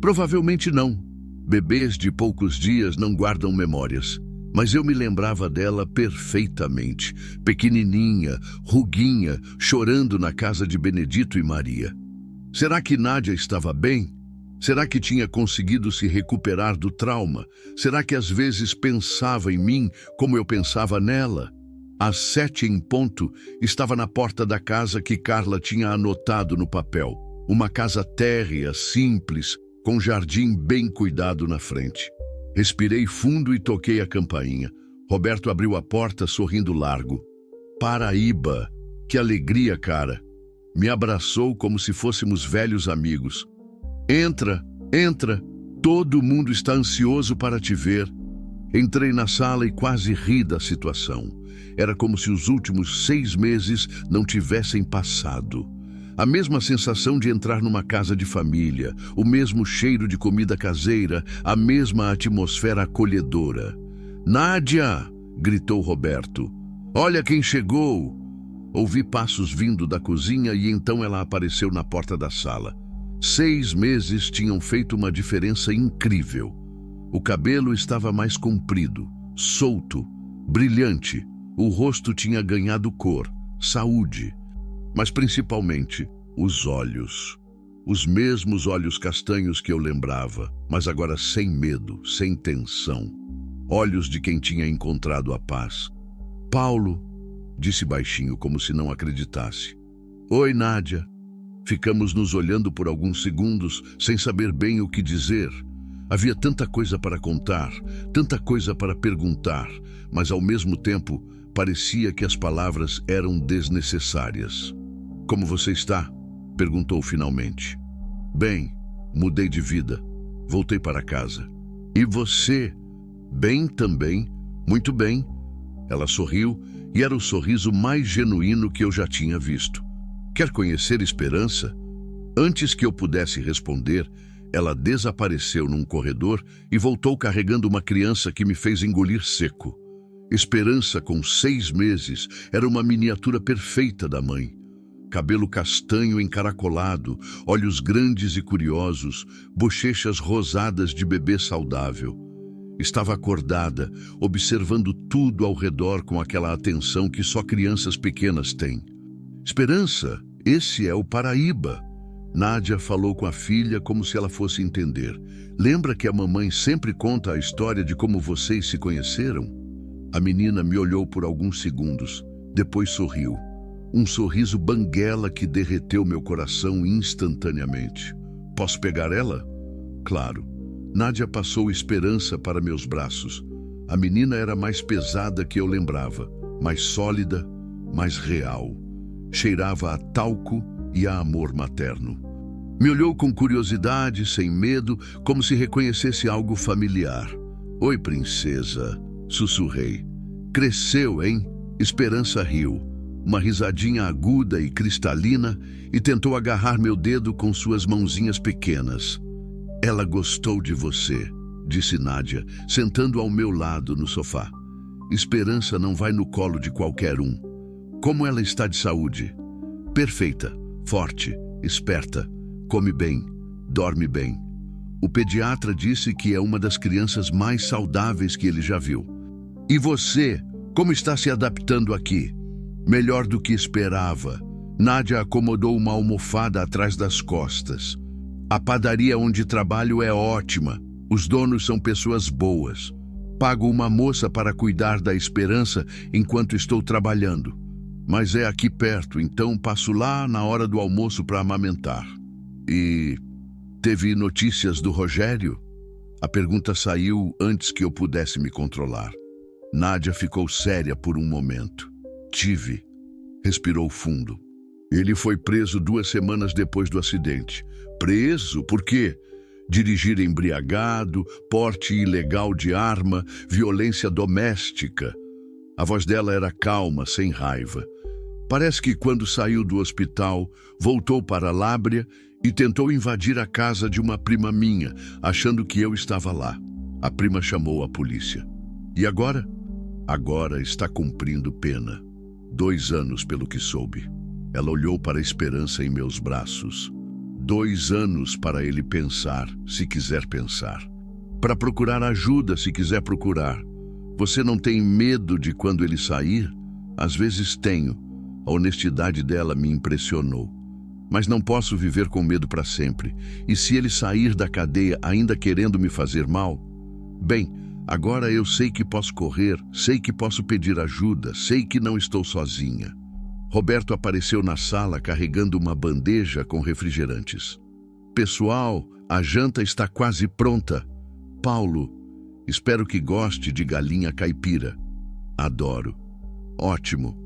Provavelmente não. Bebês de poucos dias não guardam memórias. Mas eu me lembrava dela perfeitamente, pequenininha, ruguinha, chorando na casa de Benedito e Maria. Será que Nádia estava bem? Será que tinha conseguido se recuperar do trauma? Será que às vezes pensava em mim como eu pensava nela? Às 7 em ponto, estava na porta da casa que Carla tinha anotado no papel. Uma casa térrea, simples, com jardim bem cuidado na frente. Respirei fundo e toquei a campainha. Roberto abriu a porta sorrindo largo. Paraíba! Que alegria, cara! Me abraçou como se fôssemos velhos amigos. Entra, entra, todo mundo está ansioso para te ver. Entrei na sala e quase ri da situação. Era como se os últimos 6 meses não tivessem passado. A mesma sensação de entrar numa casa de família, o mesmo cheiro de comida caseira, a mesma atmosfera acolhedora. Nádia! Gritou Roberto. Olha quem chegou! Ouvi passos vindo da cozinha e então ela apareceu na porta da sala. 6 meses tinham feito uma diferença incrível. O cabelo estava mais comprido, solto, brilhante. O rosto tinha ganhado cor, saúde. Mas principalmente, os olhos. Os mesmos olhos castanhos que eu lembrava, mas agora sem medo, sem tensão. Olhos de quem tinha encontrado a paz. Paulo, disse baixinho como se não acreditasse. Oi, Nádia. Ficamos nos olhando por alguns segundos, sem saber bem o que dizer. Havia tanta coisa para contar, tanta coisa para perguntar, mas ao mesmo tempo parecia que as palavras eram desnecessárias. Como você está? Perguntou finalmente. Bem, mudei de vida. Voltei para casa. E você? Bem também. Muito bem. Ela sorriu e era o sorriso mais genuíno que eu já tinha visto. Quer conhecer Esperança? Antes que eu pudesse responder, ela desapareceu num corredor e voltou carregando uma criança que me fez engolir seco. Esperança, com 6 meses, era uma miniatura perfeita da mãe. Cabelo castanho encaracolado, olhos grandes e curiosos, bochechas rosadas de bebê saudável. Estava acordada, observando tudo ao redor com aquela atenção que só crianças pequenas têm. Esperança, esse é o Paraíba. Nádia falou com a filha como se ela fosse entender. Lembra que a mamãe sempre conta a história de como vocês se conheceram? A menina me olhou por alguns segundos, depois sorriu. Um sorriso banguela que derreteu meu coração instantaneamente. Posso pegar ela? Claro. Nádia passou Esperança para meus braços. A menina era mais pesada que eu lembrava, mais sólida, mais real. Cheirava a talco e a amor materno. Me olhou com curiosidade, sem medo, como se reconhecesse algo familiar. Oi, princesa, sussurrei. Cresceu, hein? Esperança riu. Uma risadinha aguda e cristalina e tentou agarrar meu dedo com suas mãozinhas pequenas. Ela gostou de você, disse Nádia, sentando ao meu lado no sofá. Esperança não vai no colo de qualquer um. Como ela está de saúde? Perfeita, forte, esperta, come bem, dorme bem. O pediatra disse que é uma das crianças mais saudáveis que ele já viu. E você, como está se adaptando aqui? Melhor do que esperava. Nádia acomodou uma almofada atrás das costas. A padaria onde trabalho é ótima. Os donos são pessoas boas. Pago uma moça para cuidar da Esperança enquanto estou trabalhando. Mas é aqui perto, então passo lá na hora do almoço para amamentar. E teve notícias do Rogério? A pergunta saiu antes que eu pudesse me controlar. Nádia ficou séria por um momento. Tive. Respirou fundo. Ele foi preso 2 semanas depois do acidente. Preso? Por quê? Dirigir embriagado, porte ilegal de arma, violência doméstica. A voz dela era calma, sem raiva. Parece que quando saiu do hospital, voltou para Lábrea e tentou invadir a casa de uma prima minha, achando que eu estava lá. A prima chamou a polícia. E agora? Agora está cumprindo pena. 2 anos, pelo que soube. Ela olhou para a Esperança em meus braços. 2 anos para ele pensar, se quiser pensar. Para procurar ajuda, se quiser procurar. Você não tem medo de quando ele sair? Às vezes tenho. A honestidade dela me impressionou. Mas não posso viver com medo para sempre. E se ele sair da cadeia ainda querendo me fazer mal? Bem, agora eu sei que posso correr, sei que posso pedir ajuda, sei que não estou sozinha. Roberto apareceu na sala carregando uma bandeja com refrigerantes. Pessoal, a janta está quase pronta. Paulo, espero que goste de galinha caipira. Adoro. Ótimo.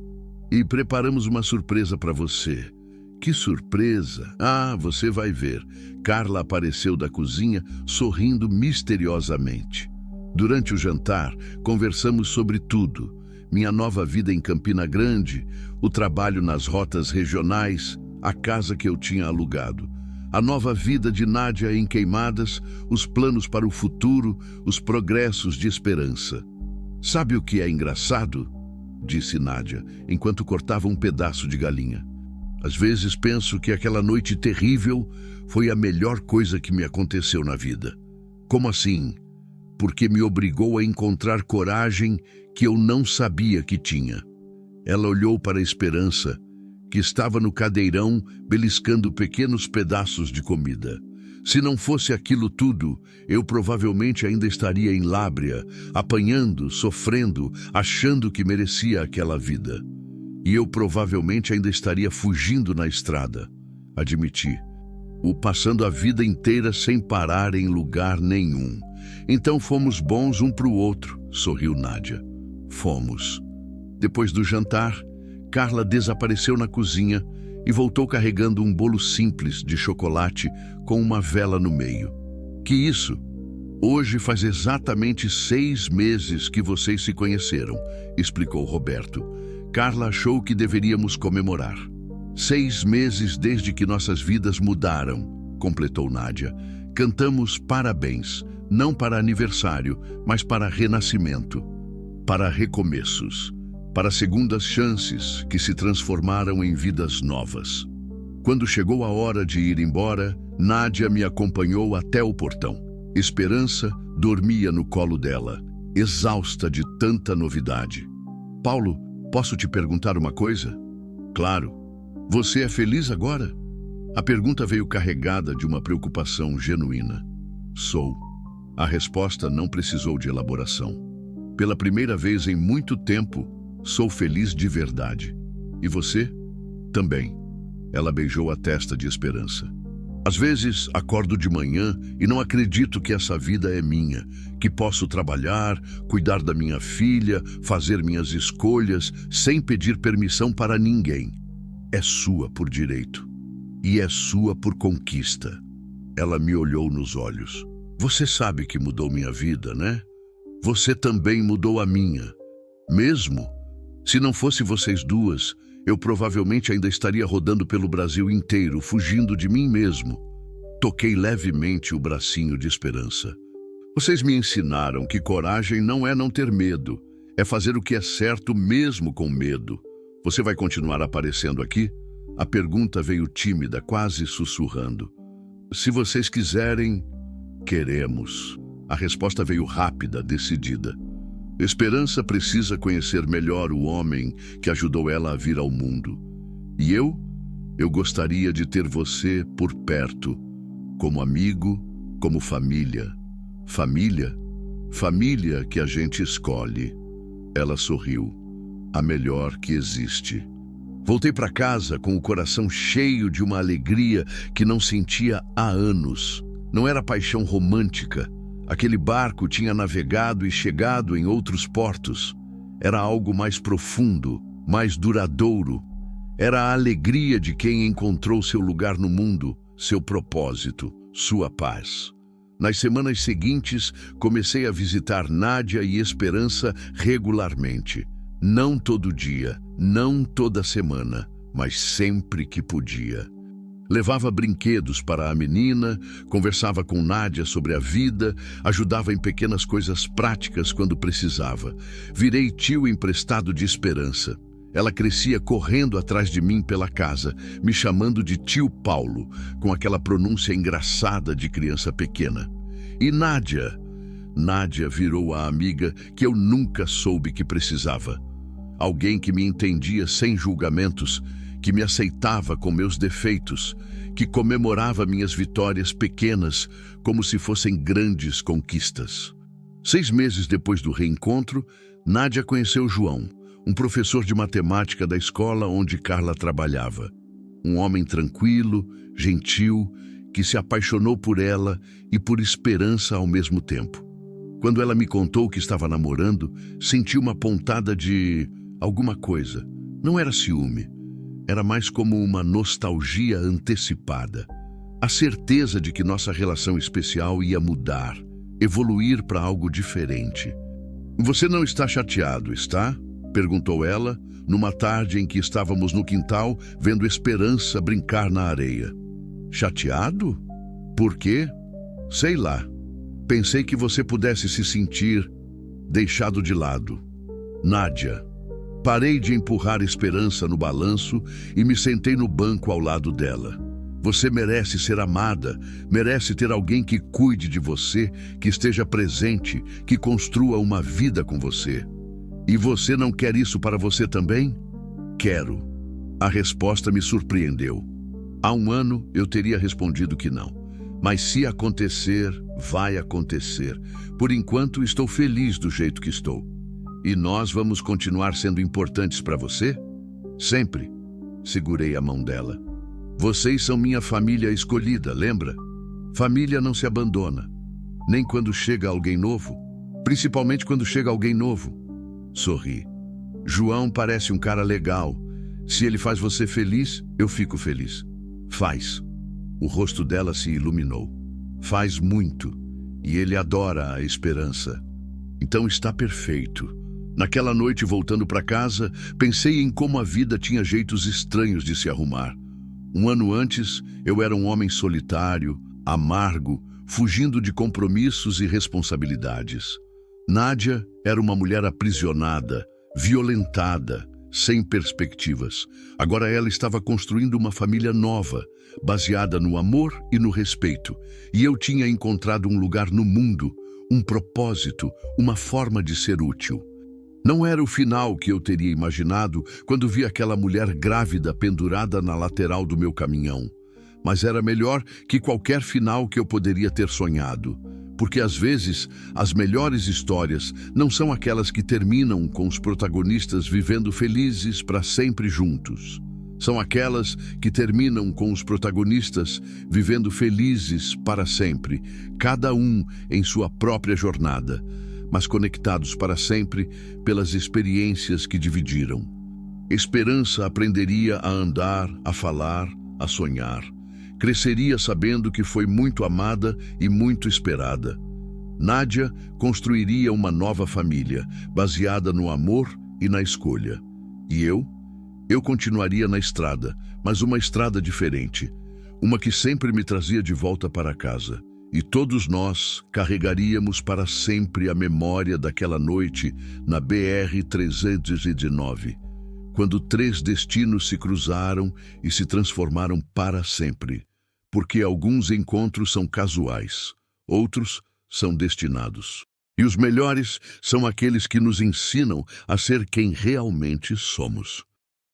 E preparamos uma surpresa para você. Que surpresa! Ah, você vai ver. Carla apareceu da cozinha, sorrindo misteriosamente. Durante o jantar, conversamos sobre tudo. Minha nova vida em Campina Grande, o trabalho nas rotas regionais, a casa que eu tinha alugado, a nova vida de Nádia em Queimadas, os planos para o futuro, os progressos de Esperança. Sabe o que é engraçado? Disse Nádia, enquanto cortava um pedaço de galinha. Às vezes penso que aquela noite terrível foi a melhor coisa que me aconteceu na vida. Como assim? Porque me obrigou a encontrar coragem que eu não sabia que tinha. Ela olhou para a Esperança, que estava no cadeirão beliscando pequenos pedaços de comida. Se não fosse aquilo tudo, eu provavelmente ainda estaria em Lábrea, apanhando, sofrendo, achando que merecia aquela vida. E eu provavelmente ainda estaria fugindo na estrada, admiti. Passando a vida inteira sem parar em lugar nenhum. Então fomos bons um para o outro, sorriu Nádia. Fomos. Depois do jantar, Carla desapareceu na cozinha e voltou carregando um bolo simples de chocolate com uma vela no meio. Que isso? Hoje faz exatamente 6 meses que vocês se conheceram, explicou Roberto. Carla achou que deveríamos comemorar. 6 meses desde que nossas vidas mudaram, completou Nádia. Cantamos parabéns, não para aniversário, mas para renascimento, para recomeços, para segundas chances que se transformaram em vidas novas. Quando chegou a hora de ir embora, Nádia me acompanhou até o portão. Esperança dormia no colo dela, exausta de tanta novidade. Paulo, posso te perguntar uma coisa? Claro. Você é feliz agora? A pergunta veio carregada de uma preocupação genuína. Sou. A resposta não precisou de elaboração. Pela primeira vez em muito tempo, sou feliz de verdade. E você? Também. Ela beijou a testa de Esperança. Às vezes, acordo de manhã e não acredito que essa vida é minha, que posso trabalhar, cuidar da minha filha, fazer minhas escolhas, sem pedir permissão para ninguém. É sua por direito. E é sua por conquista. Ela me olhou nos olhos. Você sabe que mudou minha vida, né? Você também mudou a minha. Mesmo? Se não fosse vocês duas, eu provavelmente ainda estaria rodando pelo Brasil inteiro, fugindo de mim mesmo. Toquei levemente o bracinho de Esperança. Vocês me ensinaram que coragem não é não ter medo, é fazer o que é certo mesmo com medo. Você vai continuar aparecendo aqui? A pergunta veio tímida, quase sussurrando. Se vocês quiserem, queremos. A resposta veio rápida, decidida. Esperança precisa conhecer melhor o homem que ajudou ela a vir ao mundo. E eu gostaria de ter você por perto, como amigo, como família. Família? Família que a gente escolhe. Ela sorriu. A melhor que existe. Voltei para casa com o coração cheio de uma alegria que não sentia há anos. Não era paixão romântica. Aquele barco tinha navegado e chegado em outros portos. Era algo mais profundo, mais duradouro. Era a alegria de quem encontrou seu lugar no mundo, seu propósito, sua paz. Nas semanas seguintes, comecei a visitar Nádia e Esperança regularmente. Não todo dia, não toda semana, mas sempre que podia. Levava brinquedos para a menina, conversava com Nádia sobre a vida, ajudava em pequenas coisas práticas quando precisava. Virei tio emprestado de Esperança. Ela crescia correndo atrás de mim pela casa, me chamando de tio Paulo, com aquela pronúncia engraçada de criança pequena. E Nádia? Nádia virou a amiga que eu nunca soube que precisava. Alguém que me entendia sem julgamentos, que me aceitava com meus defeitos, que comemorava minhas vitórias pequenas como se fossem grandes conquistas. 6 meses depois do reencontro, Nádia conheceu João, um professor de matemática da escola onde Carla trabalhava. Um homem tranquilo, gentil, que se apaixonou por ela e por Esperança ao mesmo tempo. Quando ela me contou que estava namorando, senti uma pontada de alguma coisa. Não era ciúme. Era mais como uma nostalgia antecipada. A certeza de que nossa relação especial ia mudar, evoluir para algo diferente. Você não está chateado, está? Perguntou ela, numa tarde em que estávamos no quintal, vendo Esperança brincar na areia. Chateado? Por quê? Sei lá. Pensei que você pudesse se sentir deixado de lado. Nádia. Parei de empurrar Esperança no balanço e me sentei no banco ao lado dela. Você merece ser amada, merece ter alguém que cuide de você, que esteja presente, que construa uma vida com você. E você não quer isso para você também? Quero. A resposta me surpreendeu. Há 1 ano eu teria respondido que não. Mas se acontecer, vai acontecer. Por enquanto estou feliz do jeito que estou. E nós vamos continuar sendo importantes para você? Sempre. Segurei a mão dela. Vocês são minha família escolhida, lembra? Família não se abandona. Nem quando chega alguém novo. Principalmente quando chega alguém novo. Sorri. João parece um cara legal. Se ele faz você feliz, eu fico feliz. Faz. O rosto dela se iluminou. Faz muito. E ele adora a Esperança. Então está perfeito. Naquela noite, voltando para casa, pensei em como a vida tinha jeitos estranhos de se arrumar. 1 ano antes, eu era um homem solitário, amargo, fugindo de compromissos e responsabilidades. Nádia era uma mulher aprisionada, violentada, sem perspectivas. Agora ela estava construindo uma família nova, baseada no amor e no respeito. E eu tinha encontrado um lugar no mundo, um propósito, uma forma de ser útil. Não era o final que eu teria imaginado quando vi aquela mulher grávida pendurada na lateral do meu caminhão. Mas era melhor que qualquer final que eu poderia ter sonhado. Porque às vezes, as melhores histórias não são aquelas que terminam com os protagonistas vivendo felizes para sempre juntos. São aquelas que terminam com os protagonistas vivendo felizes para sempre, cada um em sua própria jornada, mas conectados para sempre pelas experiências que dividiram. Esperança aprenderia a andar, a falar, a sonhar. Cresceria sabendo que foi muito amada e muito esperada. Nádia construiria uma nova família, baseada no amor e na escolha. E eu continuaria na estrada, mas uma estrada diferente. Uma que sempre me trazia de volta para casa. E todos nós carregaríamos para sempre a memória daquela noite na BR-319, quando 3 destinos se cruzaram e se transformaram para sempre. Porque alguns encontros são casuais, outros são destinados. E os melhores são aqueles que nos ensinam a ser quem realmente somos.